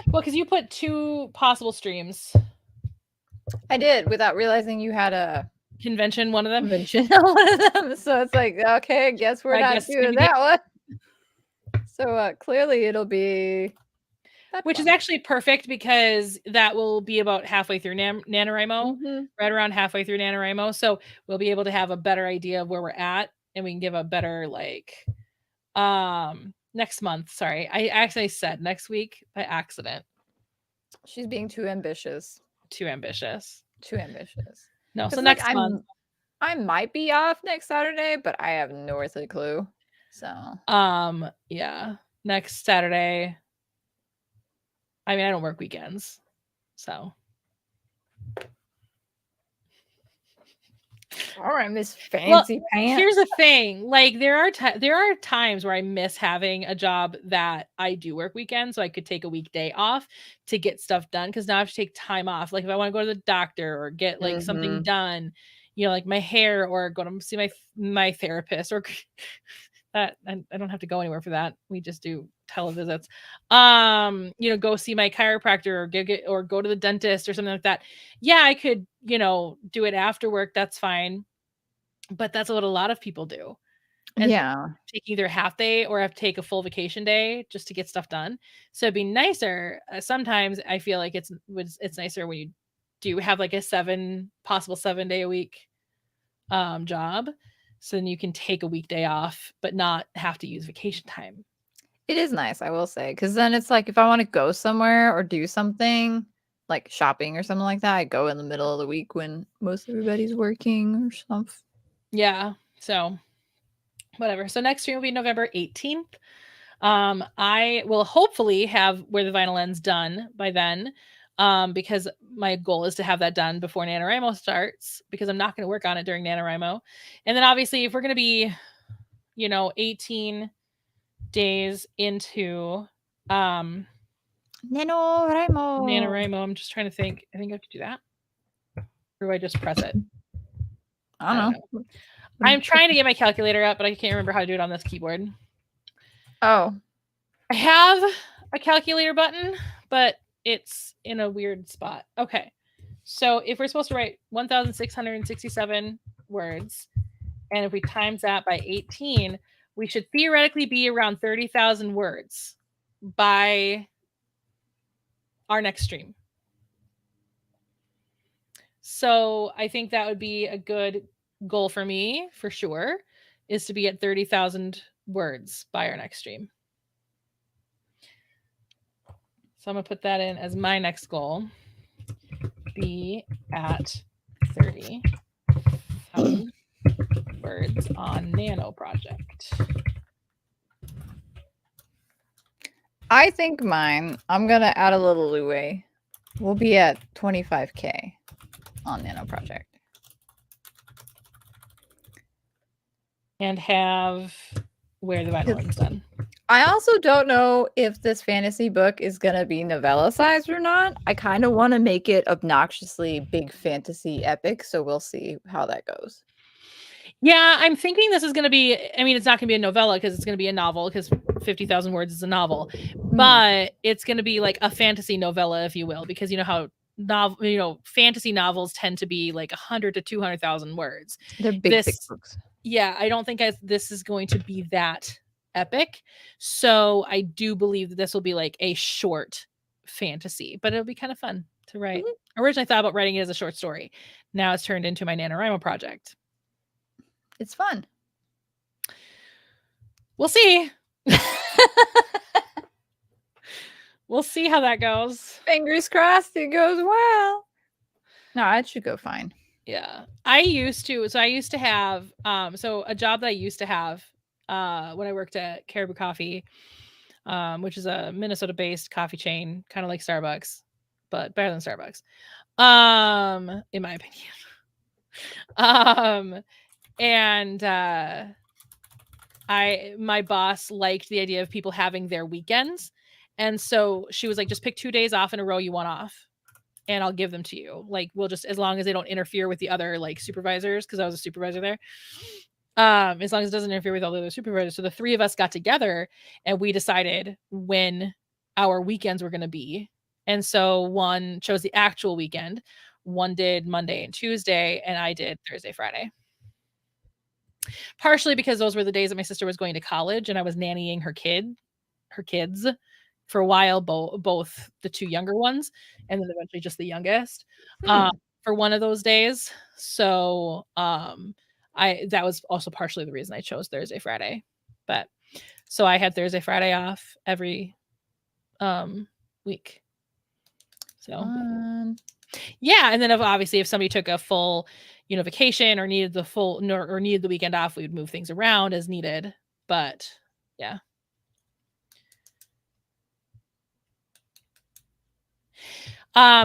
Well, because you put 2 possible streams. I did without realizing you had a convention, one of them. So it's like, okay, I guess we're not doing that one. So clearly it'll be which is actually perfect because that will be about halfway through NaNoWriMo, right around halfway through NaNoWriMo. So we'll be able to have a better idea of where we're at and we can give a better like next month. Sorry, I actually said next week by accident. She's being too ambitious. Too ambitious. No, so next month. I might be off next Saturday, but I have no earthly clue. So yeah, next Saturday. I mean, I don't work weekends, so. All right, Miss Fancy Pants. Here's the thing: like there are times where I miss having a job that I do work weekends, so I could take a weekday off to get stuff done. Because now I have to take time off. Like if I want to go to the doctor or get like something done, you know, like my hair, or go to see my therapist, or that I don't have to go anywhere for that. We just do televisits. You know, go see my chiropractor or go to the dentist or something like that. Yeah, I could, you know, do it after work. That's fine. But that's what a lot of people do. And take either half day or have to take a full vacation day just to get stuff done. So it'd be nicer. Sometimes I feel like it's nicer when you do have like a possible 7-day a week job. So then you can take a weekday off, but not have to use vacation time. It is nice, I will say, because then it's like if I want to go somewhere or do something like shopping or something like that, I go in the middle of the week when most everybody's working or something. Yeah. So whatever. So next stream will be November 18th. I will hopefully have Where the Vinyl Ends done by then, because my goal is to have that done before NaNoWriMo starts, because I'm not going to work on it during NaNoWriMo. And then obviously if we're going to be, 18 days into NaNoWriMo. NaNoWriMo, I'm just trying to think. I think I have to do that. Or do I just press it? I don't know. I'm trying to get my calculator up, but I can't remember how to do it on this keyboard. Oh. I have a calculator button, but it's in a weird spot. Okay. So if we're supposed to write 1,667 words, and if we times that by 18, we should theoretically be around 30,000 words by our next stream. So I think that would be a good goal for me, for sure, is to be at 30,000 words by our next stream. So I'm going to put that in as my next goal. Be at 30,000 words on Nano Project. I think mine, I'm going to add a little leeway. We'll be at 25K on Nano Project. And have Where the Vinyl Ends done. I also don't know if this fantasy book is going to be novella sized or not. I kind of want to make it obnoxiously big fantasy epic, so we'll see how that goes. Yeah, I'm thinking this is going to be, I mean, it's not going to be a novella because it's going to be a novel, because 50,000 words is a novel, but it's going to be like a fantasy novella, if you will, because you know how fantasy novels tend to be like 100 to 200,000 words. They're big, thick books. Yeah, I don't think this is going to be that epic. So I do believe that this will be like a short fantasy, but it'll be kind of fun to write. Originally I thought about writing it as a short story. Now it's turned into my NaNoWriMo project. It's fun. We'll see. We'll see how that goes. Fingers crossed it goes well. No, it should go fine. Yeah. I used to have a job that I used to have when I worked at Caribou Coffee, which is a Minnesota-based coffee chain, kind of like Starbucks, but better than Starbucks, in my opinion. And my boss liked the idea of people having their weekends. And so she was like, just pick 2 days off in a row you want off, and I'll give them to you. Like, we'll just, as long as they don't interfere with the other like supervisors, because I was a supervisor there. As long as it doesn't interfere with all the other supervisors. So the three of us got together and we decided when our weekends were going to be. And so one chose the actual weekend. One did Monday and Tuesday, and I did Thursday, Friday. Partially because those were the days that my sister was going to college and I was nannying her kids for a while, both the two younger ones, and then eventually just the youngest, for one of those days. So that was also partially the reason I chose Thursday, Friday. But so I had Thursday, Friday off every week. So yeah, and then obviously if somebody took a full vacation or needed needed the weekend off, we would move things around as needed. But yeah.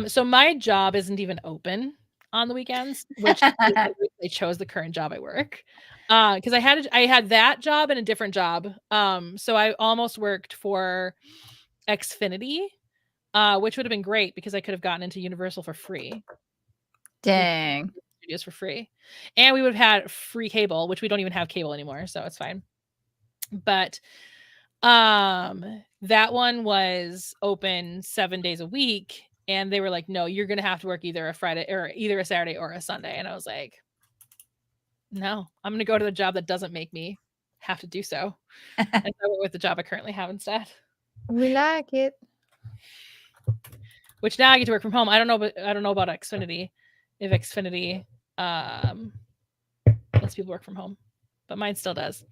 So my job isn't even open on the weekends, which they chose the current job I work. Because I had that job and a different job. So I almost worked for Xfinity, which would have been great because I could have gotten into Universal for free. Dang. Studios for free. And we would have had free cable, which we don't even have cable anymore, so it's fine. But that one was open 7 days a week. And they were like, no, you're going to have to work either a Friday or either a Saturday or a Sunday. And I was like, no, I'm going to go to the job that doesn't make me have to do so. And so I went with the job I currently have instead. We like it. which now I get to work from home. I don't know, but I don't know about Xfinity. If Xfinity lets people work from home, but mine still does.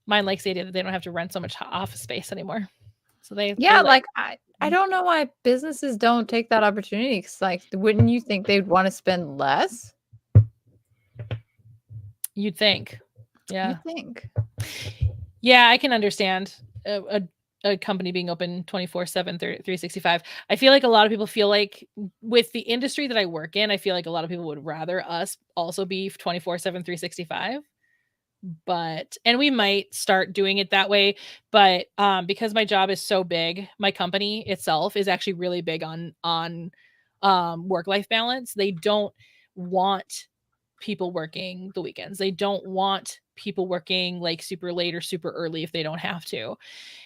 Mine likes the idea that they don't have to rent so much office space anymore. So they like I don't know why businesses don't take that opportunity. Cause like, wouldn't you think they'd want to spend less? You'd think, yeah. You think? Yeah, I can understand a company being open 24/7, 365. I feel like a lot of people feel like with the industry that I work in, I feel like a lot of people would rather us also be 24/7, 365. And we might start doing it that way, but because my job is so big, my company itself is actually really big on work-life balance. They don't want people working the weekends. They don't want people working like super late or super early if they don't have to.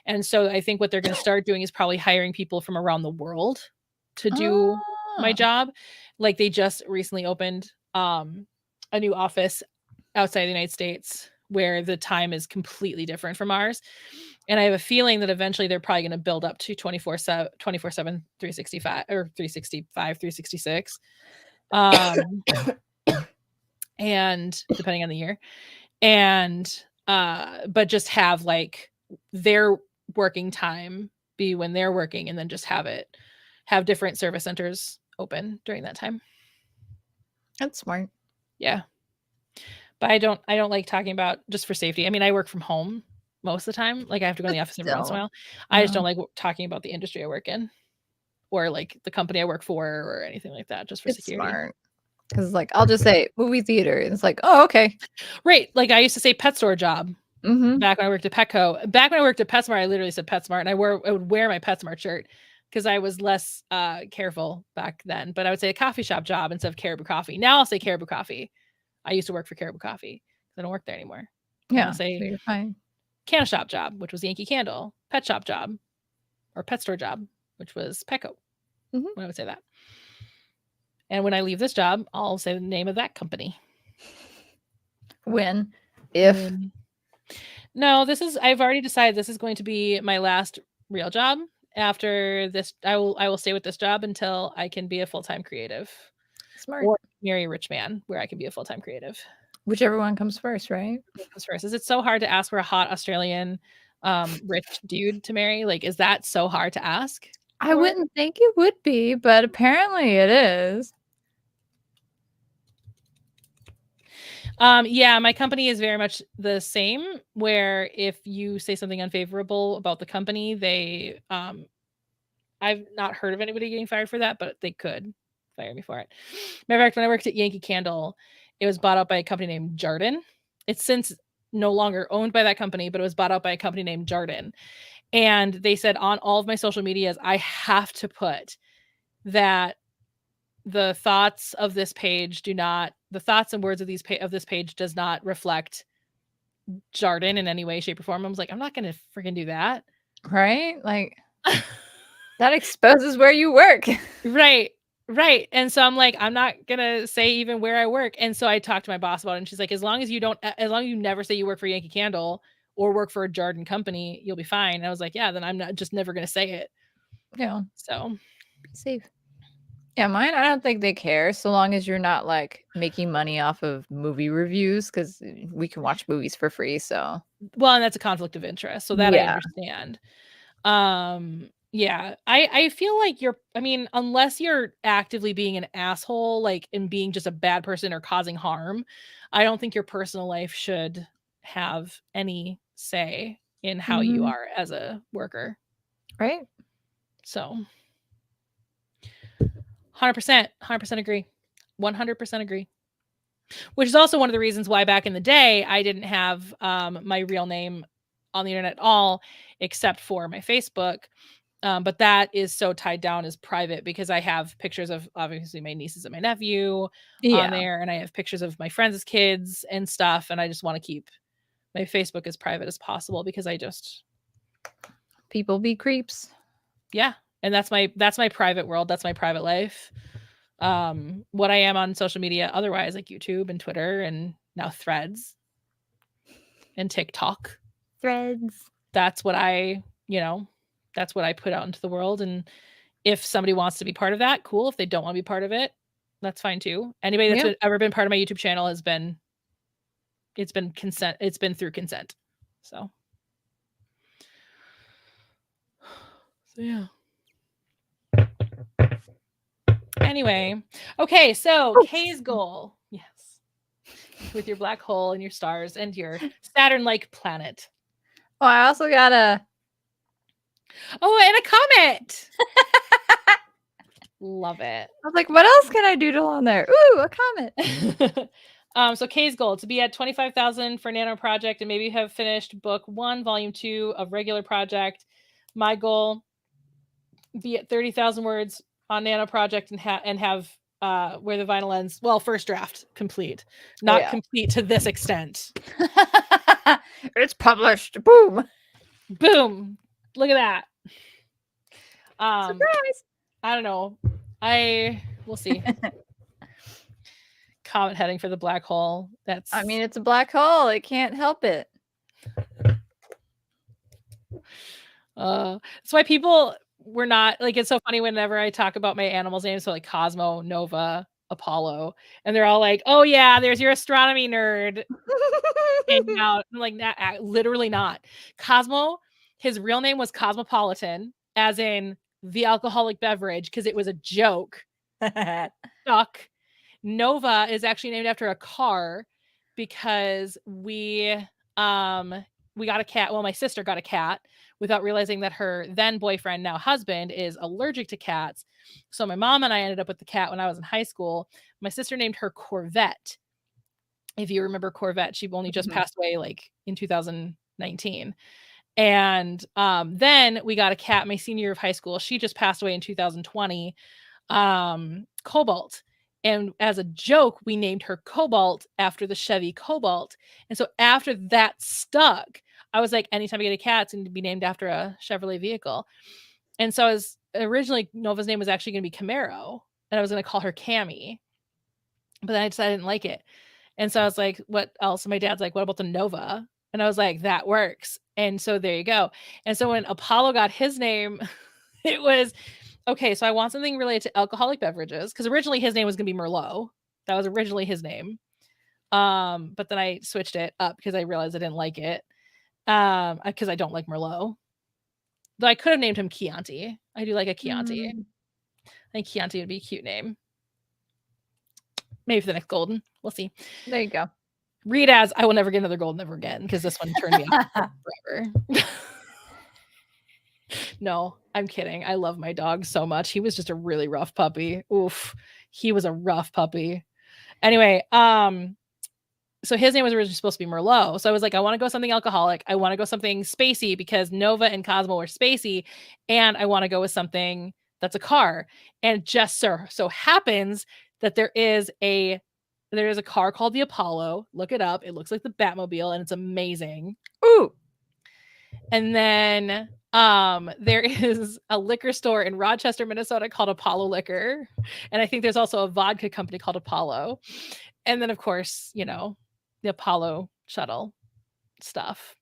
And so I think what they're going to start doing is probably hiring people from around the world to do my Oh. job. Like they just recently opened a new office outside the United States where the time is completely different from ours. And I have a feeling that eventually they're probably going to build up to 24/7, 365 or 365, 366. And depending on the year. And but just have like their working time be when they're working, and then just have different service centers open during that time. That's smart. Yeah. But I don't like talking about, just for safety. I mean, I work from home most of the time. Like I have to go in the office every once in a while. I just don't like talking about the industry I work in or like the company I work for or anything like that, just for It's security. smart. Because like I'll just say movie theater. And it's like, oh, okay. Right. Like I used to say pet store job. Mm-hmm. Back when I worked at Petco. Back when I worked at PetSmart, I literally said PetSmart, and I would wear my PetSmart shirt because I was less careful back then. But I would say a coffee shop job instead of Caribou Coffee. Now I'll say Caribou Coffee. I used to work for Caribou Coffee. I don't work there anymore. Yeah, I'll say so you're fine. Candle shop job, which was Yankee Candle. Pet shop job, or pet store job, which was Petco. Mm-hmm. When I would say that. And when I leave this job, I'll say the name of that company. When? If? No, I've already decided this is going to be my last real job. After this, I will stay with this job until I can be a full-time creative. Smart. Or marry a rich man where I can be a full-time creative. Whichever one comes first, right? What comes first? Is it so hard to ask for a hot Australian rich dude to marry? Like, is that so hard to ask? I wouldn't think it would be, but apparently it is. Yeah, my company is very much the same, where if you say something unfavorable about the company, they I've not heard of anybody getting fired for that, but they could fire me for it. Matter of fact, when I worked at Yankee Candle, it was bought out by a company named Jardin. It's since no longer owned by that company, but it was bought out by a company named Jardin. And they said on all of my social medias, I have to put that the thoughts of this page the thoughts and words of this page does not reflect Jardin in any way, shape, or form. I was like, I'm not going to freaking do that. Right? Like, that exposes where you work. Right. And so I'm like, I'm not going to say even where I work. And so I talked to my boss about it, and she's like, as long as you never say you work for Yankee Candle or work for a Jardin company, you'll be fine. And I was like, yeah, then I'm not just never going to say it. Yeah. So be safe. Yeah, mine, I don't think they care so long as you're not like making money off of movie reviews, because we can watch movies for free. So, well, and that's a conflict of interest. So that I understand. Yeah, I feel like unless you're actively being an asshole, like, and being just a bad person or causing harm, I don't think your personal life should have any say in how you are as a worker. Right. So 100% agree. 100% agree. Which is also one of the reasons why back in the day, I didn't have my real name on the internet at all, except for my Facebook. But that is so tied down as private because I have pictures of obviously my nieces and my nephew on there, and I have pictures of my friends' kids and stuff. And I just want to keep my Facebook as private as possible because people be creeps. Yeah. And that's my private world. That's my private life. What I am on social media otherwise, like YouTube and Twitter and now Threads and TikTok. Threads. That's what I put out into the world. And If somebody wants to be part of that, cool. If they don't want to be part of it, that's fine too. Anybody that's ever been part of my YouTube channel it's been consent. It's been through consent. So yeah. Anyway, okay, so Kay's goal. Yes. With your black hole and your stars and your Saturn-like planet. Oh, I also got a... Oh, and a comet! Love it. I was like, what else can I doodle on there? Ooh, a comet. So Kay's goal, to be at 25,000 for Nano Project and maybe have finished book 1, volume 2 of regular project. My goal, be at 30,000 words on Nano Project and have where the vinyl ends. Well, first draft complete, not complete to this extent. It's published. Boom. Boom. Look at that. Surprise. I don't know. We'll see. Comet heading for the black hole. I mean, it's a black hole. It can't help it. That's why people were not like, it's so funny whenever I talk about my animals' names, so like Cosmo, Nova, Apollo, and they're all like, oh yeah, there's your astronomy nerd hanging out. I'm like, literally not. Cosmo, his real name was Cosmopolitan, as in the alcoholic beverage, because it was a joke. Stuck. Nova is actually named after a car because we got a cat. Well, my sister got a cat without realizing that her then boyfriend, now husband, is allergic to cats. So my mom and I ended up with the cat when I was in high school. My sister named her Corvette. If you remember Corvette, she only just passed away like in 2019. And then we got a cat my senior year of high school. She just passed away in 2020. Cobalt. And as a joke, we named her Cobalt after the Chevy Cobalt. And so after that stuck, I was like, anytime I get a cat, it's going to be named after a Chevrolet vehicle. And so originally Nova's name was actually going to be Camaro, and I was going to call her Cammy. But then I decided I didn't like it. And so I was like, what else? And my dad's like, what about the Nova? And I was like, that works. And so there you go. And so when Apollo got his name, it was, okay, so I want something related to alcoholic beverages, because originally his name was going to be Merlot. That was originally his name. But then I switched it up because I realized I didn't like it. Because I don't like Merlot. Though I could have named him Chianti. I do like a Chianti. I think Chianti would be a cute name. Maybe for the next golden. We'll see. There you go. Read as I will never get another golden ever again, because this one turned me off forever. No, I'm kidding. I love my dog so much. He was just a really rough puppy. Oof. He was a rough puppy. Anyway, so his name was originally supposed to be Merlot. So I was like, I want to go something alcoholic. I want to go something spacey because Nova and Cosmo were spacey. And I want to go with something that's a car. And just so happens that there is a car called the Apollo. Look it up. It looks like the Batmobile and it's amazing. Ooh. And then there is a liquor store in Rochester, Minnesota called Apollo Liquor. And I think there's also a vodka company called Apollo. And then, of course, the Apollo shuttle stuff.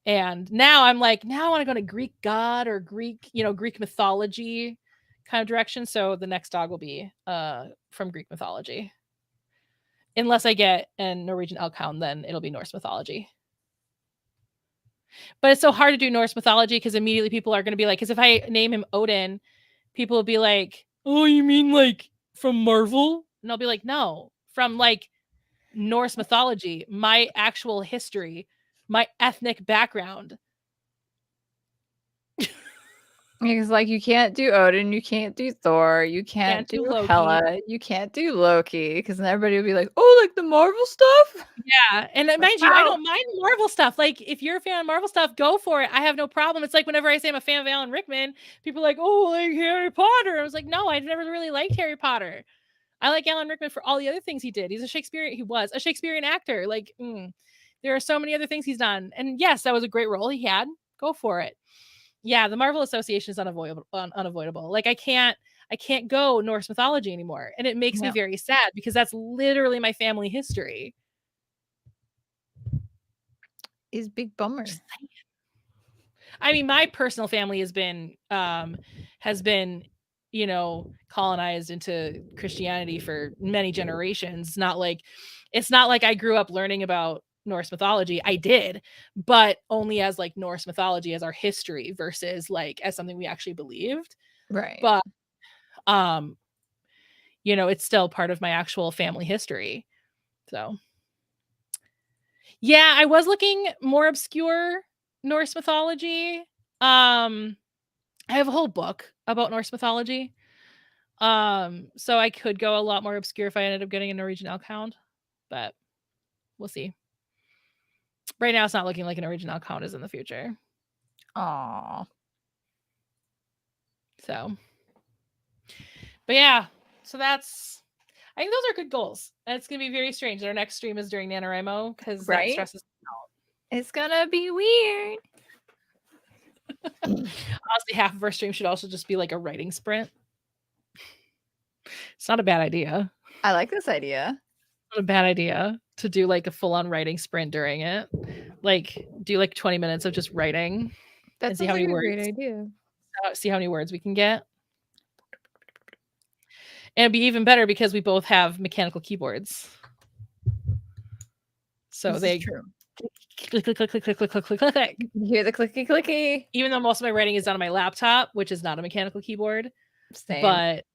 And now I'm like, now I want to go to Greek god or Greek mythology kind of direction. So the next dog will be from Greek mythology. Unless I get a Norwegian elk hound, then it'll be Norse mythology. But it's so hard to do Norse mythology because immediately people are going to be like, because if I name him Odin, people will be like, oh, you mean like from Marvel? And I'll be like, no, from like Norse mythology, my actual history, my ethnic background. Because like you can't do Odin, you can't do Thor, you can't do Hela, you can't do Loki, because then everybody will be like, oh, like the Marvel stuff? Yeah, and mind you, I don't mind Marvel stuff. Like, if you're a fan of Marvel stuff, go for it. I have no problem. It's like whenever I say I'm a fan of Alan Rickman, people are like, oh, like Harry Potter. I was like, no, I've never really liked Harry Potter. I like Alan Rickman for all the other things he did. He was a Shakespearean actor. Like, there are so many other things he's done. And yes, that was a great role he had. Go for it. Yeah, the Marvel association is unavoidable. Like, I can't go Norse mythology anymore. And it makes me very sad because that's literally my family history. Is big bummer. I mean, my personal family has been, you know, colonized into Christianity for many generations. It's not like I grew up learning about Norse mythology. I did, but only as like Norse mythology as our history versus like as something we actually believed. Right. But you know, it's still part of my actual family history. So yeah, I was looking more obscure Norse mythology. I have a whole book about Norse mythology. So I could go a lot more obscure if I ended up getting a Norwegian elk hound, but we'll see. Right now, it's not looking like a Norwegian elk hound is in the future. Aww. So, but yeah, so that's. I think those are good goals. And it's gonna be very strange. Our next stream is during NaNoWriMo because that stresses me out. It's gonna be weird. Honestly, half of our stream should also just be like a writing sprint. It's not a bad idea. I like this idea. Not a bad idea to do like a full-on writing sprint during it. Like do like 20 minutes of just writing That's see how many a words. great idea. See how many words we can get. And it'd be even better because we both have mechanical keyboards. So This is true. click, click, click, click, click, click, click, click, click. You hear the clicky clicky. Even though most of my writing is done on my laptop, which is not a mechanical keyboard. Same. But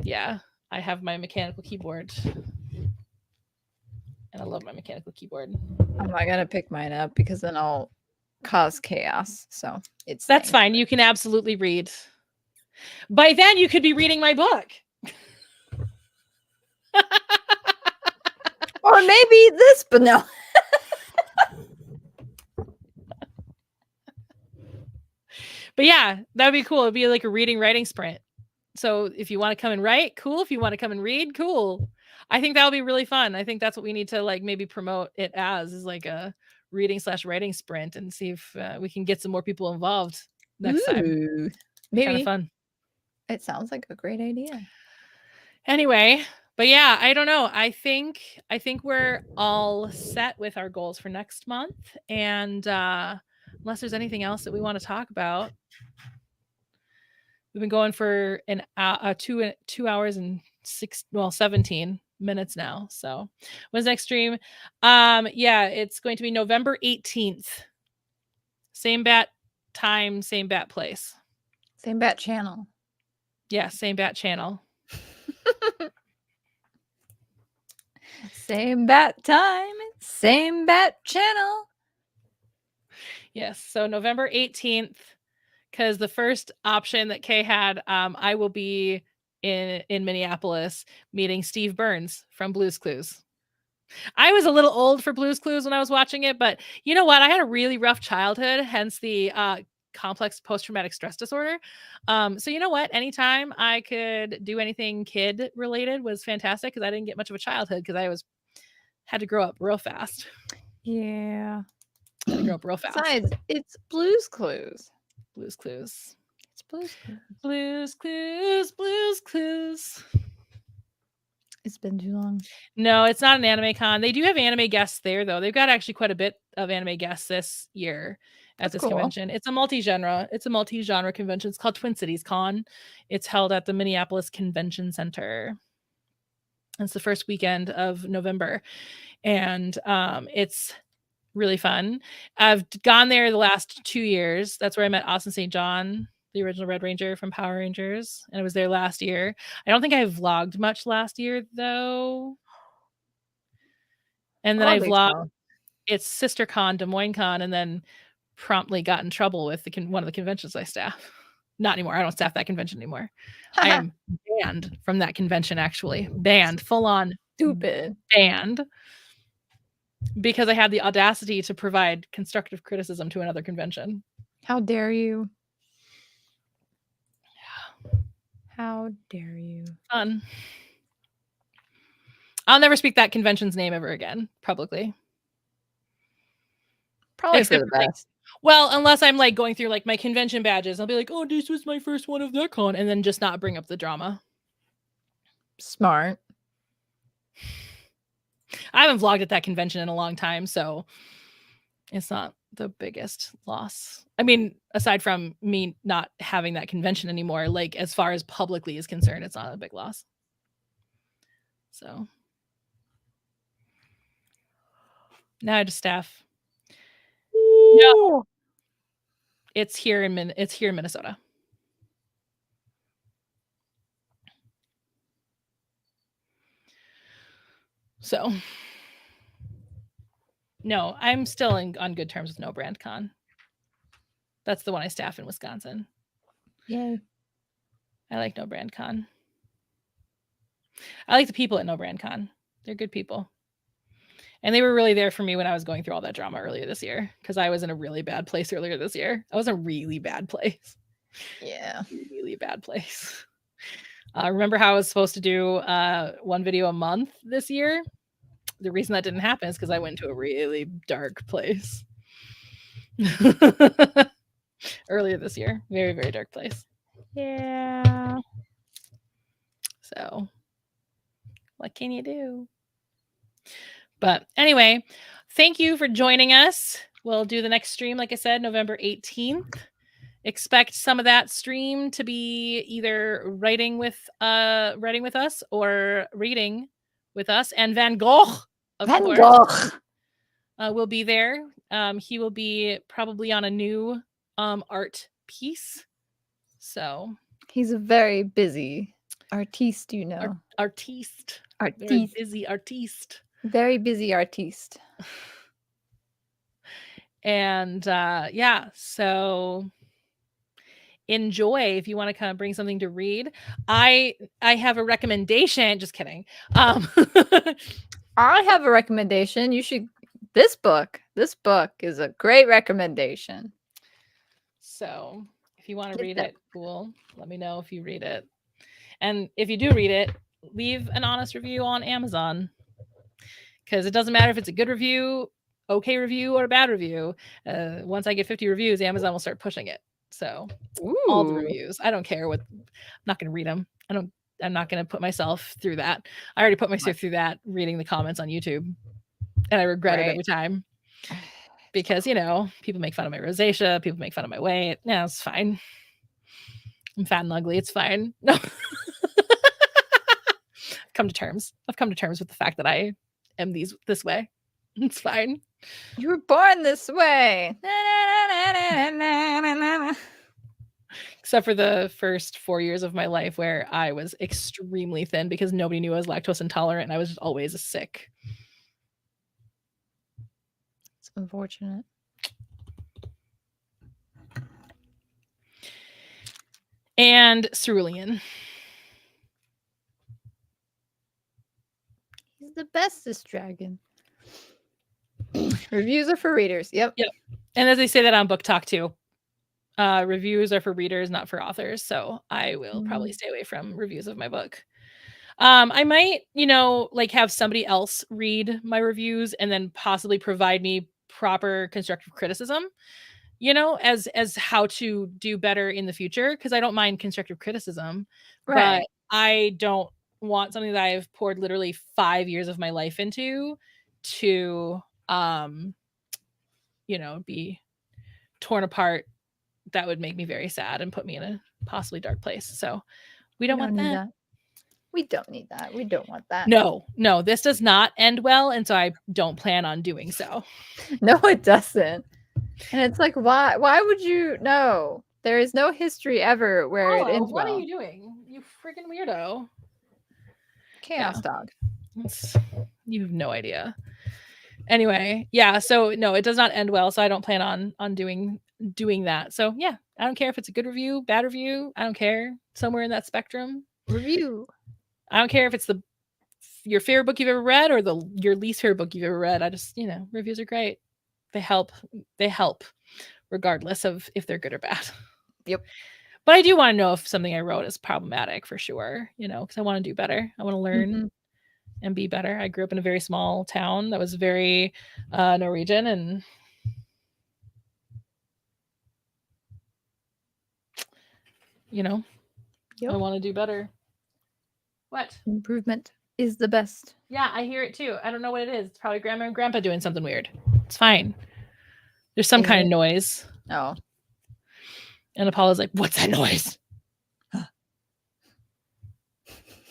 yeah, I have my mechanical keyboard. And I love my mechanical keyboard. I'm not gonna pick mine up because then I'll cause chaos. So that's fine. You can absolutely read. By then you could be reading my book. Or maybe this, but no. But yeah, that would be cool. It'd be like a reading writing sprint. So if you want to come and write, cool. If you want to come and read, cool. I think that would be really fun. I think that's what we need to like maybe promote it as is like a reading/writing sprint and see if we can get some more people involved next time. Maybe. Kind of fun. It sounds like a great idea. Anyway, but yeah, I don't know. I think we're all set with our goals for next month. And unless there's anything else that we want to talk about, we've been going for an 2 hours and 17 minutes now. So when's next stream? Yeah, it's going to be November 18th. Same bat time, same bat place. Same bat channel. Yeah, same bat channel. Same bat time, same bat channel. Yes, so November 18th, because the first option that Kay had, I will be in Minneapolis meeting Steve Burns from Blue's Clues. I was a little old for Blue's Clues when I was watching it, but you know what? I had a really rough childhood, hence the complex post-traumatic stress disorder. So you know what? Anytime I could do anything kid related was fantastic because I didn't get much of a childhood because I had to grow up real fast. Yeah. Had to grow up real fast. Besides, it's Blue's Clues. Blue's Clues. It's Blue's Clues. Blue's Clues. Blue's Clues. It's been too long. No, it's not an anime con. They do have anime guests there, though. They've got actually quite a bit of anime guests this year at this convention. It's a multi-genre. It's a multi-genre convention. It's called Twin Cities Con. It's held at the Minneapolis Convention Center. It's the first weekend of November, and it's really fun. I've gone there the last 2 years. That's where I met Austin St. John, the original Red Ranger from Power Rangers, and I was there last year. I don't think I vlogged much last year though. And then I vlogged its sister con, Des Moines Con, and then promptly got in trouble with one of the conventions I staff. Not anymore. I don't staff that convention anymore. I am banned from that convention, actually. Banned. Full on. Stupid. Banned. Because I had the audacity to provide constructive criticism to another convention. How dare you? How dare you? Fun. I'll never speak that convention's name ever again, publicly. Probably for the best. Well, unless I'm like going through like my convention badges, I'll be like, oh, this was my first one of that con, and then just not bring up the drama. Smart. I haven't vlogged at that convention in a long time, so it's not the biggest loss. I mean, aside from me not having that convention anymore, like as far as publicly is concerned, it's not a big loss. So now I just staff. No, it's here in Minnesota. So no, I'm still on good terms with No Brand Con. That's the one I staff in Wisconsin. Yay. I like No Brand Con. I like the people at No Brand Con. They're good people. And they were really there for me when I was going through all that drama earlier this year, because I was in a really bad place earlier this year. I was in a really bad place. Yeah. Really bad place. Remember how I was supposed to do one video a month this year? The reason that didn't happen is because I went to a really dark place. Earlier this year. Very, very dark place. Yeah. So what can you do? But anyway, thank you for joining us. We'll do the next stream, like I said, November 18th. Expect some of that stream to be either writing with us or reading with us. And Van Gogh, of course, will be there. He will be probably on a new art piece. So he's a very busy artiste, you know. Artiste. Artiste. Very busy artiste. Very busy artiste. And yeah, so enjoy if you want to kind of bring something to read. I have a recommendation. Just kidding. I have a recommendation. You should this book is a great recommendation. So if you want to read it, cool. Let me know if you read it. And if you do read it, leave an honest review on Amazon. Because it doesn't matter if it's a good review, okay review, or a bad review. Once I get 50 reviews, Amazon will start pushing it. So all the reviews. I don't care what. I'm not going to read them. I'm not going to put myself through that. I already put myself through that reading the comments on YouTube, and I regret it every time. Because, you know, people make fun of my rosacea, people make fun of my weight. No, it's fine. I'm fat and ugly. It's fine. No. I've come to terms with the fact that I am this way. It's fine. You were born this way. Except for the first 4 years of my life where I was extremely thin because nobody knew I was lactose intolerant and I was just always sick. It's unfortunate. And Cerulean. He's the bestest dragon. Reviews are for readers. Yep. And as they say that on Book Talk too, reviews are for readers, not for authors. So I will probably stay away from reviews of my book. I might, like have somebody else read my reviews and then possibly provide me proper constructive criticism, as how to do better in the future. Because I don't mind constructive criticism, but I don't want something that I've poured literally 5 years of my life into to, be torn apart. That would make me very sad and put me in a possibly dark place. So we don't want that. We don't need that. We don't want that. No, this does not end well. And so I don't plan on doing so. No, it doesn't. And it's like, why would you? No, there is no history ever where it ends well. What are you doing? You freaking weirdo. Chaos dog. You have no idea. Anyway, yeah. So no, it does not end well. So I don't plan on doing that. So yeah, I don't care if it's a good review, bad review. I don't care. Somewhere in that spectrum. Review. I don't care if it's your favorite book you've ever read or your least favorite book you've ever read. I just, reviews are great. They help regardless of if they're good or bad. Yep. But I do want to know if something I wrote is problematic for sure, because I want to do better. I want to learn and be better. I grew up in a very small town that was very Norwegian, and I want to do better. What? Improvement is the best. Yeah, I hear it too. I don't know what it is. It's probably grandma and grandpa doing something weird. It's fine. There's some Is kind it? of noise. Oh. And Apollo's like, what's that noise?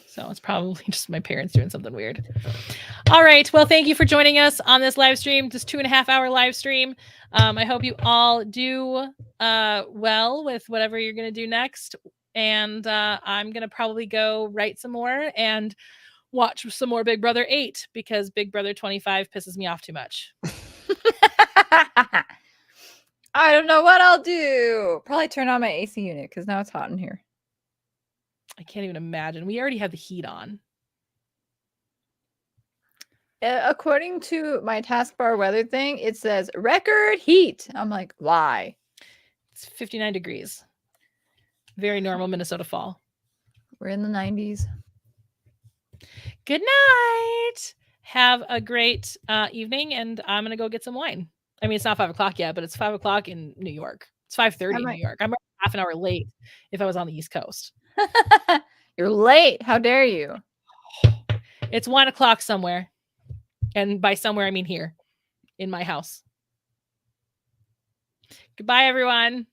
So it's probably just my parents doing something weird. All right. Well, thank you for joining us on this live stream, this 2.5-hour live stream. I hope you all do well with whatever you're going to do next. And I'm going to probably go write some more and watch some more Big Brother 8 because Big Brother 25 pisses me off too much. I don't know what I'll do. Probably turn on my AC unit because now it's hot in here. I can't even imagine. We already have the heat on. According to my taskbar weather thing, it says record heat. I'm like, why? It's 59 degrees. Very normal Minnesota fall. We're in the 90s. Good night. Have a great evening, and I'm going to go get some wine. I mean, it's not 5 o'clock yet, but it's 5 o'clock in New York. It's 5:30 in New York. I'm half an hour late if I was on the East Coast. You're late. How dare you? It's 1 o'clock somewhere. And by somewhere, I mean here in my house. Goodbye, everyone.